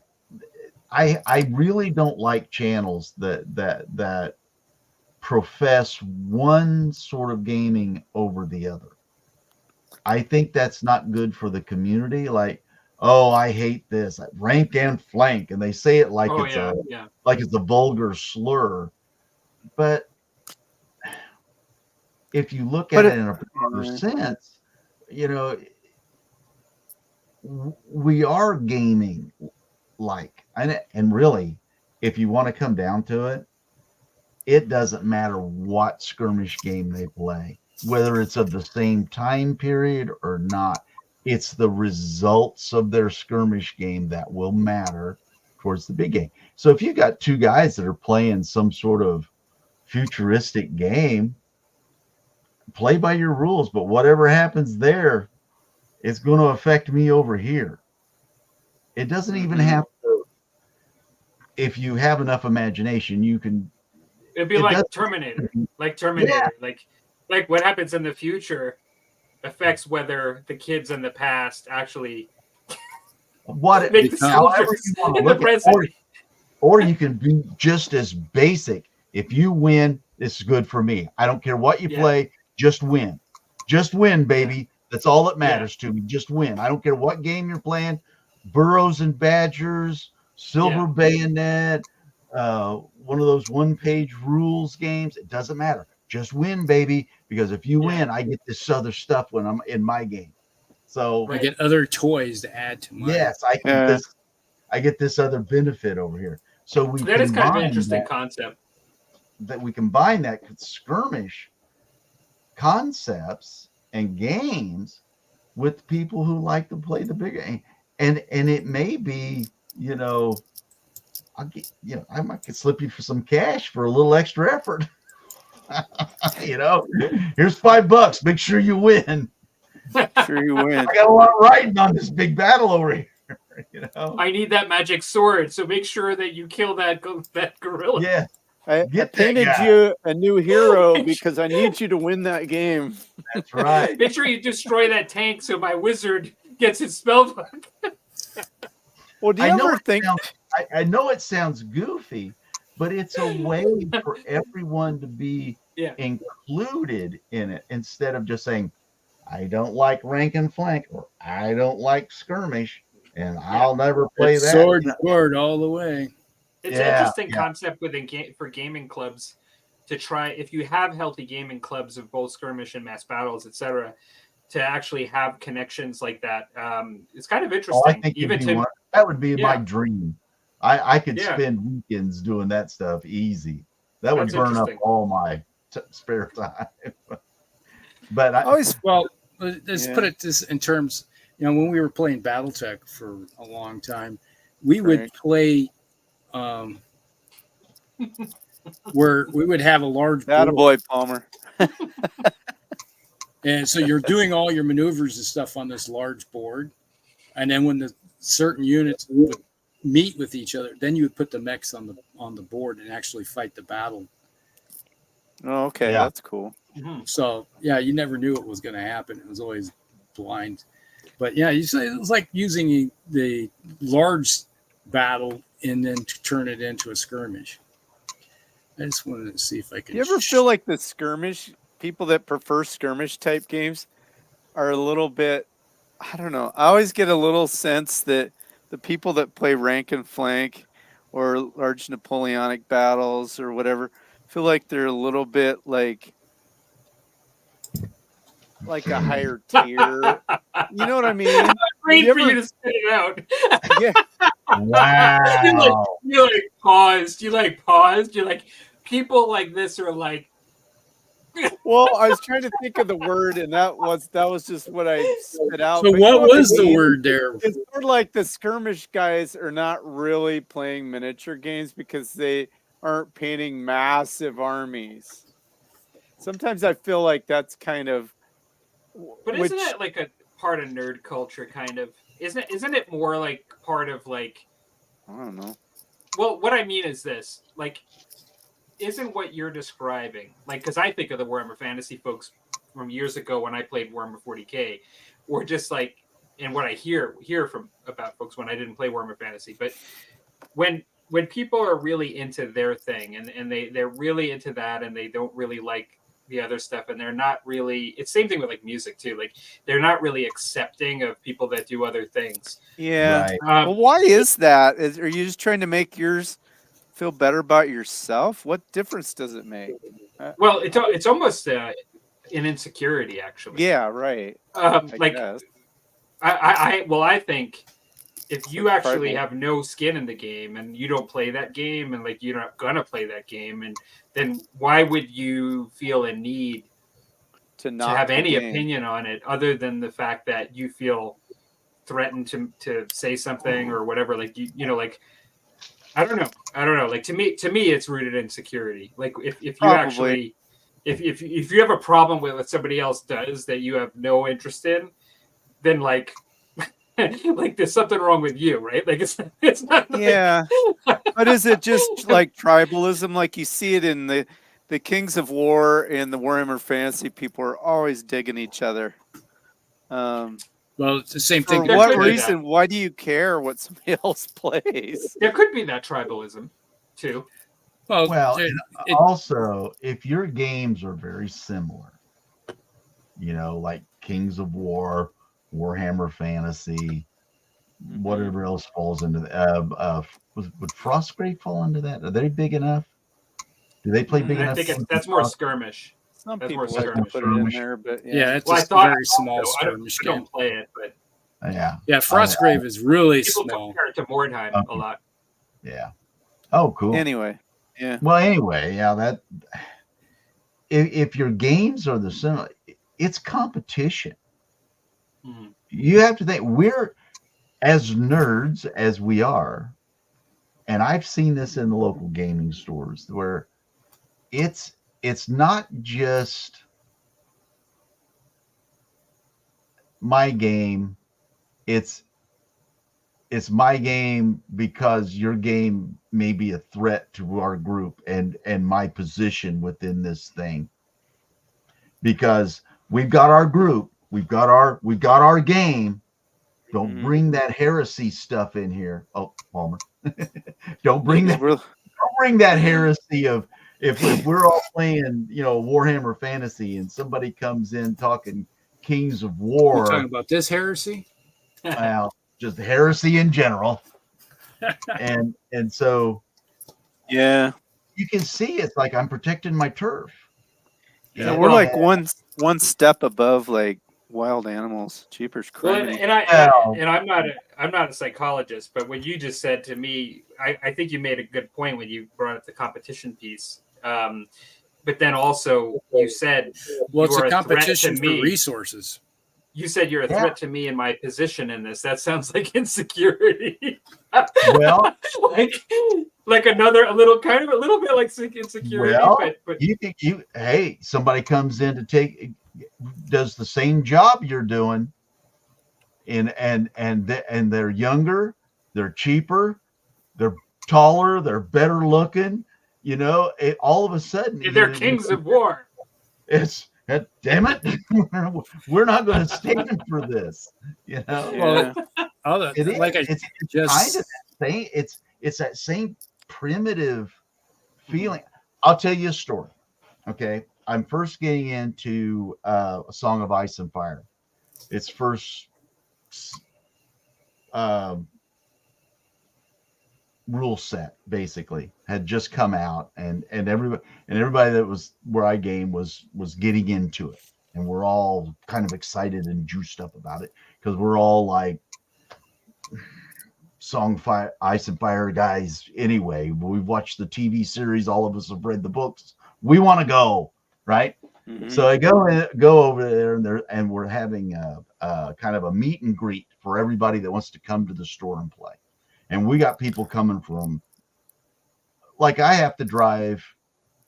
I really don't like channels that profess one sort of gaming over the other. I think that's not good for the community. Like, oh, I hate this, like rank and flank, and they say it like it's a vulgar slur. But if you look at it in a proper sense, we are gaming and really, if you want to come down to it, it doesn't matter what skirmish game they play, whether it's of the same time period or not. It's the results of their skirmish game that will matter towards the big game. So if you got two guys that are playing some sort of futuristic game, play by your rules, but whatever happens there, it's going to affect me over here. It doesn't even have to. If you have enough imagination, you can. It'd be like Terminator. Yeah. Like what happens in the future affects whether the kids in the past actually make the soldiers in the present. Or you can be just as basic. If you win, this is good for me. I don't care what you play, just win. Just win, baby. That's all that matters to me. Just win. I don't care what game you're playing. Burrows and Badgers, Silver Bayonet, one of those one-page rules games. It doesn't matter. Just win, baby. Because if you win, I get this other stuff when I'm in my game. So I get other toys to add to mine. Yes, I get this other benefit over here. So that is kind of an interesting concept. That we combine that skirmish concepts and games with people who like to play the bigger game. And it may be, I might slip you for some cash for a little extra effort. Here's $5. Make sure you win. Sure you win. I got a lot riding on this big battle over here. I need that magic sword, so make sure that you kill that gorilla. Yeah. I painted you a new hero because I need you to win that game. That's right. Make sure you destroy that tank so my wizard gets his spell book. Well, do you ever think? I know it sounds goofy, but it's a way for everyone to be included in it instead of just saying, I don't like rank and flank, or I don't like skirmish, and I'll never play that. Sword and sword all the way. It's an interesting concept for gaming clubs to try, if you have healthy gaming clubs of both skirmish and mass battles, etc., to actually have connections like that. It's kind of interesting. I think that would be my dream. I could spend weekends doing that stuff easy. That would burn up all my spare time. But let's put it this in terms. When we were playing BattleTech for a long time, we would play where we would have a large boy, Palmer. And so you're doing all your maneuvers and stuff on this large board. And then when the certain units would meet with each other, then you would put the mechs on the board and actually fight the battle. Oh, okay. Yeah. That's cool. So, you never knew what was going to happen. It was always blind. But, you say it was like using the large battle and then to turn it into a skirmish. I just wanted to see if I could. You ever feel like the skirmish, people that prefer skirmish type games are a little bit, I don't know. I always get a little sense that the people that play rank and flank or large Napoleonic battles or whatever feel like they're a little bit like a higher tier. You know what I mean? Great for you to spit it out. Yeah. Wow. You paused. You paused. You're like, people like this are like. Well, I was trying to think of the word, and that was just what I spit out. So what was the word there? It's sort of like the skirmish guys are not really playing miniature games because they aren't painting massive armies. Sometimes I feel like that's kind of. But isn't it like a part of nerd culture, kind of? Isn't it more like part of like? I don't know. Well, what I mean is this, like. Isn't what you're describing, like, because I think of the Warhammer Fantasy folks from years ago when I played Warhammer 40K, or just like, and what I hear from about folks when I didn't play Warhammer Fantasy, but when people are really into their thing and they're really into that and they don't really like the other stuff and they're not really, it's same thing with like music too, like they're not really accepting of people that do other things. Yeah. Right. Well, why is that? Are you just trying to make yours feel better about yourself? What difference does it make? Well, it's almost an insecurity, actually. Yeah, right. I think if you actually have no skin in the game and you don't play that game and like you're not gonna play that game, and then why would you feel a need to have any opinion on it other than the fact that you feel threatened to say something or whatever? Like you know, like. I don't know. Like to me, it's rooted in security. Like if you actually, if you have a problem with what somebody else does that you have no interest in, then like there's something wrong with you, right? Like it's not. Yeah. But is it just like tribalism? Like you see it in the Kings of War and the Warhammer Fantasy. People are always digging each other. Well, it's the same thing. For what reason? Why do you care what somebody else plays? There could be that tribalism, too. Well, also, if your games are very similar, like Kings of War, Warhammer Fantasy, whatever else falls into that. Would Frostgrave fall into that? Are they big enough? Do they play big enough? I think that's more skirmish. Some people like to put it in there, but it's a very small skirmish game. I don't play it, but Frostgrave is really people small. compare it to Mordheim a lot. Yeah. Oh, cool. Anyway, yeah. Well, anyway, that if your games are the same, it's competition. Mm-hmm. You have to think we're as nerds as we are, and I've seen this in the local gaming stores where it's not just my game. It's my game because your game may be a threat to our group and my position within this thing. Because we've got our group, we've got our game. Don't bring that heresy stuff in here. Oh, Palmer. Don't bring that heresy of if we're all playing, Warhammer Fantasy and somebody comes in talking Kings of War. You're talking about this heresy? Well, just heresy in general. and so yeah, you can see it's like I'm protecting my turf. Yeah, we're like one step above like wild animals. Jeepers creepers. And I'm not a psychologist, but what you just said to me, I think you made a good point when you brought up the competition piece. but then also you said, well, it's you are a a threat to competition for me. resources. You said you're a threat to me and my position in this. That sounds like insecurity. Well, like a little bit like insecurity. Well, but hey, somebody comes in to does the same job you're doing, and they're younger, they're cheaper, they're taller, they're better looking. All of a sudden they're kings of war. It's damn it, we're not going to stand for this. Well, it's kind of that same. It's that same primitive feeling. I'll tell you a story. Okay, I'm first getting into A Song of Ice and Fire. Its first rule set basically had just come out, and everybody that was where I game was getting into it, and we're all kind of excited and juiced up about it because we're all like Ice and Fire guys anyway. We've watched the TV series, all of us have read the books, we want to go, right? So I go over there, and we're having a kind of a meet and greet for everybody that wants to come to the store and play. And we got people coming from, like, I have to drive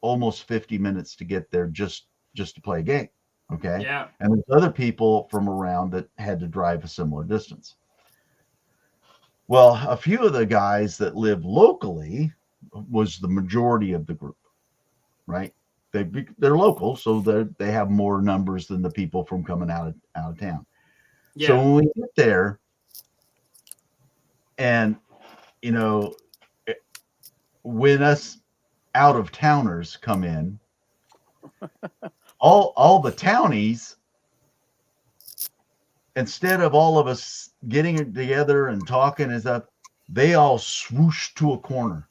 almost 50 minutes to get there just to play a game. Okay. Yeah. And there's other people from around that had to drive a similar distance. Well, a few of the guys that live locally was the majority of the group, right? They're local, so they have more numbers than the people from coming out of town. Yeah. So when we get there, and when us out of towners come in, all the townies, instead of all of us getting together and talking and stuff, they all swooshed to a corner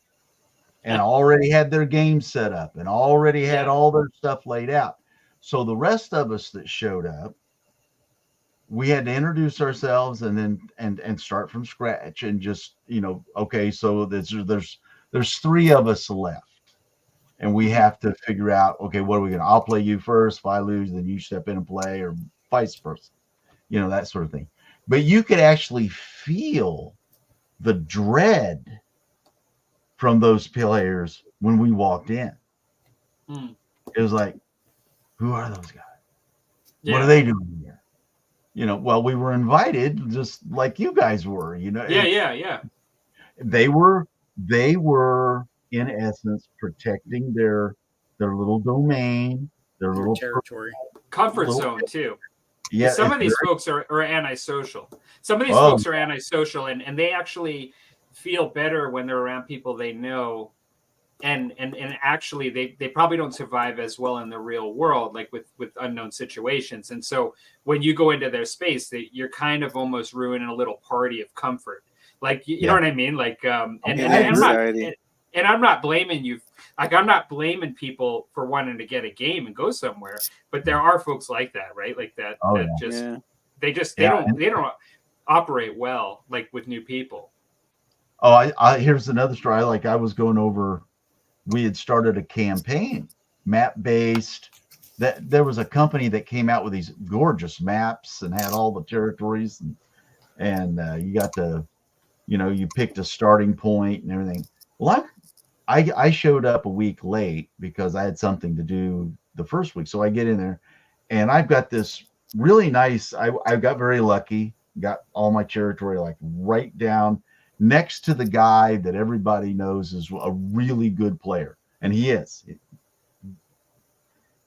and already had their game set up and already had all their stuff laid out. So the rest of us that showed up, we had to introduce ourselves and then and start from scratch and just, okay, so there's three of us left, and we have to figure out, okay, what are we going to, I'll play you first. If I lose, then you step in and play, or vice versa, that sort of thing. But you could actually feel the dread from those players when we walked in. It was like, who are those guys? Yeah. What are they doing here? Well, we were invited just like you guys were, Yeah. They were in essence protecting their little domain, their little territory, comfort zone too. Yeah. Some of these folks are antisocial. Some of these folks are antisocial, and they actually feel better when they're around people they know. And actually they probably don't survive as well in the real world, like with unknown situations. And so when you go into their space, you're kind of almost ruining a little party of comfort. Like, you know what I mean? Like, and I'm not blaming you. Like, I'm not blaming people for wanting to get a game and go somewhere, but there are folks like that, right? Like that, they don't operate well, like with new people. Oh, here's another story. Like, I was going over, we had started a campaign, map-based. That there was a company that came out with these gorgeous maps and had all the territories, and you got to, you picked a starting point and everything. Well, I showed up a week late because I had something to do the first week. So I get in there, and I've got this really nice. I got very lucky, got all my territory like right down next to the guy that everybody knows is a really good player. And he is.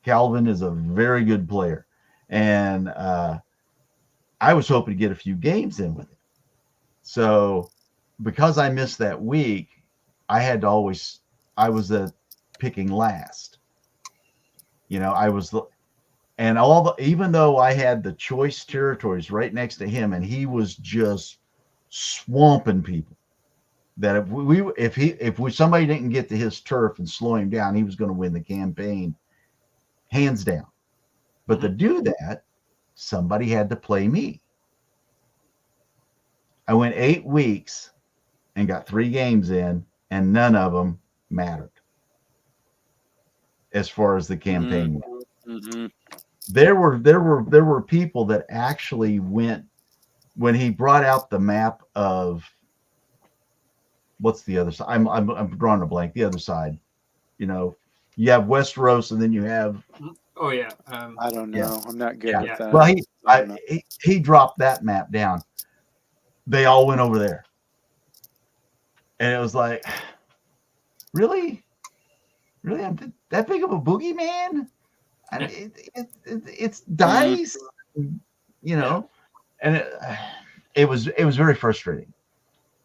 Calvin is a very good player. And I was hoping to get a few games in with him. So because I missed that week, I was picking last. Even though I had the choice territories right next to him, and he was just swamping people, that if somebody didn't get to his turf and slow him down, he was going to win the campaign hands down. But to do that, somebody had to play me. I went 8 weeks and got 3 games in, and none of them mattered. as far as the campaign went. Mm-hmm. There were people that actually went when he brought out the map of what's the other side. I'm drawing a blank. The other side, you know, you have Westeros, and then you have. Oh yeah. I don't know. Yeah. I'm not good with that. Well, he dropped that map down. They all went over there, and it was like, really, I'm that big of a boogeyman. I mean, it's dice, you know, and it was very frustrating.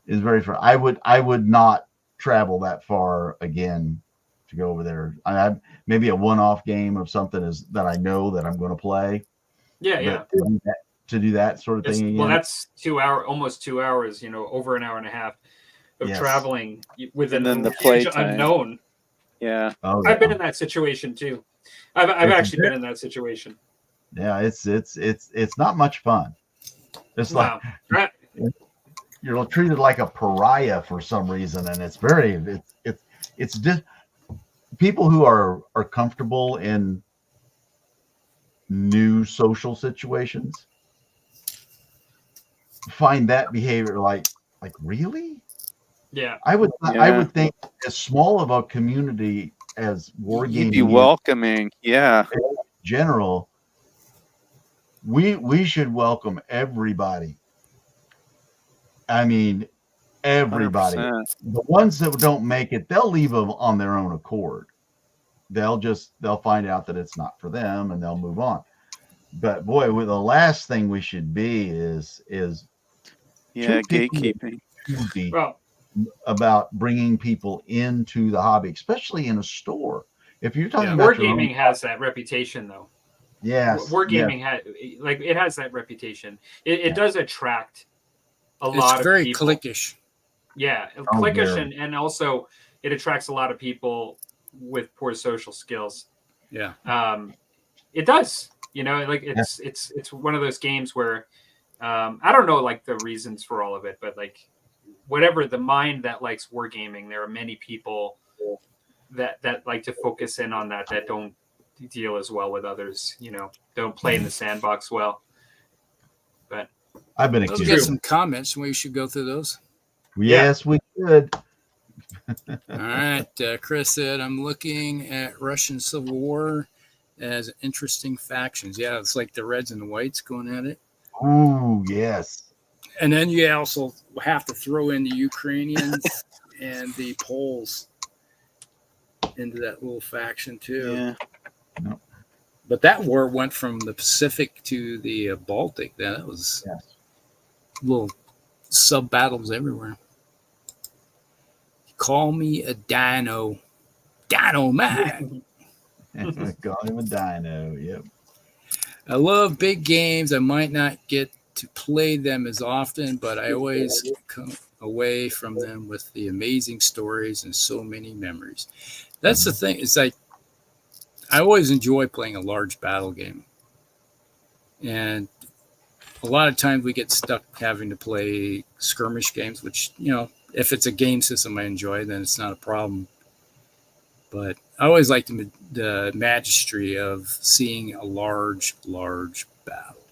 It was very frustrating. I would not travel that far again to go over there. Maybe a one-off game of something that I know that I'm going to play. Yeah. To do that sort of thing again. Well, that's almost 2 hours. You know, over an hour and a half of traveling within the play unknown. Yeah. Oh, I've been in that situation too. I've actually been in that situation. Yeah, it's not much fun. It's like you're treated like a pariah for some reason, and it's just people who are comfortable in new social situations find that behavior like really. Yeah, I would think as small of a community as Wargaming, you'd be welcoming. Yeah, in general, we should welcome everybody. I mean, everybody. 100%. The ones that don't make it, they'll leave them on their own accord. They'll find out that it's not for them, and they'll move on. But boy, the last thing we should be is gatekeeping. Well, about bringing people into the hobby, especially in a store. If you're talking about Wargaming has that reputation, though. Yes, Wargaming has that reputation. It does attract a lot of very people. cliquish. Yeah, cliquish, and also it attracts a lot of people with poor social skills. Yeah, it does. You know, like it's one of those games where I don't know like the reasons for all of it, but like whatever the mind that likes wargaming, there are many people that like to focus in on that don't deal as well with others. You know, don't play in the sandbox well. But I've been accused. Get some comments. We should go through those. Yes, we should. All right, Chris said, "I'm looking at Russian Civil War as interesting factions." Yeah, it's like the Reds and the Whites going at it. Ooh, yes. And then you also have to throw in the Ukrainians and the Poles into that little faction too. Yeah. No. But that war went from the Pacific to the Baltic. That was little sub battles everywhere. Call me a dino man. Call him a dino. Yep. I love big games. I might not get to play them as often, but I always come away from them with the amazing stories and so many memories. That's the thing. It's like I always enjoy playing a large battle game. And a lot of times we get stuck having to play skirmish games, which, you know, if it's a game system I enjoy, then it's not a problem. But I always like the majesty of seeing a large battle.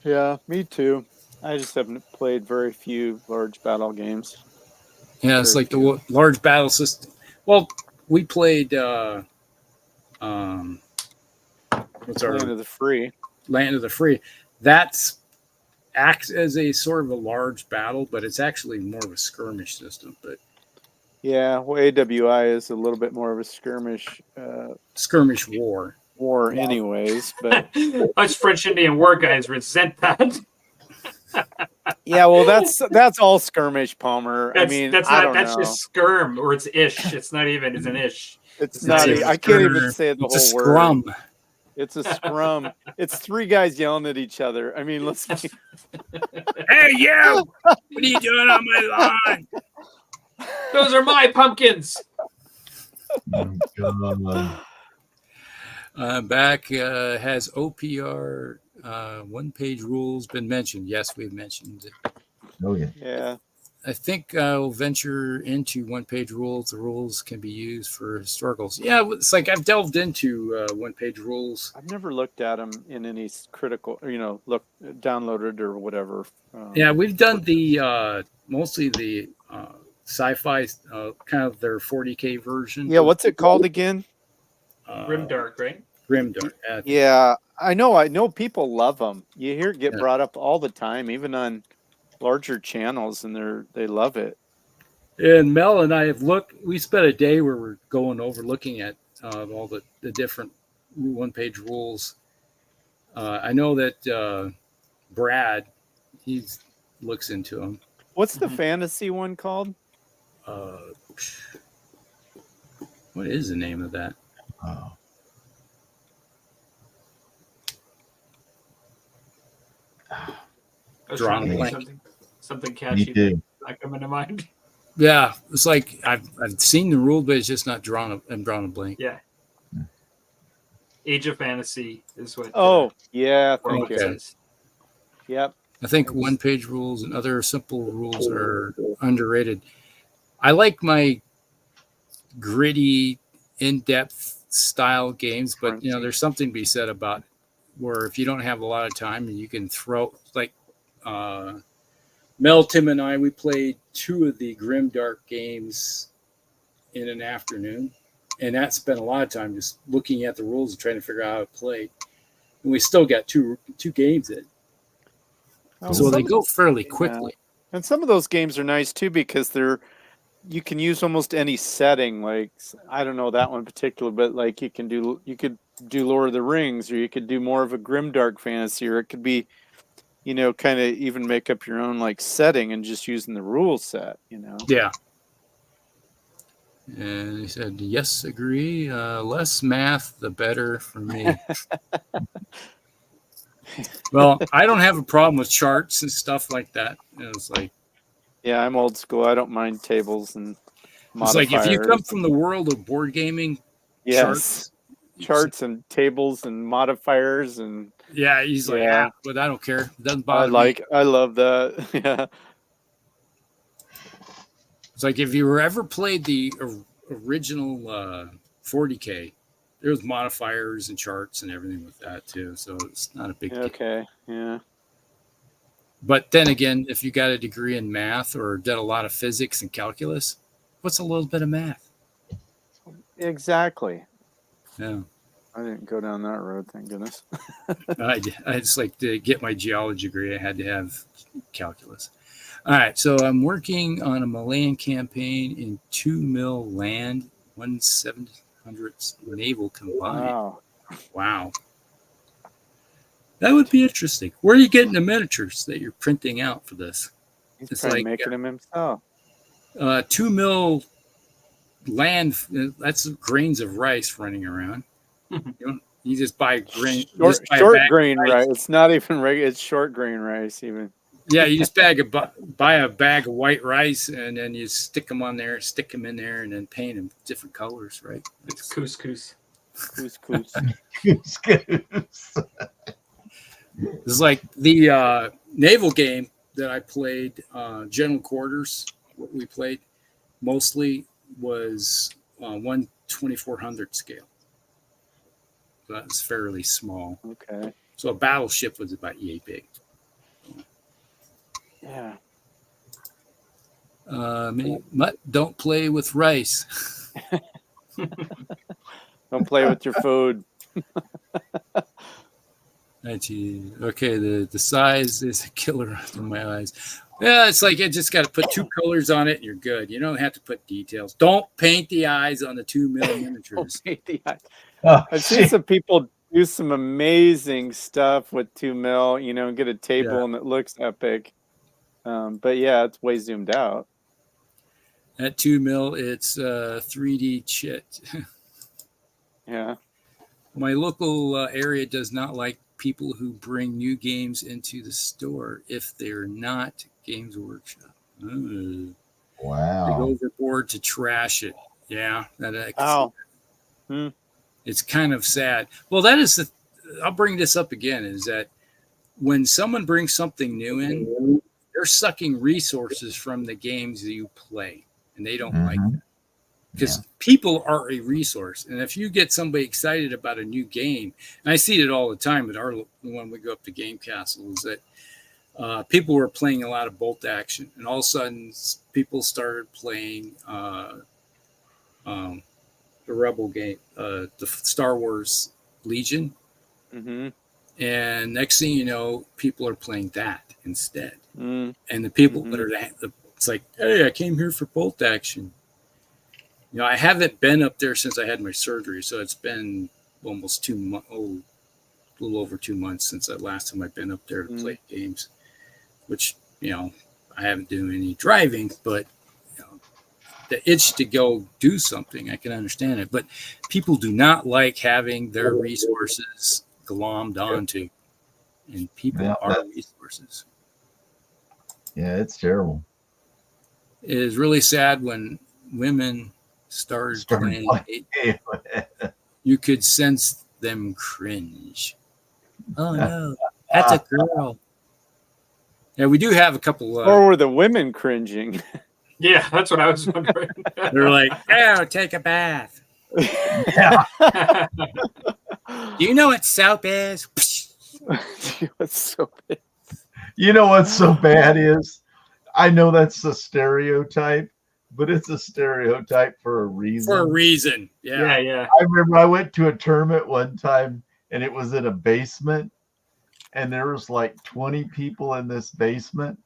Yeah, me too. I just haven't played very few large battle games. Yeah, it's like the large battle system. Well, we played what's our Land of the Free. Land of the Free. That's acts as a sort of a large battle, but it's actually more of a skirmish system. But yeah, well, AWI is a little bit more of a skirmish war anyways, but us French Indian war guys resent that. Yeah, well, that's all skirmish, Palmer. That's just skirm, or it's ish. It's not even. It's an ish. It's not. I can't even say the whole word. Scrum. It's a scrum. It's three guys yelling at each other. I mean, let's. Hey, you! What are you doing on my lawn? Those are my pumpkins. Back has OPR one-page rules been mentioned? Yes, we've mentioned it. Oh yeah. Yeah. I think I'll venture into one-page rules. The rules can be used for historicals. Yeah, it's like I've delved into one-page rules. I've never looked at them in any critical, downloaded or whatever. Yeah, we've done the mostly the sci-fi, kind of their 40K version. Yeah, what's it called again? Grimdark, right? Grimdark. Yeah, I know people love them. You hear it get brought up all the time, even on larger channels, and they love it. And Mel and I have we spent a day where we're going over looking at all the different one-page rules. I know that Brad, he looks into them. What's the fantasy one called? What is the name of that? Oh. Drawing a blank. Something catchy not coming to mind. Yeah, it's like I've seen the rule, but it's just not drawn. I'm drawing a blank. Yeah. Age of Fantasy is what. Yeah, thank you. Yep. I think one-page rules and other simple rules are underrated. I like my gritty, in-depth style games, but there's something to be said about where if you don't have a lot of time and you can throw like Mel, Tim, and I, we played 2 of the Grimdark games in an afternoon, and that spent a lot of time just looking at the rules and trying to figure out how to play. And we still got two games in. So they go fairly quickly. And some of those games are nice too because you can use almost any setting. Like I don't know that one in particular, but like you could do Lord of the Rings, or you could do more of a grimdark fantasy, or it could be, kind of even make up your own like setting and just using the rule set. Yeah. And he said, "Yes, agree. Less math, the better for me." Well, I don't have a problem with charts and stuff like that. It's like, yeah, I'm old school. I don't mind tables and modifiers. It's like if you come from the world of board gaming, charts and tables and modifiers and he's like, but I don't care. It doesn't bother me. I love that. Yeah. It's like if you ever played the original 40K. There's modifiers and charts and everything with that too, so it's not a big deal. Okay, yeah. But then again, if you got a degree in math or did a lot of physics and calculus, what's a little bit of math? Exactly. Yeah. I didn't go down that road, thank goodness. I just like to get my geology degree. I had to have calculus. All right, so I'm working on a Malayan campaign in 2 mil land, 1/700 naval combined. Wow. That would be interesting. Where are you getting the miniatures that you're printing out for this? He's probably making them himself. 2 mil land, that's grains of rice running around. You just buy grain. Short grain rice. It's not even regular. It's short grain rice even. Yeah, you just buy a bag of white rice, and then you stick them in there, and then paint them different colors, right? It's couscous. Couscous. It's like the naval game that I played, General Quarters. What we played mostly was 1/2400 scale. So that's fairly small. Okay. So a battleship was about yay big. Yeah. Don't play with rice. Don't play with your food. Okay, the size is a killer in my eyes. Yeah, it's like you just got to put 2 colors on it and you're good. You don't have to put details. Don't paint the eyes on the 2 mil miniatures. Don't paint the eyes. I've seen some people do some amazing stuff with 2 mil, and get a table and it looks epic. But yeah, it's way zoomed out. At 2 mil, it's 3D chit. Yeah. My local area does not like people who bring new games into the store if they're not Games Workshop. Wow. They go overboard to trash it. Yeah. It's kind of sad. Well, that is I'll bring this up again, is that when someone brings something new in, they're sucking resources from the games that you play, and they don't like that. Because people are a resource, and if you get somebody excited about a new game, and I see it all the time when we go up to Game Castle, is that people were playing a lot of bolt action, and all of a sudden people started playing the Rebel game, the Star Wars Legion, and next thing you know, people are playing that instead, and the people that are it's like, hey, I came here for bolt action. You know, I haven't been up there since I had my surgery, so it's been almost 2 months, a little over 2 months since the last time I've been up there to play games, which, you know, I haven't done any driving, but you know, the itch to go do something, I can understand it. But people do not like having their resources glommed onto, and people are resources. Yeah, it's terrible. It is really sad when women started playing. You could sense them cringe. Oh no, that's a girl. Yeah, we do have a couple. Or were the women cringing? Yeah, that's what I was wondering. They're like, "Oh, take a bath." Yeah. Do you know what soap is? What's so bad? You know what's so bad is, I know that's a stereotype, but it's a stereotype for a reason. For a reason. Yeah. Yeah. I remember I went to a tournament one time, and it was in a basement, and there was like 20 people in this basement.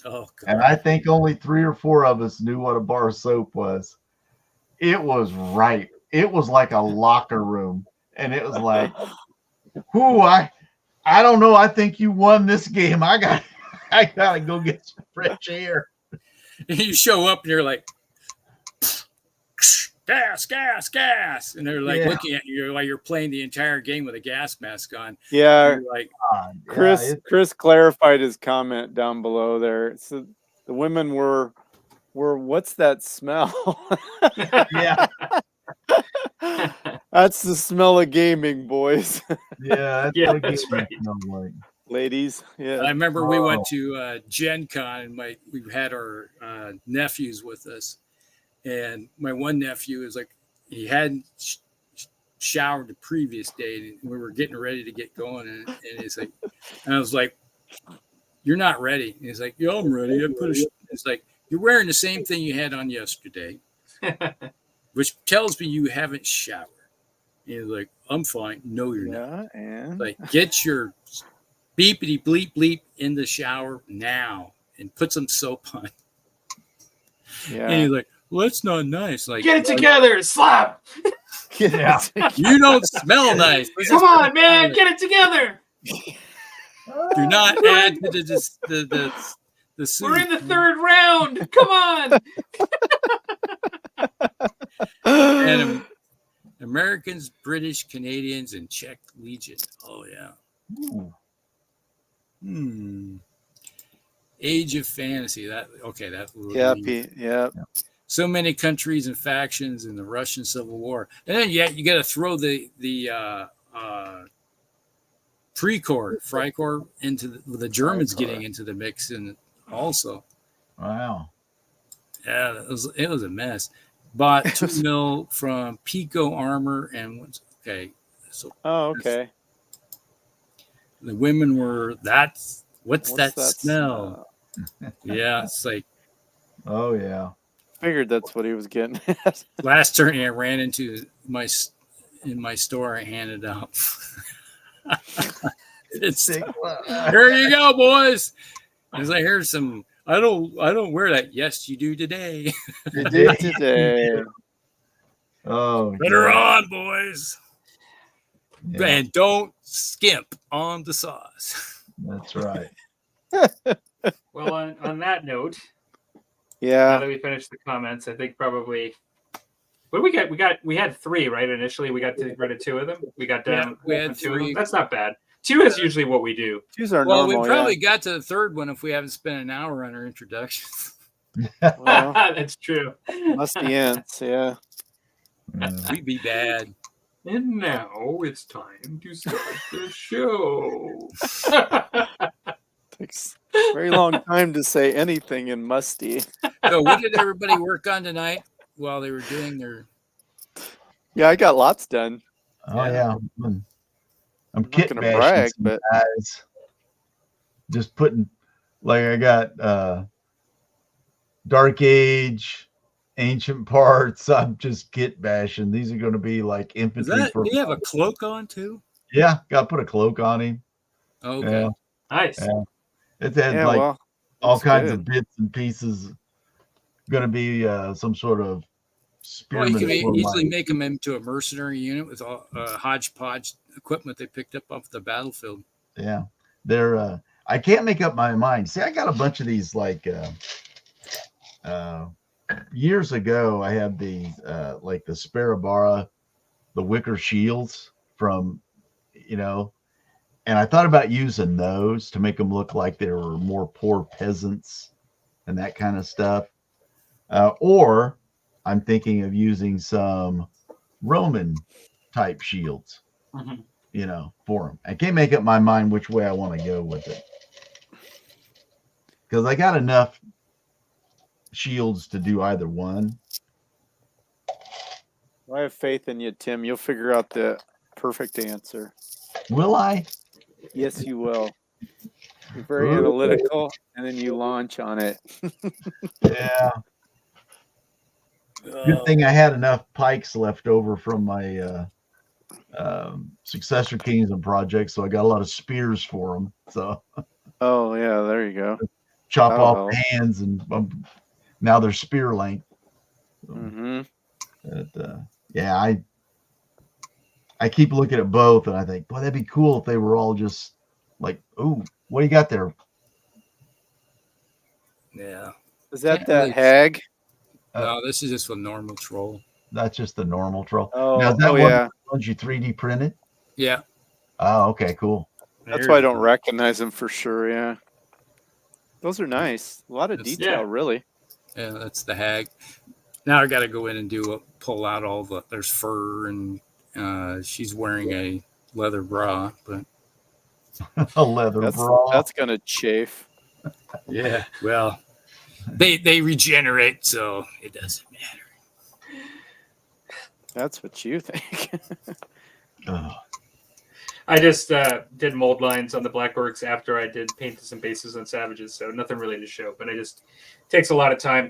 Oh, God. And I think only 3 or 4 of us knew what a bar of soap was. It was right. It was like a locker room. And it was like, whoo, I don't know. I think you won this game. I gotta go get some fresh air. You show up and you're like, gas. And they're like looking at you while you're playing the entire game with a gas mask on. Yeah. Like, Chris clarified his comment down below there. So the women were what's that smell? Yeah. That's the smell of gaming, boys. Yeah, that's right. Like. Ladies. Yeah. I remember we went to Gen Con, and we had our nephews with us. And my one nephew is like, he hadn't showered the previous day, and we were getting ready to get going. And he's like, and I was like, "You're not ready." And he's like, "Yeah, I'm ready." It's like, "You're wearing the same thing you had on yesterday," which tells me you haven't showered. And he's like, "I'm fine." No, you're not. And like, get your beepity bleep bleep in the shower now and put some soap on. Yeah. And he's like, "Well, that's not nice." Like, get it together, slap. Yeah. You don't smell nice. Come on, man, get it together. Do not add to the soup. We're in the 3rd round. Come on. And Americans, British, Canadians, and Czech Legion. Oh yeah. Age of Fantasy. That yeah. So many countries and factions in the Russian Civil War, and then you got to throw the Freikorps into the Germans getting into the mix, and also. Wow. Yeah, it was a mess. Bought 2 mil from Pico Armor, and okay. So okay. The women were what's that smell? Yeah, it's like, oh yeah. Figured that's what he was getting at. Last turn I ran into my store. I handed out. Here you go, boys. It's like, here's some. I don't wear that. Yes, you do today. You did today. Oh, put her on, boys. Yeah. And don't skimp on the sauce. That's right. Well, on that note, yeah. Now that we finished the comments, I think probably. What did we had 3, right? Initially, we got rid of 2 of them. We got down. We had 2 3. of them. That's not bad. 2 is usually what we do. 2's are normal. We probably got to the 3rd one if we haven't spent an hour on our introductions. Well, that's true. Musty ants, yeah. We'd be bad. And now it's time to start the show. Very long time to say anything in Musty. So what did everybody work on tonight while they were doing their... Yeah, I got lots done. Oh yeah. I'm not kit gonna bashing brag, some but guys. Just putting, like, I got Dark Age, ancient parts. I'm just kit bashing. These are going to be like infantry. Do you have a cloak on too? Yeah, got to put a cloak on him. Okay. Yeah. Nice. Yeah. It had like all kinds of bits and pieces. Going to be some sort of spearman. Well, you can easily make them into a mercenary unit with all hodgepodge equipment they picked up off the battlefield. Yeah, they're. I can't make up my mind. See, I got a bunch of these like years ago. I had these like the Sparabara, the wicker shields from, and I thought about using those to make them look like they were more poor peasants and that kind of stuff. Or I'm thinking of using some Roman type shields, for them. I can't make up my mind which way I want to go with it. Because I got enough shields to do either one. I have faith in you, Tim. You'll figure out the perfect answer. Will I? Yes, you will. You're very analytical, and then you launch on it. Yeah. Good thing I had enough pikes left over from my Successor Kingdom project, so I got a lot of spears for them. So. Oh yeah, there you go. Chop off hands, and now they're spear length. But, yeah, I keep looking at both, and I think, boy, that'd be cool if they were all just like, "Ooh, what do you got there?" Yeah. Is that hag? No, this is just a normal troll. That's just the normal troll. Oh, now, is that one ones you 3D printed? Yeah. Oh, okay, cool. That's why I don't recognize them for sure. Yeah. Those are nice. A lot of detail, really. Yeah, that's the hag. Now I got to go in and pull out all there's fur, and she's wearing a leather bra, but a leather bra. That's gonna chafe. Yeah. Well, they regenerate, so it doesn't matter. That's what you think. I just did mold lines on the Black Orcs after I did painted some bases on Savages, so nothing really to show. But takes a lot of time.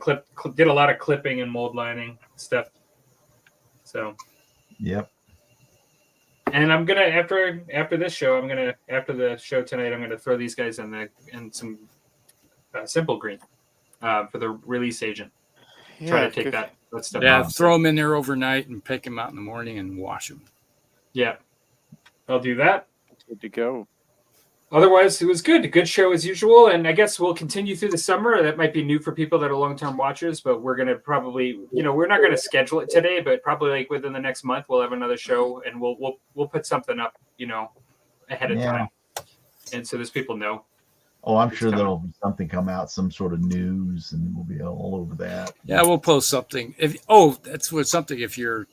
Did a lot of clipping and mold lining stuff. So. Yep. And I'm gonna after this show, after the show tonight, I'm gonna throw these guys in some simple green for the release agent. Try to take that stuff. Yeah, off. throw them in there overnight and pick them out in the morning and wash them. Yeah. I'll do that. Good to go. Otherwise, it was good. A good show as usual. And I guess we'll continue through the summer. That might be new for people that are long-term watchers, but we're going to probably, we're not going to schedule it today, but probably like within the next month, we'll have another show and we'll put something up, ahead of time. And so those people know. Oh, I'm sure there'll be something come out, some sort of news, and we'll be all over that. Yeah, we'll post something. If you're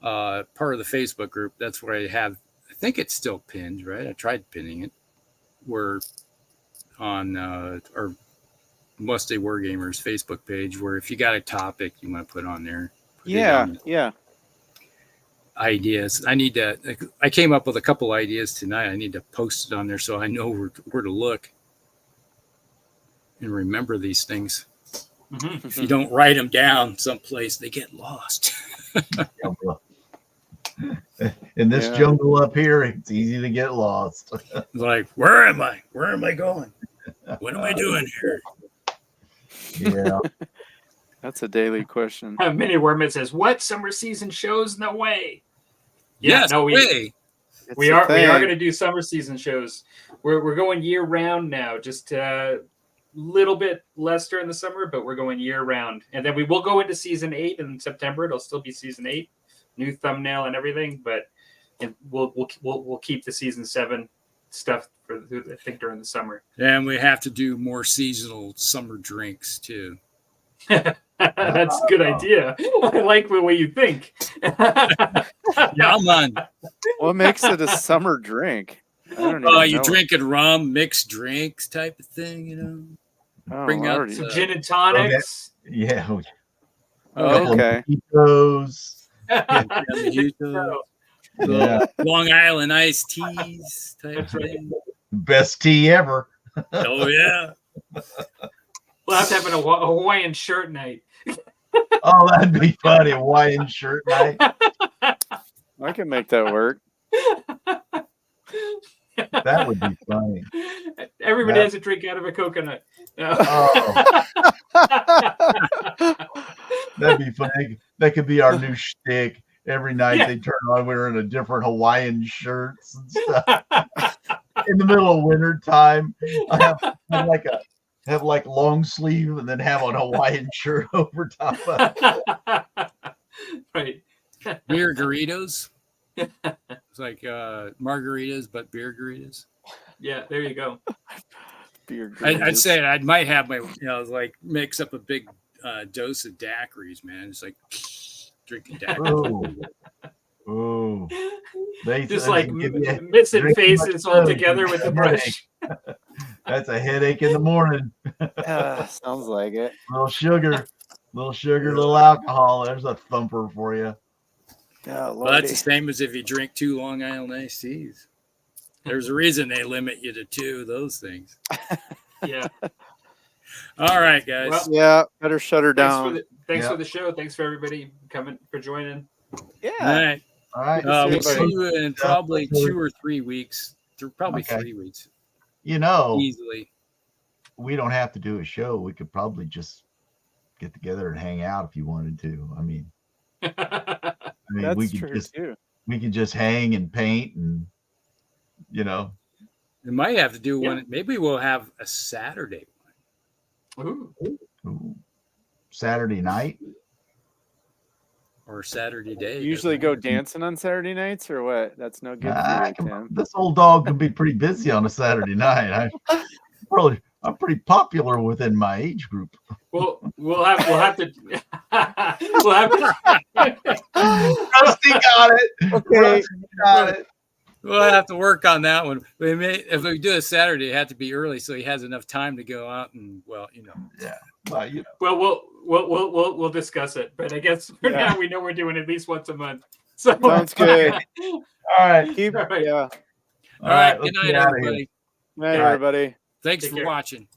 part of the Facebook group, that's where I think it's still pinned, right? I tried pinning it. We're on our Musty Wargamers Facebook page, where if you got a topic you want to put on there. Yeah. Ideas. I came up with a couple ideas tonight. I need to post it on there so I know where to look and remember these things. Mm-hmm. If you don't write them down someplace, they get lost. In this jungle up here, it's easy to get lost. Like, where am I? Where am I going? What am I doing here? Yeah. That's a daily question. Mini Wormit says, "What summer season shows? No way." Yeah, we are going to do summer season shows. We're going year round now. Just a little bit less during the summer, but we're going year round. And then we will go into season 8 in September. It'll still be season 8. New thumbnail and everything, but we'll keep the season 7 stuff for I think during the summer. And we have to do more seasonal summer drinks too. That's a good idea. I like the way you think. Yeah, man. What makes it a summer drink? You drinking rum, mixed drinks type of thing, you know. Bring out some gin and tonics. Okay. Yeah. Okay. Mojitos. Long Island iced teas type thing. Best tea ever. Oh yeah. We'll have to have a Hawaiian shirt night. Oh, that'd be funny. Hawaiian shirt night. I can make that work. That would be funny. Everybody has a drink out of a coconut. Oh. That'd be funny. That could be our new shtick. Every night they turn on, we're in a different Hawaiian shirts and stuff. In the middle of winter time, I have like long sleeve and then have an Hawaiian shirt over top of it. Right. Beer burritos. It's like margaritas, but beer burritos. Yeah, there you go. Beer I'd say I might have my, like mix up a big dose of daiquiris, man. It's like drinking daiquiris. Ooh. Just like missing faces all together with the brush. That's a headache in the morning. Sounds like it. Little sugar, little alcohol. There's a thumper for you. Oh, well, that's the same as if you drink 2 Long Island iced teas. There's a reason they limit you to 2 of those things. Yeah. All right, guys. Well, yeah, better shut her down. Thanks for the show. Thanks for everybody coming for joining. Yeah. All right. We'll see you in probably 2 or 3 weeks. Probably 3 weeks. Easily. We don't have to do a show. We could probably just get together and hang out if you wanted to. I mean, that's we could true too. We could just hang and paint and, We might have to do one. Maybe we'll have a Saturday one. Ooh. Saturday night? Or Saturday day. You usually go dancing on Saturday nights or what? That's no good for you, Tim. This old dog can be pretty busy on a Saturday night. I'm pretty popular within my age group. We'll have to. Rusty got it. Okay, Rusty got it. We'll have to work on that one. If we do a Saturday, it had to be early so he has enough time to go out and Yeah. Well, we'll discuss it. But I guess for now we know we're doing at least once a month. So sounds good. All right. Yeah. All right. Good night, everybody. Good night, everybody. Thanks for watching.